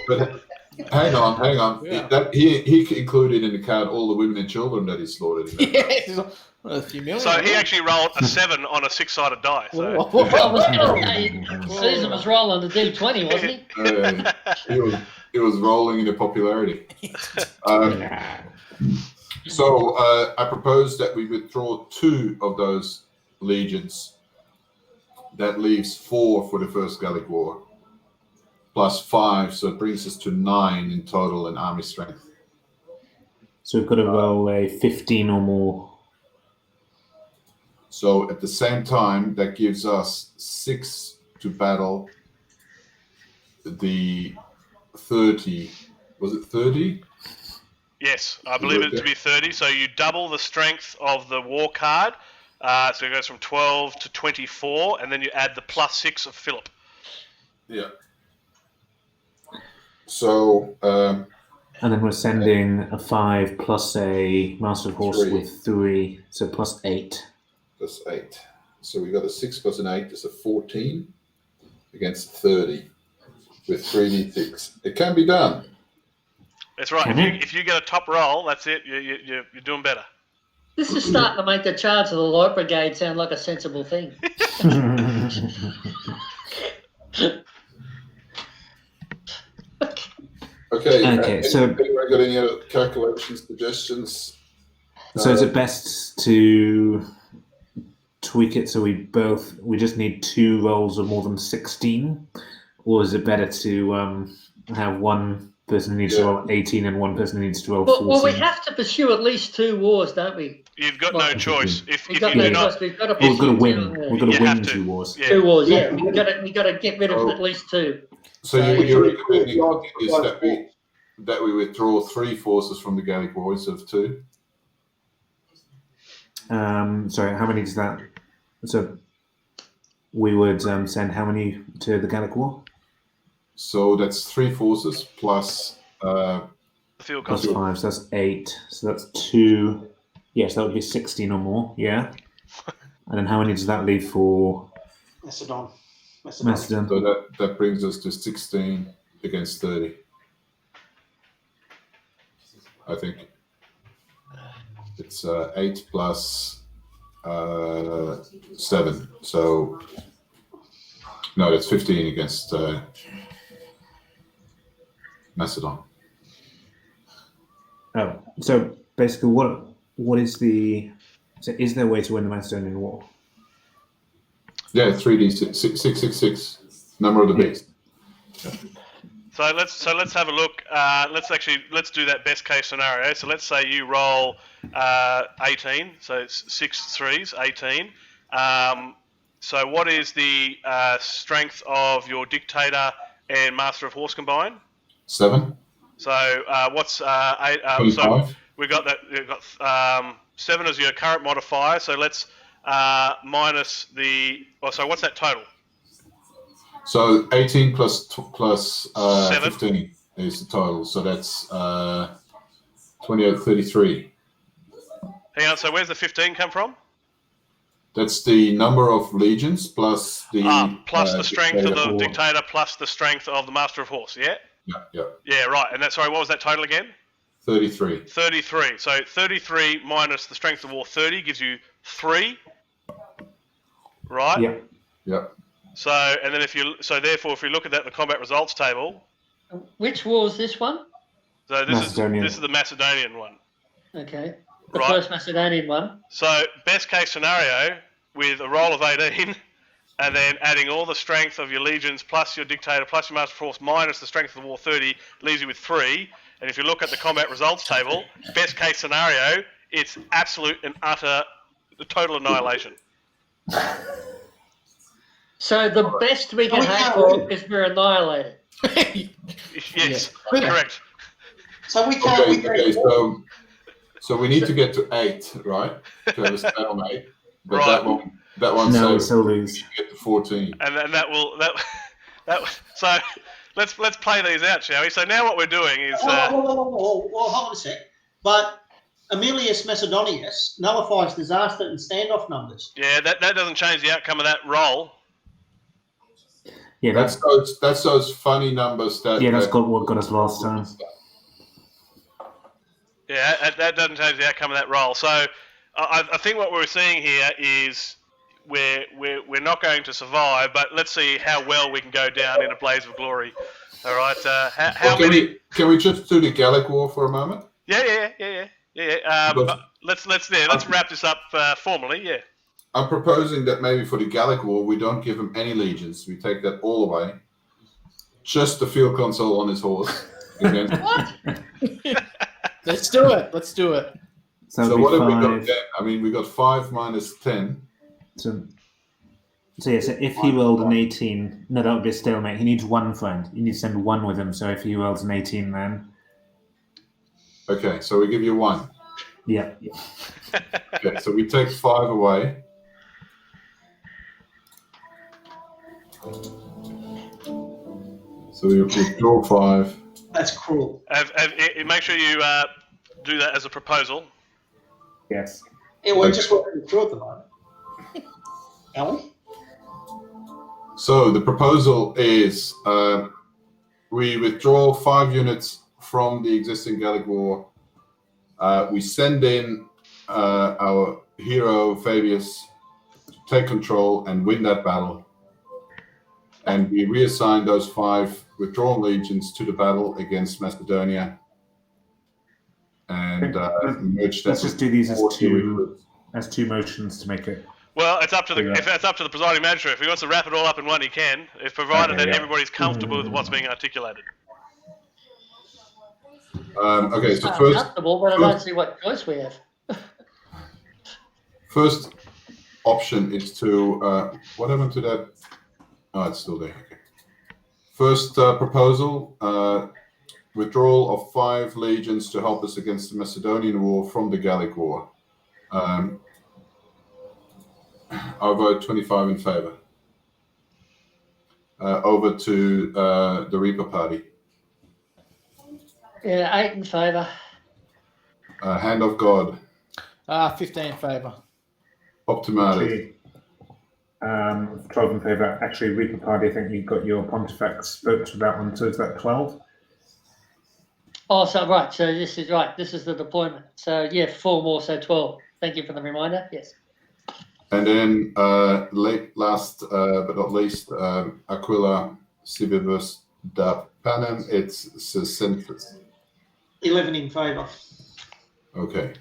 But hang on. Yeah. He included in the count all the women and children that he slaughtered. In that Yeah, a few million. So he actually rolled a 7 on a 6-sided die. So. Well, I was going to say, Caesar was rolling the D20, wasn't he? He was rolling into popularity. So I propose that we withdraw 2 of those legions. That leaves 4 for the First Gallic War, plus 5, so it brings us to 9 in total in army strength. So we've got to roll a 15 or more. So at the same time, that gives us 6 to battle the 30. Was it 30? Yes, I believe it to be 30. So you double the strength of the war card. So it goes from 12 to 24, and then you add the plus 6 of Philip. Yeah. So... and then we're sending a 5 plus a Master of Horse 3. with 3, so plus 8. Plus 8. So we got a 6 plus an 8 is a 14 against 30 with 3d6. It can be done. That's right. If you get a top roll, that's it. You're doing better. This is starting to make the charge of the Light Brigade sound like a sensible thing. Okay. So anyone got any other calculations, suggestions? So is it best to tweak it so we just need 2 rolls of more than 16, or is it better to have one person who needs to roll 18 and one person who needs to roll 14? Well, we have to pursue at least 2 wars, don't we? You've got no choice. We've got to win. We've got to win 2 wars. Yeah. 2 wars, yeah. We've got to get rid of at least 2. So you're recommending is that we withdraw 3 forces from the Gallic War instead of 2? Sorry, how many does that? So we would send how many to the Gallic War? So that's 3 forces plus Field plus consul. 5, so that's 8. So that's 2. Yes, that would be 16 or more. Yeah. And then how many does that leave for Macedon. So that brings us to 16 against 30. I think it's 8 plus 7. So no, that's 15 against Macedon. Oh, so basically, what is the? So is there a way to win the Macedonian War? Yeah, 3d 666 number of the beast. So let's have a look. Let's do that best case scenario. So let's say you roll 18. So it's 6 3s, 18. So what is the strength of your dictator and Master of Horse combined? 7. So what's 8? 25. So we've got that. We've got 7 as your current modifier. So let's minus the. So what's that total? So 18 plus 7. 15 is the total. So that's 28, 33. Hang on. So where's the 15 come from? That's the number of legions plus the the strength of the or- dictator plus the strength of the Master of Horse. Yeah. Yeah, Right. And that's sorry. What was that total again? 33. 33. So 33 minus the strength of war 30 gives you 3. Right. Yeah. So and then if you look at that in the combat results table. Which war is this one? So this Macedonian. is the Macedonian one. Okay. The Right. first Macedonian one. So best case scenario with a roll of 18 and then adding all the strength of your legions plus your dictator plus your master force minus the strength of the war 30 leaves you with 3. And if you look at the combat results table, best case scenario, it's absolute and utter total annihilation. So the best we can hope for is we're annihilated. Yes, correct. So we can't. Okay, so we need to get to 8, right? To have a stalemate. But Right. that one No, we says still we lose. should get to 14. And then that so let's play these out, shall we? So now what we're doing is Well, hold on a sec. But Aemilius Macedonius nullifies disaster and standoff numbers. yeah, that doesn't change the outcome of that roll. Yeah, That's those funny numbers that. that's what got us last time. Yeah, that doesn't change the outcome of that roll. So I think what we're seeing here is we're not going to survive, but let's see how well we can go down in a blaze of glory. All right. How many? Can we just do the Gallic War for a moment? Yeah. But let's wrap this up formally. Yeah. I'm proposing that maybe for the Gallic War we don't give him any legions. We take that all away. Just the field console on his horse. What? Let's do it. So what have we got then? I mean, we got 5 minus 10. So if he rolled an 18, no, that would be a stalemate. He needs 1 friend. You need to send 1 with him. So if he rolls an 18, then Okay, so we give you 1. yeah. Okay, so we take 5 away. So we withdraw 5. That's cruel. Make sure you do that as a proposal. Yes. Yeah, we're just working through at the moment. Are we? So the proposal is we withdraw 5 units from the existing Gallic War. We send in our hero Fabius to take control and win that battle. And we reassign those 5 withdrawn legions to the battle against Macedonia. And merge that. Let's just do these as with two motions to make it. Well, it's up to if it's up to the presiding magistrate. If he wants to wrap it all up in one, he can. If provided that everybody's comfortable with what's being articulated. Okay, so I'm first, comfortable, but I don't see what choice we have. first option is to what happened to that? Oh, it's still there. Okay. First proposal: withdrawal of 5 legions to help us against the Macedonian War from the Gallic War. I vote 25 in favor. Over to the Reaper Party. Yeah, 8 in favour. Hand of God. 15 in favour. Optimatus. 12 in favour. Actually, Reaper Party, I think you've got your Pontifex votes for that one, so is that 12? Oh, so right. So this is right. This is the deployment. So yeah, 4 more, so 12. Thank you for the reminder. Yes. And then last but not least, Aquila Cibibus da Panem, it's Synthesis. 11 in favour. Okay,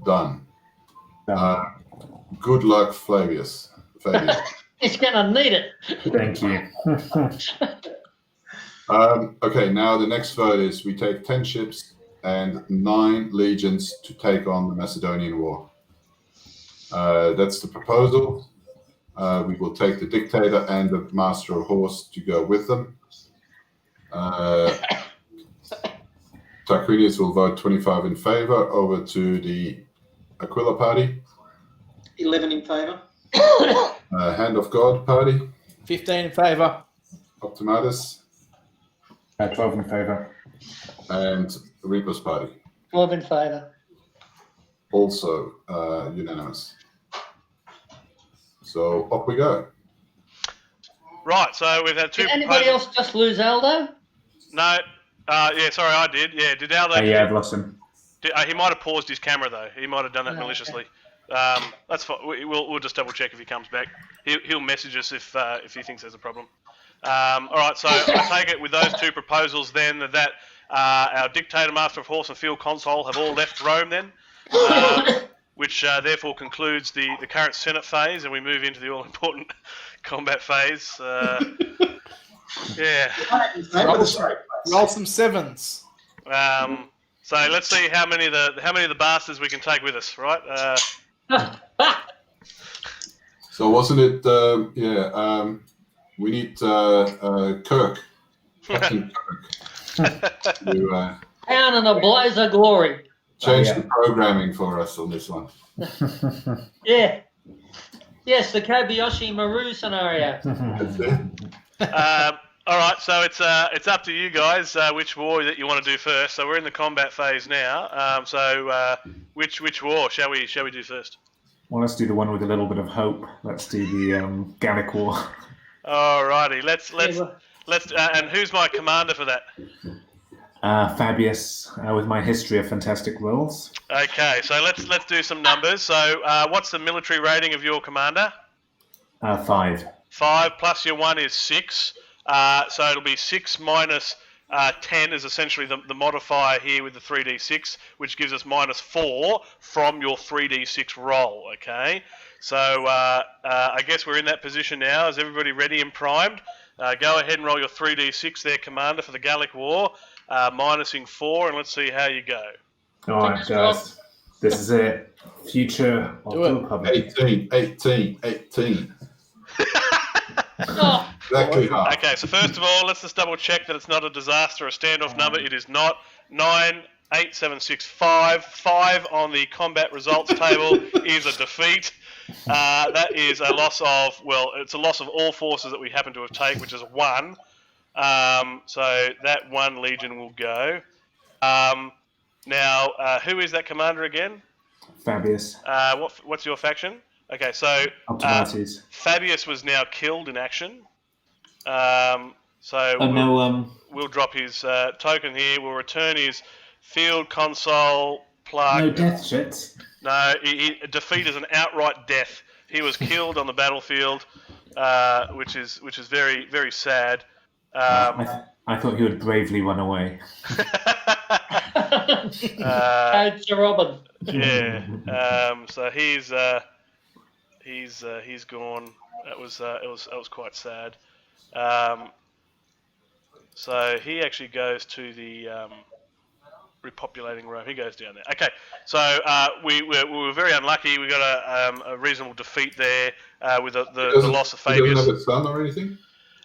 done. Good luck, Fabius. He's going to need it. Thank you. Okay, now the next vote is we take 10 ships and 9 legions to take on the Macedonian War. That's the proposal. We will take the dictator and the master of horse to go with them. Tarquinius will vote 25 in favor. Over to the Aquila party. 11 in favour. Hand of God party. 15 in favour. Optimatus. 12 in favour. And Reaper's party. 12 in favour. Also unanimous. So up we go. Right, so we've had 2 Did anybody proposals. else just lose Aldo? No. Yeah, sorry, I did. Yeah, did Aldo? Yeah, I've lost him. He might have paused his camera though. He might have done that Oh, maliciously. That's fine. We'll just double check if he comes back. He'll message us if he thinks there's a problem. All right, so I take it with those 2 proposals then that our dictator, master of horse, and field consul have all left Rome then. which therefore concludes the current Senate phase, and we move into the all-important combat phase. Yeah. Roll some sevens. So let's see how many of the bastards we can take with us, right? So wasn't it? We need Kirk, Captain Kirk, to Down in a blaze of glory. change the programming for us on this one. Yeah. Yes, the Kobayashi Maru scenario. That's it. All right, so it's up to you guys which war that you want to do first. So we're in the combat phase now. Which war shall we do first? Well, let's do the one with a little bit of hope. Let's do the Gallic War. Alrighty, let's and who's my commander for that? Fabius, with my history of fantastic rolls. Okay, so let's do some numbers. So what's the military rating of your commander? 5. 5 plus your 1 is 6. So it'll be 6 minus 10 is essentially the modifier here with the 3d6, which gives us minus 4 from your 3d6 roll, okay? So I guess we're in that position now. Is everybody ready and primed? Go ahead and roll your 3d6 there, Commander, for the Gallic War, minusing 4, and let's see how you go. All right, guys. This is it. Future of the Republic. 18. Exactly half. Okay, so first of all, let's just double check that it's not a disaster or a standoff number. It is not. 9, 8, 7, 6, 5. 5 on the combat results table is a defeat. That is a loss of, well, it's a loss of all forces that we happen to have taken, which is 1. So that 1 legion will go. Now, who is that commander again? Fabius. What's your faction? Okay, so Fabius was now killed in action. We'll drop his token here. We'll return his field console plug. No death shits. No, defeat is an outright death. He was killed on the battlefield, which is very, very sad. I thought he would bravely run away. Sir Robin. Yeah. So he's gone. It was quite sad. So he actually goes to the repopulating Rome. He goes down there. Okay, so we were very unlucky. We got a reasonable defeat there with the loss of Fabius. He doesn't have a son or anything?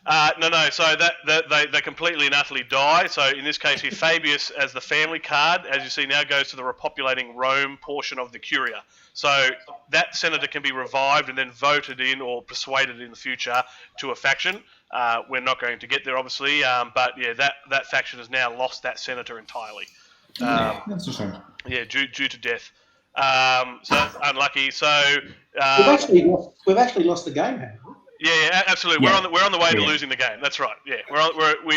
No. So that they completely and utterly die. So in this case, here Fabius, as the family card, as you see now, goes to the repopulating Rome portion of the Curia. So that senator can be revived and then voted in or persuaded in the future to a faction. We're not going to get there, obviously, but yeah, that faction has now lost that senator entirely. That's a shame. Yeah, due to death. So that's unlucky. So we've actually lost the game, haven't we? Yeah, absolutely. Yeah. We're on the way to losing the game. That's right. Yeah, we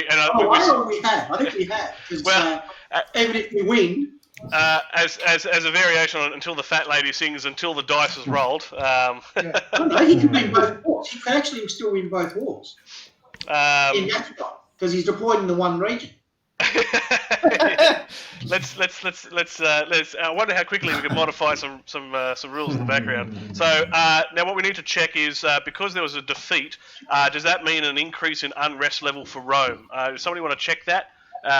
have. I think we have. Well, even if we win. As a variation on until the fat lady sings until the dice is rolled. No, he can win both wars. He can actually still win both wars. In Africa, because he's deployed in the one region. Let's. I wonder how quickly we can modify some rules in the background. So now what we need to check is because there was a defeat, does that mean an increase in unrest level for Rome? Does somebody want to check that?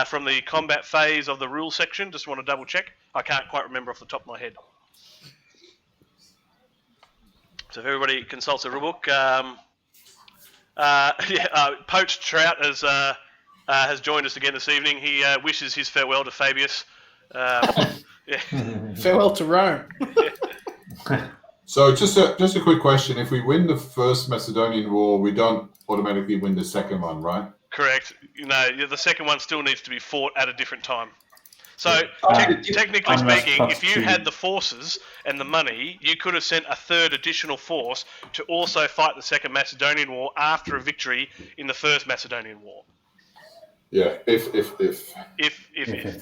From the combat phase of the rule section, just want to double check. I can't quite remember off the top of my head. So if everybody consults the rulebook, Poached Trout has joined us again this evening. He wishes his farewell to Fabius. Farewell to Rome. So just a quick question: if we win the first Macedonian War, we don't automatically win the second one, right? Correct. The second one still needs to be fought at a different time. So, technically speaking, if you had the forces and the money, you could have sent a third additional force to also fight the Second Macedonian War after a victory in the First Macedonian War. Yeah, if.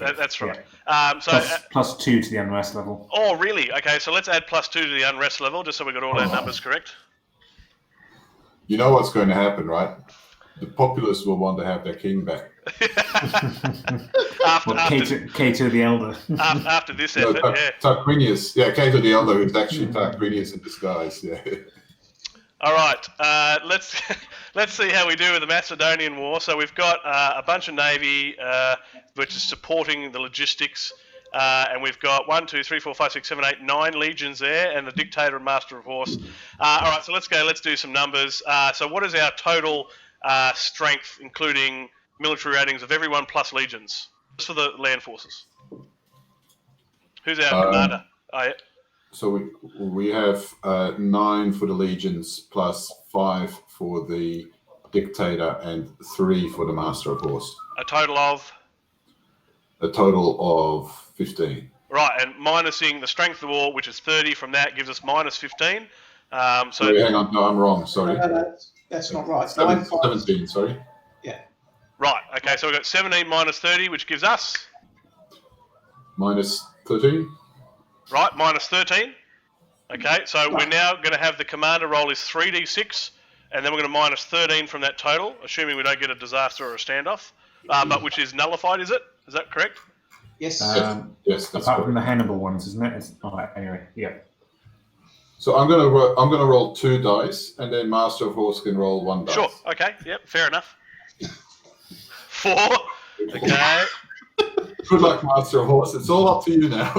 That's right. Yeah. Plus 2 to the unrest level. Oh, really? Okay, so let's add +2 to the unrest level, just so we got all our numbers correct. You know what's going to happen, right? The populace will want to have their king back. Cato the Elder. after this No, effort, yeah. Tarquinius. Yeah, Cato the Elder is actually Tarquinius in disguise. Yeah. All right, let's see how we do with the Macedonian War. So we've got a bunch of navy which is supporting the logistics, and we've got 1, 2, 3, 4, 5, 6, 7, 8, 9 legions there, and the dictator and master of horse. All right, so let's go. Let's do some numbers. So what is our total strength, including military ratings of everyone plus legions, just for the land forces? Who's our commander? Oh, yeah. So we have 9 for the legions plus 5 for the dictator and 3 for the master of horse. A total of? A total of 15. Right, and minusing the strength of the war, which is 30, from that gives us minus 15. Sorry, hang on, no, I'm wrong, sorry. No, that's not right. 17, sorry. Yeah. Right, okay, so we've got 17 minus 30, which gives us? Minus 13. Right, minus 13. Okay, so we're now going to have the commander roll his 3d6, and then we're going to minus 13 from that total, assuming we don't get a disaster or a standoff, but which is nullified, is it? Is that correct? Yes. Yes, that's apart from correct. the Hannibal ones, isn't it? Anyway, yeah. So I'm gonna roll 2 dice, and then master of horse can roll 1 dice. Sure, okay, yep, fair enough. 4, okay. Good luck, master of horse. It's all up to you now.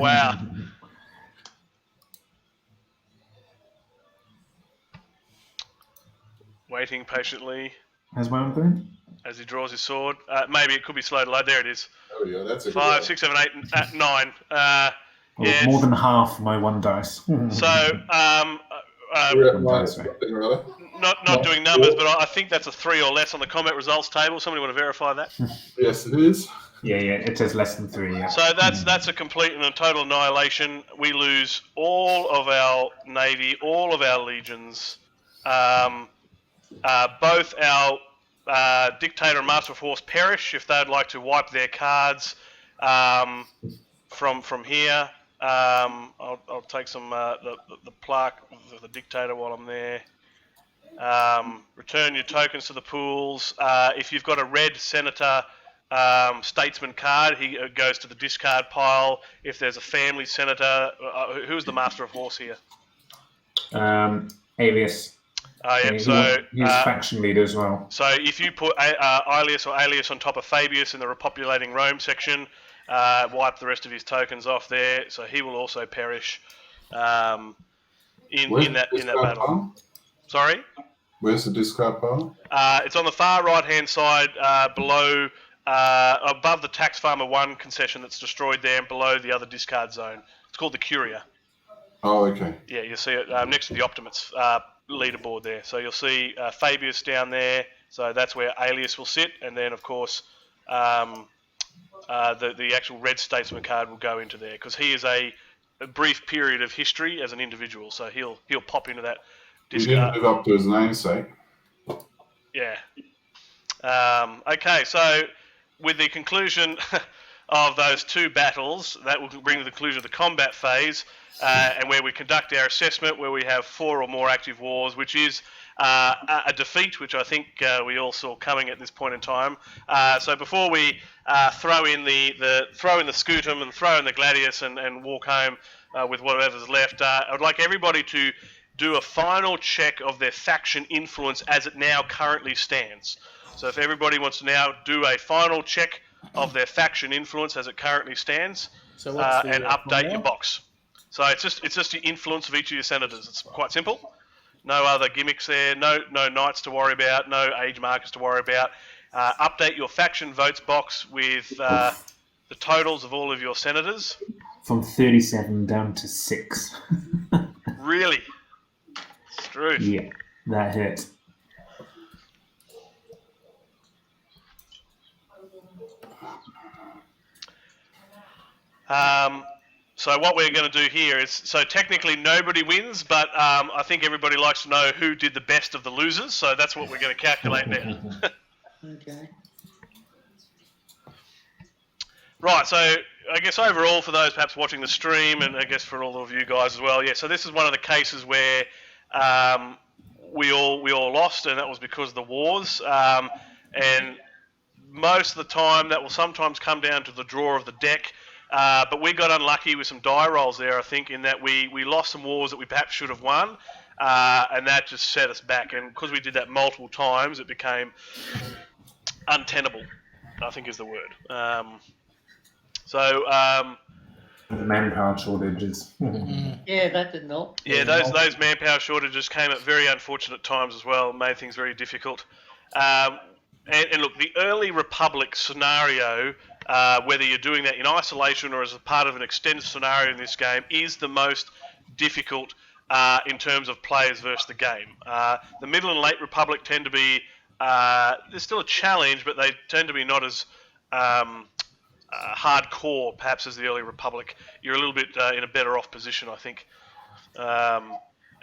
Wow. Waiting patiently Has my own thing? as he draws his sword. Maybe it could be slow to load. There it is. Oh yeah, that's a 5, 6, 7, 8, 9. Yes. More than half my 1 dice. So, We're at minus something or other. not doing numbers, but I think that's a 3 or less on the combat results table. Somebody want to verify that? Yes, it is. Yeah, it says less than 3. Yeah. So that's a complete and a total annihilation. We lose all of our navy, all of our legions. Both our dictator and master of horse perish if they'd like to wipe their cards from here. I'll take some the plaque of the dictator while I'm there. Return your tokens to the pools. If you've got a red senator statesman card, he goes to the discard pile. If there's a family senator, who's the master of horse here? Alias. Yeah, so he's faction leader as well. So if you put Aelius or Alias on top of Fabius in the repopulating Rome section, wipe the rest of his tokens off there, so he will also perish in that battle. Pile? Sorry? Where's the discard pile? It's on the far right-hand side, below, above the Tax Farmer 1 concession that's destroyed there, and below the other discard zone. It's called the Curia. Oh, okay. Yeah, you'll see it next to the Optimates leaderboard there. So you'll see Fabius down there. So that's where Alias will sit, and then of course the actual red statesman card will go into there because he is a brief period of history as an individual. So he'll pop into that He didn't live up to his namesake. Yeah. Okay, so with the conclusion of those 2 battles, that will bring the conclusion of the combat phase, and where we conduct our assessment, where we have 4 or more active wars, which is a defeat, which I think we all saw coming at this point in time. So before we throw in the scutum and throw in the gladius and walk home with whatever's left, I would like everybody to do a final check of their faction influence as it now currently stands. So if everybody wants to now do a final check of their faction influence as it currently stands, So what's the, and update your formula? box. So it's just the influence of each of your senators. It's quite simple. No other gimmicks there. No knights to worry about. No age markers to worry about. Update your faction votes box with the totals of all of your senators. From 37 down to 6. Really? Struth. Yeah, that hit. So what we're going to do here is, so technically nobody wins, but I think everybody likes to know who did the best of the losers, so that's what we're going to calculate now. Okay. Right, so I guess overall for those perhaps watching the stream, and I guess for all of you guys as well, yeah, so this is one of the cases where we all lost, and that was because of the wars, and most of the time that will sometimes come down to the draw of the deck. But we got unlucky with some die rolls there, I think, in that we lost some wars that we perhaps should have won, and that just set us back. And because we did that multiple times, it became untenable, I think is the word. The manpower shortages. Yeah, that didn't help. Yeah, those manpower shortages came at very unfortunate times as well, made things very difficult. And look, the early Republic scenario, whether you're doing that in isolation or as a part of an extended scenario in this game, is the most difficult in terms of players versus the game. The Middle and Late Republic tend to be, there's still a challenge, but they tend to be not as hardcore, perhaps, as the early Republic. You're a little bit in a better off position, I think.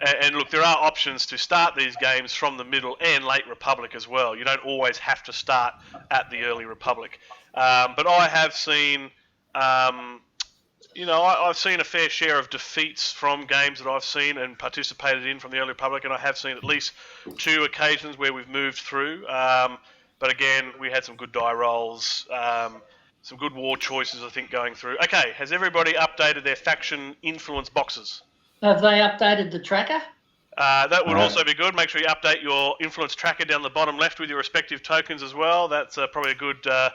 And look, there are options to start these games from the Middle and Late Republic as well. You don't always have to start at the early Republic. But I have seen, I've seen a fair share of defeats from games that I've seen and participated in from the early Republic, and I have seen at least 2 occasions where we've moved through. But again, we had some good die rolls, some good war choices, I think, going through. Okay, has everybody updated their faction influence boxes? Have they updated the tracker? That would also be good. Make sure you update your influence tracker down the bottom left with your respective tokens as well. That's probably a good, a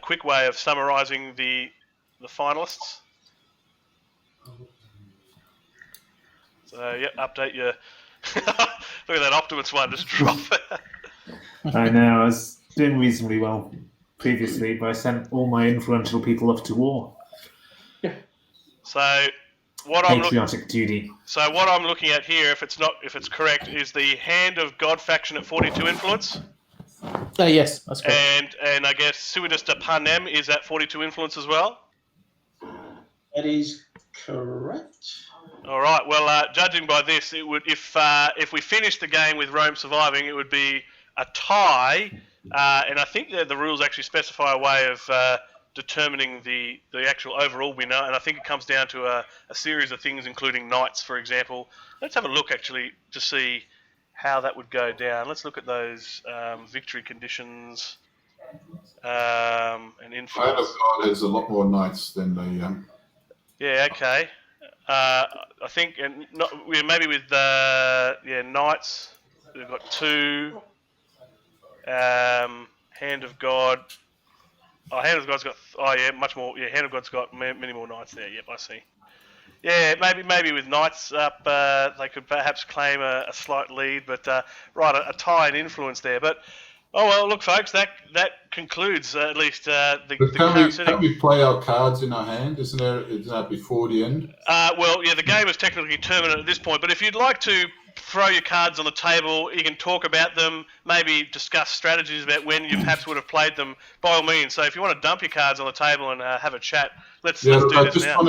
quick way of summarising the finalists. So, yep, update your... Look at that Optimus one, just drop it. I know, I was doing reasonably well previously, but I sent all my influential people off to war. So... What I'm looking at here, if it's correct, is the Hand of God faction at 42 influence. Yes, that's correct. And I guess Civitas de Panem is at 42 influence as well. That is correct. All right. Well, judging by this, it would if we finish the game with Rome surviving, it would be a tie. And I think that the rules actually specify a way of determining the actual overall winner, and I think it comes down to a series of things, including knights, for example. Let's have a look, actually, to see how that would go down. Let's look at those victory conditions and influence. Hand of God has a lot more knights than the... Yeah, okay. I think, and maybe with knights, we've got 2. Hand of God... Oh, Hand of God's got... Oh, yeah, much more... Yeah, Hand of God's got many more knights there. Yep, I see. Yeah, maybe with knights up, they could perhaps claim a slight lead, but right, a tie and influence there. But, oh, well, look, folks, that concludes at least the current sitting. Can't we play our cards in our hand? Isn't that before the end? Well, yeah, the game is technically terminated at this point, but if you'd like to throw your cards on the table, you can talk about them, maybe discuss strategies about when you perhaps would have played them, by all means. So if you want to dump your cards on the table and have a chat, let's do this now.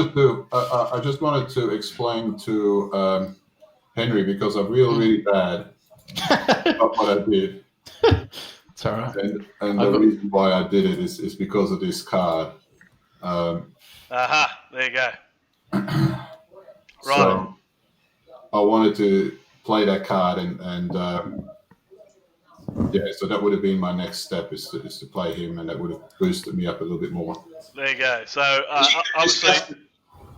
I just wanted to explain to Henry, because I'm really bad at what I did. It's all right. And the reason why I did it is because of this card. There you go. Right. So I wanted to play that card, and so that would have been my next step, is to play him, and that would have boosted me up a little bit more. There you go. So obviously,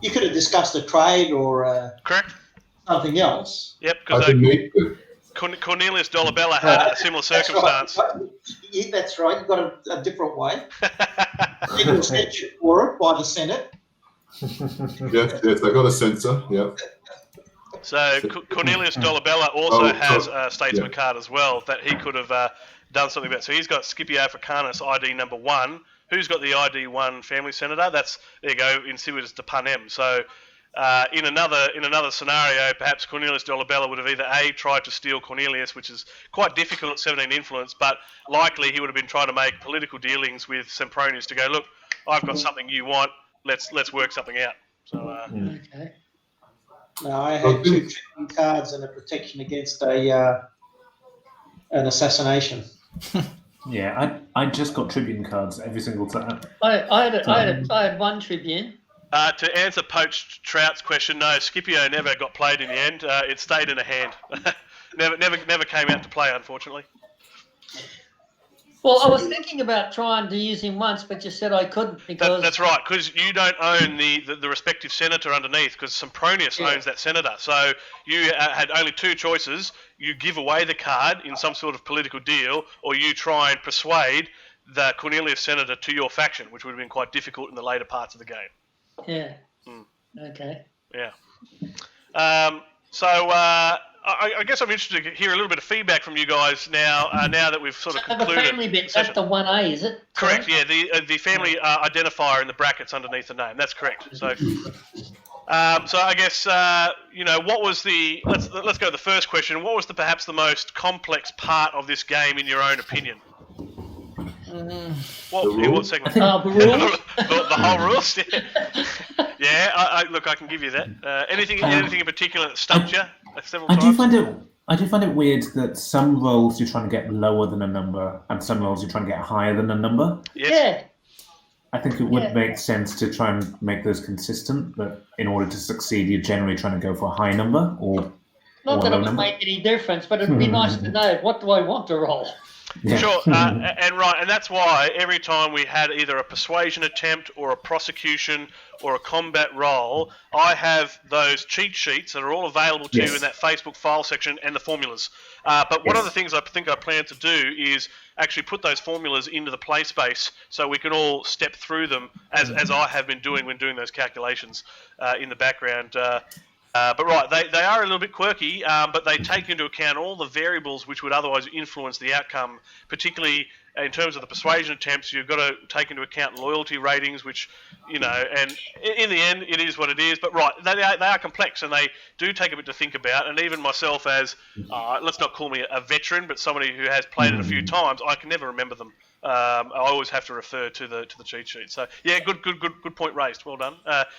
you could have discussed a trade or correct something else. Yep, I didn't need to. Cornelius Dolabella had a similar circumstance. That's right. You've got a different way. Legal censored for it by the Senate. Yes, I got a censor. Yeah. So Cornelius Dolabella also has a statesman card as well that he could have done something about. So he's got Scipio Africanus ID number 1. Who's got the ID 1 family senator? There you go, in Civitas de Panem. So in another scenario, perhaps Cornelius Dolabella would have either A, tried to steal Cornelius, which is quite difficult at 17 influence, but likely he would have been trying to make political dealings with Sempronius to go, look, I've got something you want, let's work something out. So Okay. No, I had 2 trading cards and a protection against an assassination. Yeah, I just got Tribune cards every single time. I had 1 Tribune. To answer Poached Trout's question, no, Scipio never got played in the end. It stayed in a hand. never came out to play, unfortunately. Well, I was thinking about trying to use him once, but you said I couldn't because That's right, because you don't own the respective senator underneath, because Sempronius owns that senator. So you had only two choices. You give away the card in some sort of political deal, or you try and persuade the Cornelius senator to your faction, which would have been quite difficult in the later parts of the game. Yeah. Okay. Yeah. I guess I'm interested to hear a little bit of feedback from you guys now. Now that we've sort of So concluded. the family bit, that's the 1A, is it? Correct. Yeah. The family identifier in the brackets underneath the name. That's correct. So. So I guess what was the let's go to the first question. What was perhaps the most complex part of this game in your own opinion? What segment? The rules. the whole rules. Yeah. Look, I can give you that. Anything in particular that stumped you several times? I do find it weird that some rolls you're trying to get lower than a number, and some rolls you're trying to get higher than a number. Yes. Yeah. I think it would make sense to try and make those consistent, but in order to succeed, you're generally trying to go for a high number or Not that low it would number. make any difference, but it'd be nice to know, what do I want to roll? Yeah. Sure, and that's why every time we had either a persuasion attempt or a prosecution or a combat roll, I have those cheat sheets that are all available to you in that Facebook file section and the formulas. But one of the things I think I plan to do is actually put those formulas into the play space so we can all step through them as I have been doing when doing those calculations in the background. But right, they are a little bit quirky, but they take into account all the variables which would otherwise influence the outcome, particularly in terms of the persuasion attempts. You've got to take into account loyalty ratings, which, and in the end, it is what it is. But right, they are complex, and they do take a bit to think about. And even myself as, let's not call me a veteran, but somebody who has played it a few times, I can never remember them. I always have to refer to the cheat sheet. So yeah, good point raised. Well done.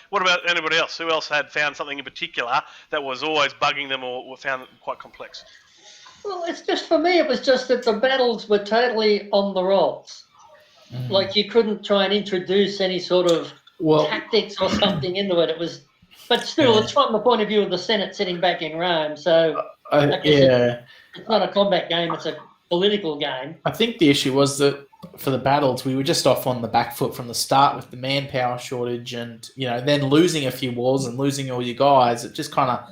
What about anybody else? Who else had found something in particular that was always bugging them or found it quite complex? Well, it's just, for me, it was just that the battles were totally on the rolls. Like you couldn't try and introduce any sort of tactics or something into it. It was, but still, it's from the point of view of the Senate sitting back in Rome. So it's not a combat game; it's a political game. I think the issue was that for the battles, we were just off on the back foot from the start with the manpower shortage, and then losing a few wars and losing all your guys. It just kind of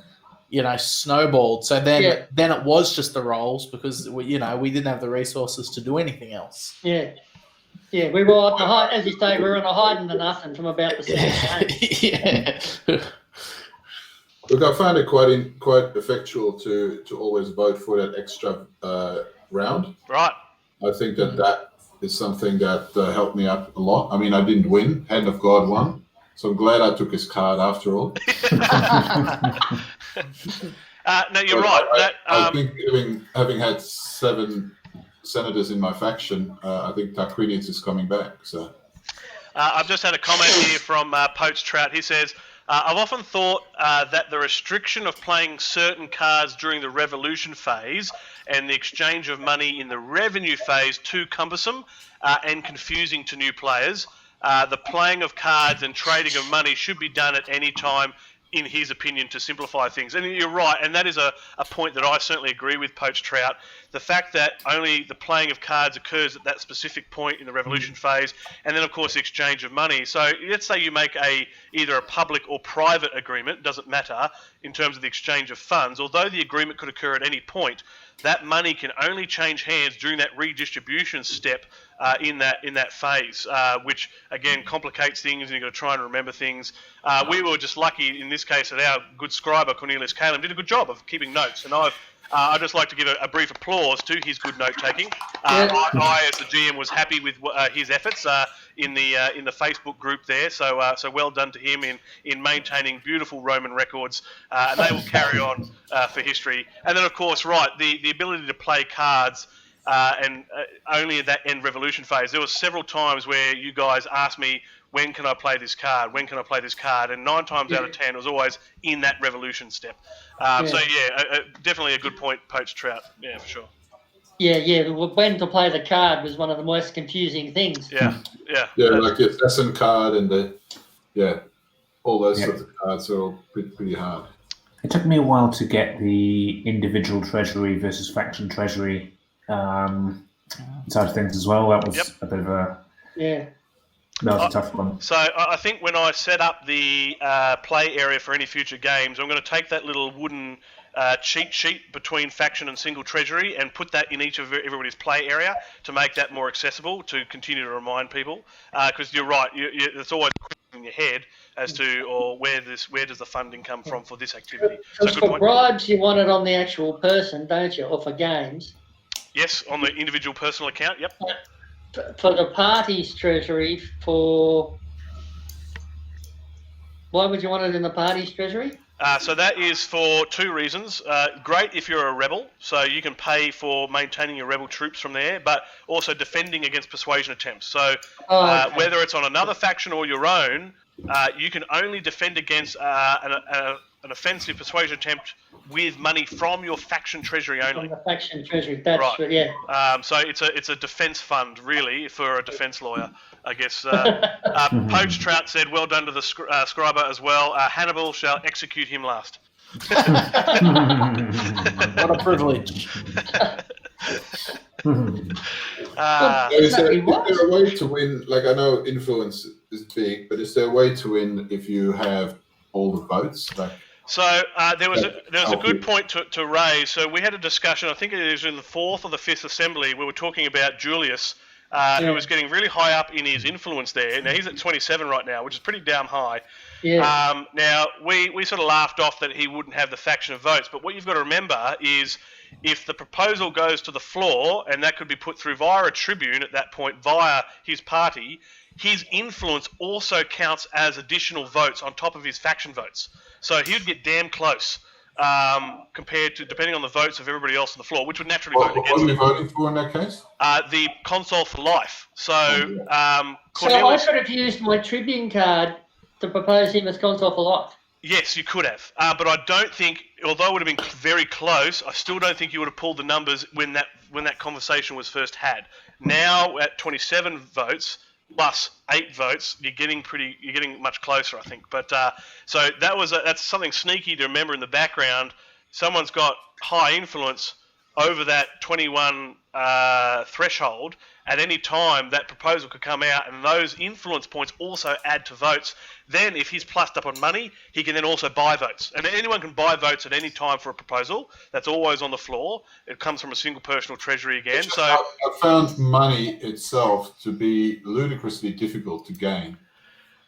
snowballed. So then it was just the rolls because we didn't have the resources to do anything else. Yeah, we were on the hide, as you say, we were on a hiding to nothing from about the second game. Look, I found it quite effectual to always vote for that extra round. Right. I think that is something that helped me out a lot. I mean, I didn't win. Hand of God won. So I'm glad I took his card after all. No, you're right. I think having had 7 senators in my faction, I think Tarquinius is coming back. So I've just had a comment here from Poach Trout. He says, I've often thought that the restriction of playing certain cards during the revolution phase and the exchange of money in the revenue phase too cumbersome and confusing to new players. The playing of cards and trading of money should be done at any time, in his opinion, to simplify things. And you're right, and that is a point that I certainly agree with Poach Trout. The fact that only the playing of cards occurs at that specific point in the revolution phase, and then, of course, the exchange of money. So let's say you make either a public or private agreement, doesn't matter, in terms of the exchange of funds. Although the agreement could occur at any point, that money can only change hands during that redistribution step in that phase, which again complicates things, and you've got to try and remember things. We were just lucky in this case that our good scribe Cornelius Calum did a good job of keeping notes, and I'd just like to give a brief applause to his good note taking. I, as the GM, was happy with his efforts in the Facebook group there. So well done to him in maintaining beautiful Roman records, and they will carry on for history. And then, of course, the ability to play cards. And only at that end revolution phase, there were several times where you guys asked me, when can I play this card? When can I play this card? And 9 times out of 10, it was always in that revolution step. So, definitely a good point, Poach Trout. Yeah, for sure. Yeah. When to play the card was one of the most confusing things. Yeah, like the assassin card and all those sorts of cards are all pretty hard. It took me a while to get the individual treasury versus faction treasury side of things as well. That was a bit of a that was a tough one. So I think when I set up the play area for any future games, I'm going to take that little wooden cheat sheet between faction and single treasury and put that in each of everybody's play area to make that more accessible, to continue to remind people. Because you're right, it's always in your head as to where does the funding come from for this activity. Because for bribes, you want it on the actual person, don't you? Or for games? Yes, on the individual personal account. Yep. For the party's treasury, why would you want it in the party's treasury? So that is for two reasons. Great if you're a rebel, so you can pay for maintaining your rebel troops from there, but also defending against persuasion attempts. So whether it's on another faction or your own, you can only defend against an offensive persuasion attempt with money from your faction treasury only. From the faction treasury, that's right. Yeah. So it's a defence fund, really, for a defence lawyer, I guess. Poach Trout said, "Well done to the scriber as well. Hannibal shall execute him last." What a privilege. Is there a way to win? Like, I know influence is big, but is there a way to win if you have all the votes? Like, so there was a good point to raise. So we had a discussion. I think it was in the 4th or the 5th assembly. We were talking about Julius, who was getting really high up in his influence there. Now he's at 27 right now, which is pretty damn high. Yeah. Now we sort of laughed off that he wouldn't have the faction of votes, but what you've got to remember is if the proposal goes to the floor, and that could be put through via a tribune at that point, via his party, his influence also counts as additional votes on top of his faction votes. So he would get damn close compared to, depending on the votes of everybody else on the floor, which would naturally vote against him. What are you voting for in that case? The console for life. So, so I should have used my Tribune card to propose him as console for life. Yes, you could have. But I don't think, although it would have been very close, I still don't think you would have pulled the numbers when that conversation was first had. Now, at 27 votes, plus 8 votes, you're getting much closer, I think. But so that's something sneaky to remember in the background. Someone's got high influence over that 21 threshold. At any time, that proposal could come out, and those influence points also add to votes. Then, if he's plussed up on money, he can then also buy votes. And anyone can buy votes at any time for a proposal. That's always on the floor. It comes from a single personal treasury again. So I found money itself to be ludicrously difficult to gain.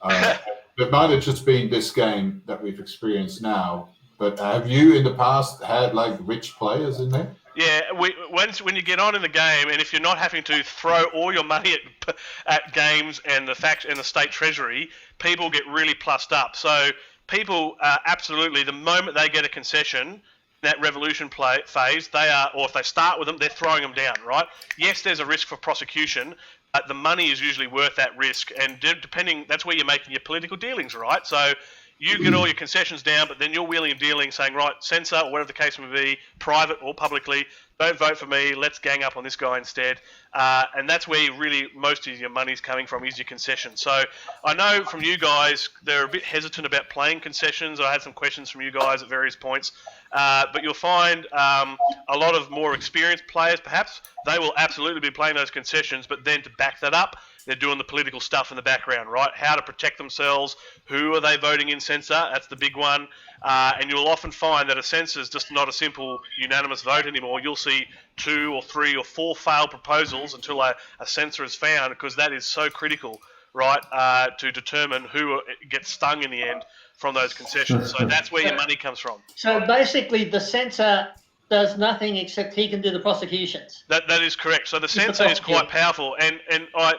It might have just been this game that we've experienced now, but have you in the past had like rich players in there? Yeah, when you get on in the game, and if you're not having to throw all your money at games and the state treasury, people get really plussed up. So people absolutely, the moment they get a concession, that revolution phase, or if they start with them, they're throwing them down, right? Yes, there's a risk for prosecution, but the money is usually worth that risk, and depending, that's where you're making your political dealings, right? So you get all your concessions down, but then you're wheeling and dealing, saying, right, censor, or whatever the case may be, private or publicly, don't vote for me, let's gang up on this guy instead. And that's where really most of your money's coming from, is your concessions. So I know from you guys, they're a bit hesitant about playing concessions. I had some questions from you guys at various points. But you'll find a lot of more experienced players, perhaps, they will absolutely be playing those concessions, but then to back that up, they're doing the political stuff in the background, right? How to protect themselves, who are they voting in censor, that's the big one. And you'll often find that a censor is just not a simple unanimous vote anymore. You'll see 2 or 3 or 4 failed proposals until a censor is found, because that is so critical, right, to determine who gets stung in the end from those concessions. So that's where your money comes from. So basically the censor does nothing except he can do the prosecutions. That is correct. So the censor is quite powerful, and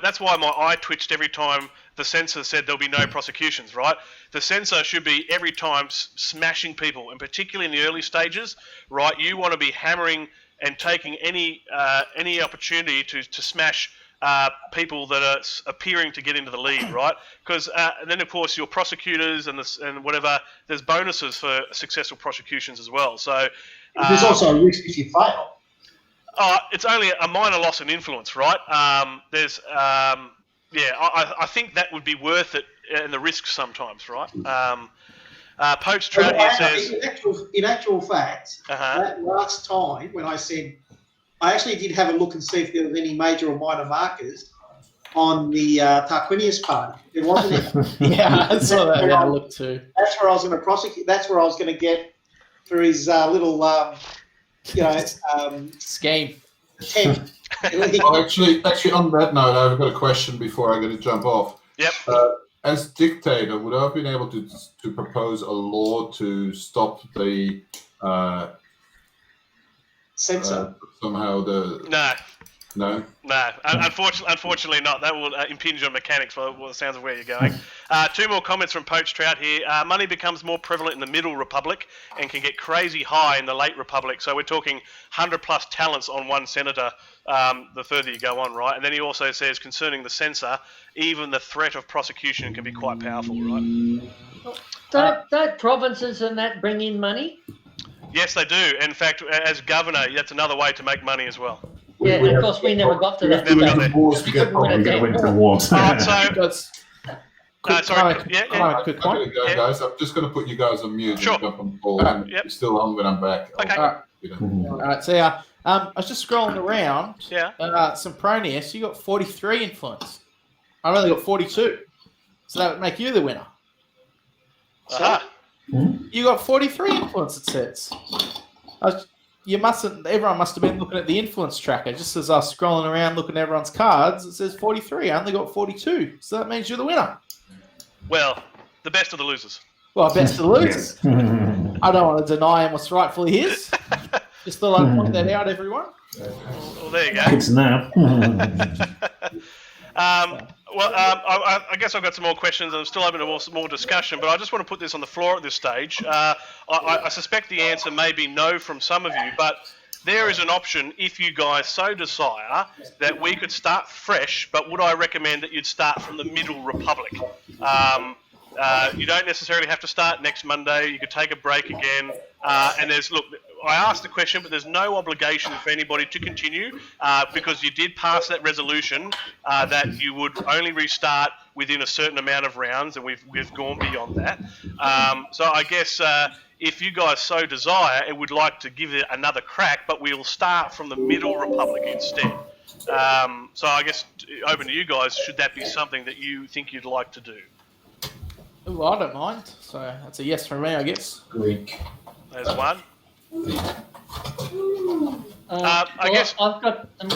that's why my eye twitched every time the censor said there'll be no prosecutions, right? The censor should be every time smashing people, and particularly in the early stages, right? You want to be hammering and taking any opportunity to smash people that are appearing to get into the lead, right? Because then, of course, your prosecutors and whatever, there's bonuses for successful prosecutions as well. So there's also a risk if you fail. It's only a minor loss in influence, right? I think that would be worth it, and the risk sometimes, right? Poach Trout here says... In actual fact, that last time when I said I actually did have a look and see if there was any major or minor markers on the Tarquinius party. There wasn't any. Yeah, I saw that. Yeah, I looked too. That's where I was going to prosecute. That's where I was going to get for his little, Scheme. attempt. Well, actually, on that note, I've got a question before I got to jump off. Yep. As dictator, would I have been able to propose a law to stop the Censor. somehow the No. no? Unfortunately not. That will impinge on mechanics by the sounds of where you're going. Two more comments from Poached Trout here. Money becomes more prevalent in the Middle Republic and can get crazy high in the Late Republic. So we're talking 100+ talents on one senator the further you go on, right? And then he also says, concerning the censor, even the threat of prosecution can be quite powerful, right? Don't provinces and that bring in money? Yes, they do. In fact, as governor, that's another way to make money as well. Yeah, of course, we never got to that. Never got there. Wars to get We're We got to win the wars. Sorry. Quick I point. gotta go, guys. I'm just going to put you guys on mute. Sure. And jump on the call. Alright, And yep. you're still on when I'm back. Okay. All right, so I was just scrolling around. Yeah. Sempronius, you got 43 influence. I've only got 42. So that would make you the winner. Aha. You got 43 influence, it says. Everyone must have been looking at the influence tracker. Just as I was scrolling around looking at everyone's cards, it says 43. I only got 42. So that means you're the winner. Well, the best of the losers. Well, best to lose. I don't want to deny him what's rightfully his. Just thought I'd point that out, everyone. Well, there you go. Good to know. I guess I've got some more questions. I'm still open to more discussion, but I just want to put this on the floor at this stage. I suspect the answer may be no from some of you, but there is an option, if you guys so desire, that we could start fresh, but would I recommend that you'd start from the Middle Republic? You don't necessarily have to start next Monday. You could take a break again. I asked the question, but there's no obligation for anybody to continue because you did pass that resolution that you would only restart within a certain amount of rounds, and we've gone beyond that. So I guess if you guys so desire, it would like to give it another crack, but we'll start from the Middle Republic instead. So I guess open to you guys, should that be something that you think you'd like to do? Ooh, I don't mind. So that's a yes from me, I guess. Greek. There's one. I guess I've got some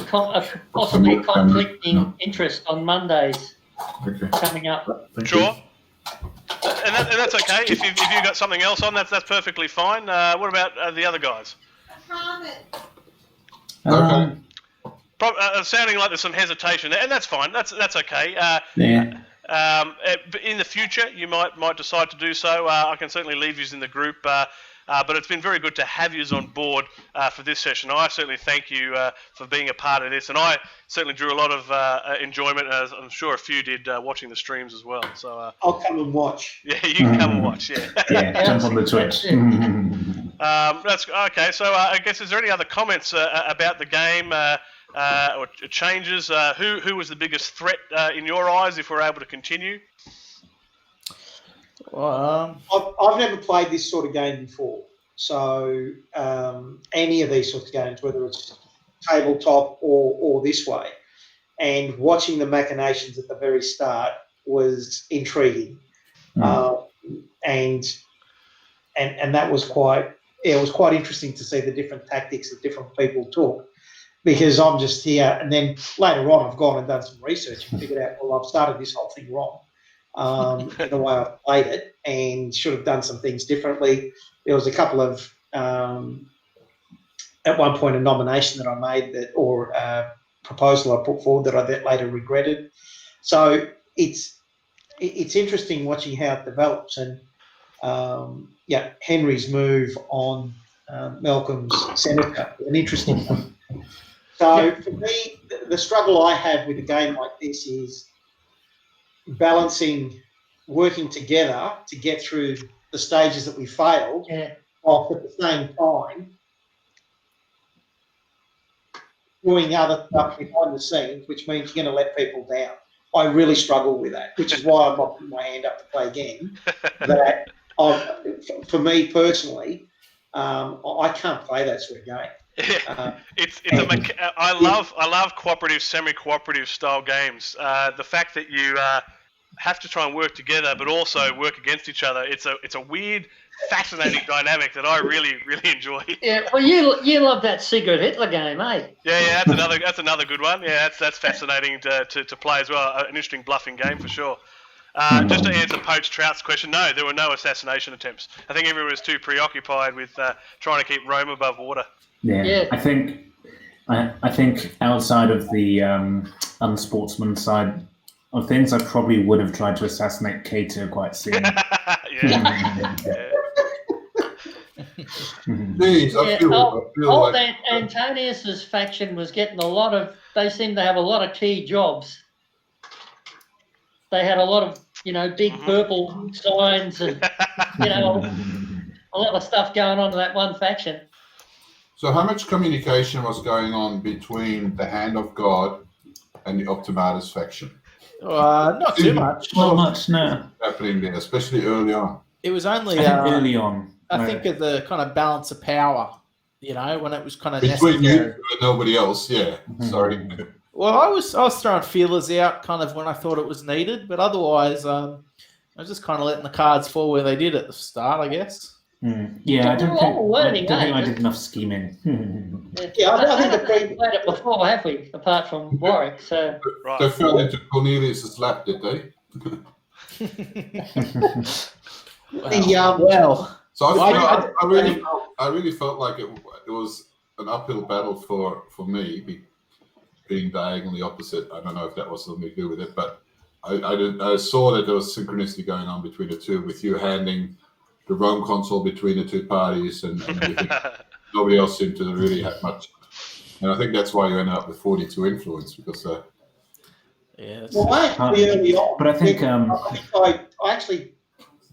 possibly conflicting interest on Mondays Okay. coming up. Sure. And that's okay. If you've got something else on, that's perfectly fine. What about the other guys? Okay. Sounding like there's some hesitation there, and that's fine. That's okay. Yeah. In the future, you might decide to do so. I can certainly leave you in the group, but it's been very good to have you on board for this session. I certainly thank you for being a part of this, and I certainly drew a lot of enjoyment, as I'm sure a few did, watching the streams as well. So I'll come and watch. yeah, you can come and watch. Yeah. Yeah, jump on the Twitch. That's okay. So I guess, is there any other comments about the game? Or changes? Who was the biggest threat in your eyes, if we're able to continue? I've never played this sort of game before. So any of these sorts of games, whether it's tabletop or this way, and watching the machinations at the very start was intriguing. And that was quite interesting to see the different tactics that different people took. Because I'm just here, and then later on I've gone and done some research and figured out, well, I've started this whole thing wrong in the way I've played it, and should have done some things differently. There was a couple of, at one point, a nomination that I made or a proposal I put forward that I later regretted. So it's interesting watching how it develops, and Henry's move on Malcolm's senator, an interesting one. So for me, the struggle I have with a game like this is balancing working together to get through the stages that we failed, while at the same time doing other stuff behind the scenes, which means you're going to let people down. I really struggle with that, which is why I'm not putting my hand up to play again. For me personally, I can't play that sort of game. I love cooperative, semi-cooperative style games. The fact that you have to try and work together, but also work against each other. It's a weird, fascinating dynamic that I really enjoy. Yeah, well, you love that Secret Hitler game, eh? Yeah, that's another good one. Yeah, that's fascinating to play as well. An interesting bluffing game for sure. Just to answer Poach Trout's question, no, there were no assassination attempts. I think everyone was too preoccupied with trying to keep Rome above water. Yeah. I think outside of the unsportsman side of things, I probably would have tried to assassinate Cato quite soon. Geez, I feel like Antonius's faction was getting a lot of. They seem to have a lot of key jobs. They had a lot of, big purple signs and, a lot of stuff going on in that one faction. So how much communication was going on between the Hand of God and the Optimatus faction? Not too much. Not much, no. Happening there, especially early on. It was only early on. I think of the kind of balance of power, when it was kind of between necessary. you and nobody else. Yeah, sorry. Well, I was throwing feelers out kind of when I thought it was needed, but otherwise, I was just kind of letting the cards fall where they did at the start, I guess. Yeah, I don't think I did enough scheming. I think we've played it before, have we? Apart from Warwick, so Right. They fell into Cornelius' lap, did they? Well, So I really felt like it was an uphill battle for me, being diagonally opposite. I don't know if that was something to do with it, but I saw that there was synchronicity going on between the two, with you handing the Rome console between the two parties, and everything. Nobody else seemed to really have much. And I think that's why you ended up with 42 influence, because well, actually early on, but I think I actually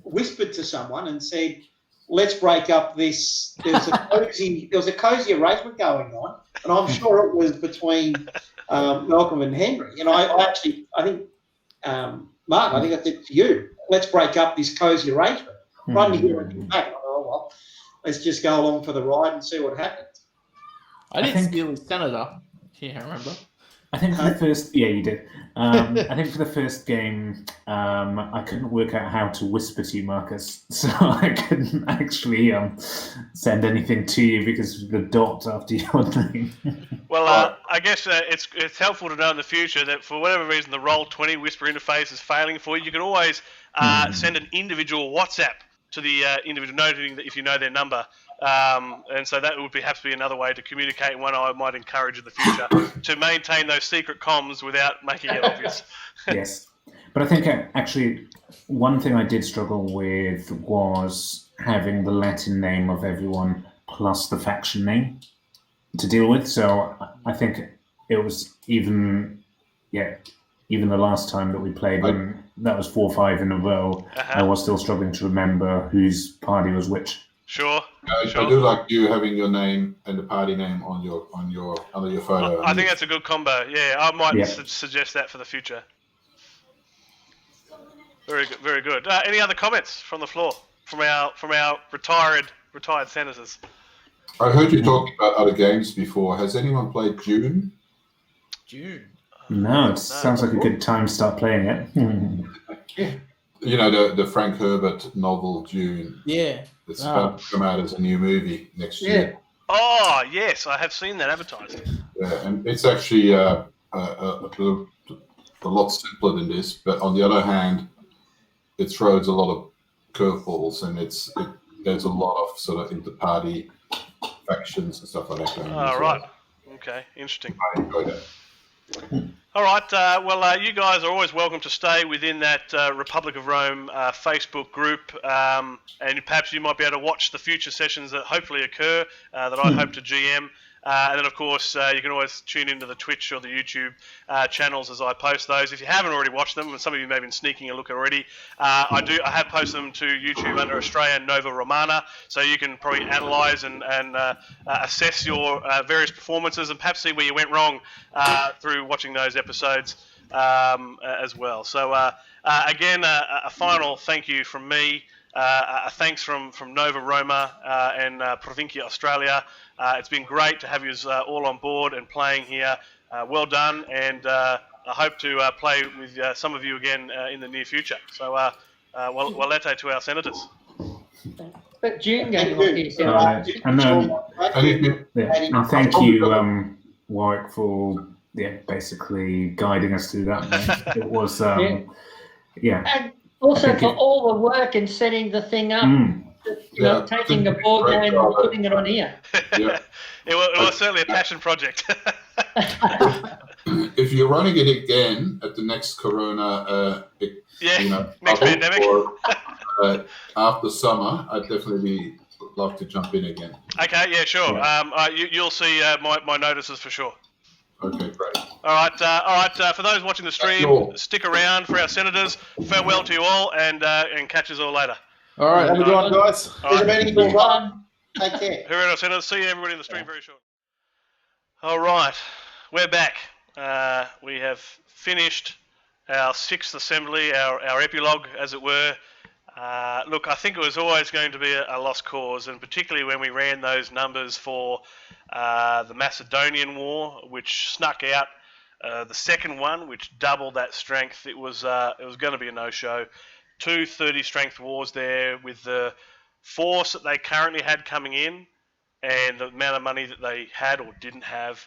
whispered to someone and said, "Let's break up this." There was a cozy arrangement going on, and I'm sure it was between Malcolm and Henry. And I think Martin, I think I said to you, "Let's break up this cozy arrangement." Run here and come back. Oh well, let's just go along for the ride and see what happens. I didn't steal his senator. Yeah, I remember. I think for the first, you did. I think for the first game, I couldn't work out how to whisper to you, Marcus, so I couldn't actually send anything to you because of the dot after your name. Well, I guess it's helpful to know in the future that for whatever reason the Roll20 whisper interface is failing for you. You can always send an individual WhatsApp to the individual, noting that if you know their number. And so that would perhaps be another way to communicate, one I might encourage in the future, to maintain those secret comms without making it obvious. Yes. But I think actually one thing I did struggle with was having the Latin name of everyone plus the faction name to deal with. So I think it was even the last time that we played, when that was 4 or 5 in a row, I was still struggling to remember whose party was which. Sure. I do like you having your name and the party name on your photo. I think that's a good combo. Yeah, I might suggest that for the future. Very good. Very good. Any other comments from the floor from our retired senators? I heard you talking about other games before. Has anyone played Dune? June. No, it sounds like a good time to start playing it. You know, the Frank Herbert novel Dune. Yeah. It's about to come out as a new movie next year. Oh, yes, I have seen that advertised. Yeah, and it's actually a lot simpler than this, but on the other hand, it throws a lot of curveballs, and there's a lot of sort of inter-party factions and stuff like that going on. Oh, right. Okay, interesting. I enjoy that. All right. Well, you guys are always welcome to stay within that Republic of Rome Facebook group, and perhaps you might be able to watch the future sessions that hopefully occur that I hope to GM. And then, of course, you can always tune into the Twitch or the YouTube channels as I post those. If you haven't already watched them, and some of you may have been sneaking a look already, I have posted them to YouTube under Australia Nova Romana, so you can probably analyse and assess your various performances and perhaps see where you went wrong through watching those episodes as well. So, again, a final thank you from me. a thanks from Nova Roma and Provincia Australia. It's been great to have you all on board and playing here. Well done, and I hope to play with some of you again in the near future. So, walete to our senators. But June Thank game you. like this, And thank you, Warwick, for basically guiding us through that. It was and also for all the work in setting the thing up, taking the board game and putting it on here. Yeah. It was certainly a passion project. If you're running it again at the next Corona, next pandemic, or after summer, I'd definitely love to jump in again. Okay, yeah, sure. You'll see my notices for sure. Okay, great. All right. For those watching the stream, stick around for our senators. Farewell to you all, and catch us all later. All right, have a good one, guys. All right. Take care. Who are our senators? See everybody in the stream very short. All right, we're back. We have finished our 6th assembly, our epilogue, as it were. Look, I think it was always going to be a lost cause, and particularly when we ran those numbers for the Macedonian War, which snuck out the second one, which doubled that strength. It was going to be a no-show. 2 30-strength wars there with the force that they currently had coming in and the amount of money that they had or didn't have.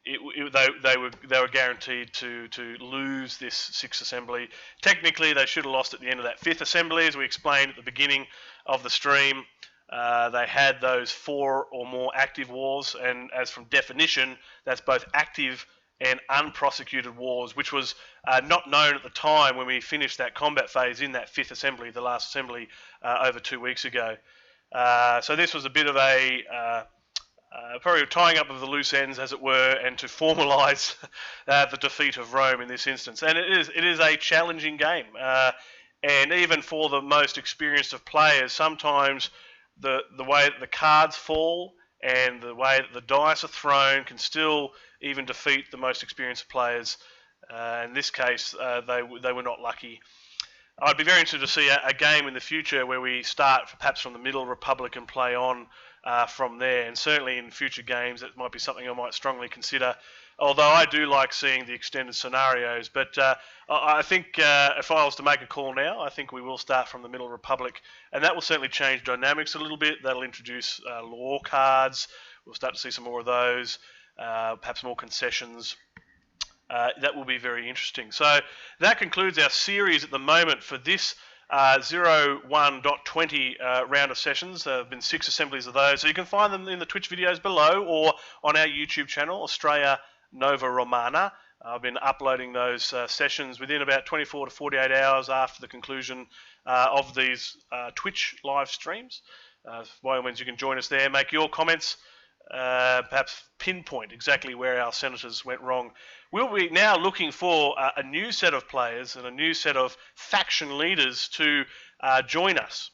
They were guaranteed to lose this 6th assembly. Technically, they should have lost at the end of that 5th assembly, as we explained at the beginning of the stream. They had those 4 or more active wars, and as from definition, that's both active and unprosecuted wars, which was not known at the time when we finished that combat phase in that 5th assembly, the last assembly, over 2 weeks ago. So this was a bit of a probably tying up of the loose ends, as it were, and to formalise the defeat of Rome in this instance. And it is a challenging game, and even for the most experienced of players, sometimes the way that the cards fall and the way that the dice are thrown can still even defeat the most experienced players. In this case, they were not lucky. I'd be very interested to see a game in the future where we start perhaps from the Middle Republic and play on from there. And certainly in future games, that might be something I might strongly consider. Although I do like seeing the extended scenarios. But I think if I was to make a call now, I think we will start from the Middle Republic. And that will certainly change dynamics a little bit. That'll introduce law cards. We'll start to see some more of those. Perhaps more concessions. That will be very interesting. So that concludes our series at the moment for this 01.20 round of sessions. There have been 6 assemblies of those. So you can find them in the Twitch videos below or on our YouTube channel, Australia Nova Romana. I've been uploading those sessions within about 24 to 48 hours after the conclusion of these Twitch live streams. By all means, you can join us there, make your comments, perhaps pinpoint exactly where our senators went wrong. We'll be now looking for a new set of players and a new set of faction leaders to join us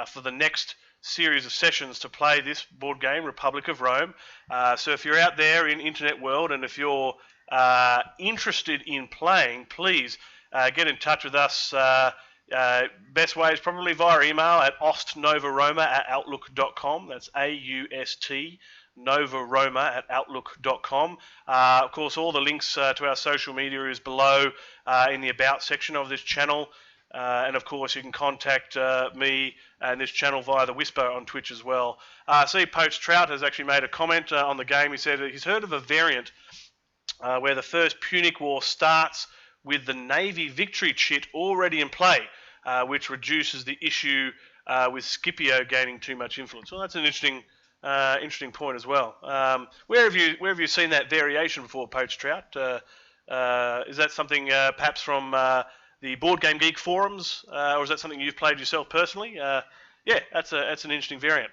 for the next series of sessions to play this board game, Republic of Rome. So if you're out there in internet world and if you're interested in playing, please get in touch with us. Best way is probably via email at ostnovaroma@outlook.com. That's AUST novaroma@outlook.com. Of course, all the links to our social media is below in the About section of this channel. And of course, you can contact me and this channel via the Whisper on Twitch as well. See, Poached Trout has actually made a comment on the game. He said he's heard of a variant where the First Punic War starts with the Navy victory chit already in play, which reduces the issue with Scipio gaining too much influence. Well, that's an interesting point as well. Where have you seen that variation before, Poached Trout? Is that something perhaps from the Board Game Geek forums, or is that something you've played yourself personally? Yeah, that's an interesting variant.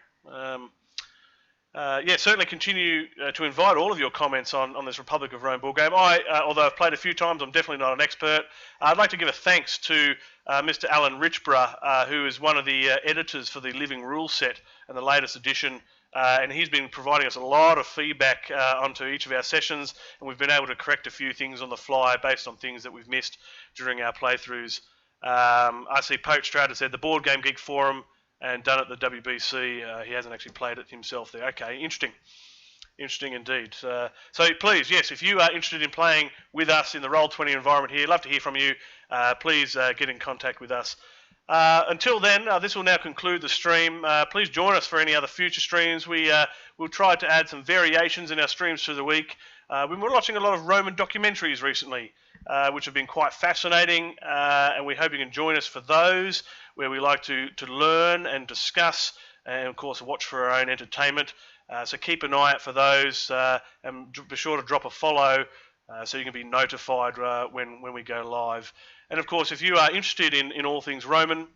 Certainly continue to invite all of your comments on this Republic of Rome board game. Although I've played a few times, I'm definitely not an expert. I'd like to give a thanks to Mr. Alan Richborough, who is one of the editors for the Living Rule Set and the latest edition. And he's been providing us a lot of feedback onto each of our sessions, and we've been able to correct a few things on the fly based on things that we've missed during our playthroughs. I see Poach Strata said the Board Game Geek Forum and done at the WBC. He hasn't actually played it himself there. Okay, interesting. Interesting indeed. So please, yes, if you are interested in playing with us in the Roll20 environment here, love to hear from you. Please get in contact with us. Until then, this will now conclude the stream. Please join us for any other future streams. We'll try to add some variations in our streams through the week. We've been watching a lot of Roman documentaries recently, which have been quite fascinating, and we hope you can join us for those, where we like to learn and discuss, and of course watch for our own entertainment. So keep an eye out for those, and be sure to drop a follow so you can be notified when we go live. And of course, if you are interested in all things Roman,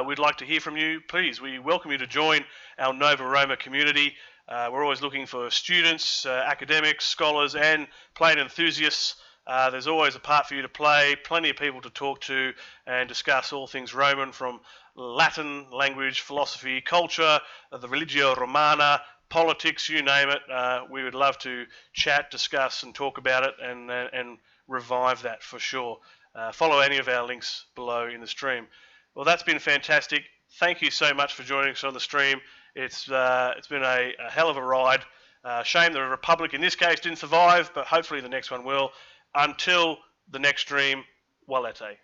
we'd like to hear from you. Please, we welcome you to join our Nova Roma community. We're always looking for students, academics, scholars, and playing enthusiasts. There's always a part for you to play, plenty of people to talk to and discuss all things Roman, from Latin language, philosophy, culture, the Religio Romana, politics, you name it. We would love to chat, discuss, and talk about it, and revive that for sure. Follow any of our links below in the stream. Well, that's been fantastic. Thank you so much for joining us on the stream. It's been a hell of a ride. Shame the Republic in this case didn't survive, but hopefully the next one will. Until the next stream, Walete.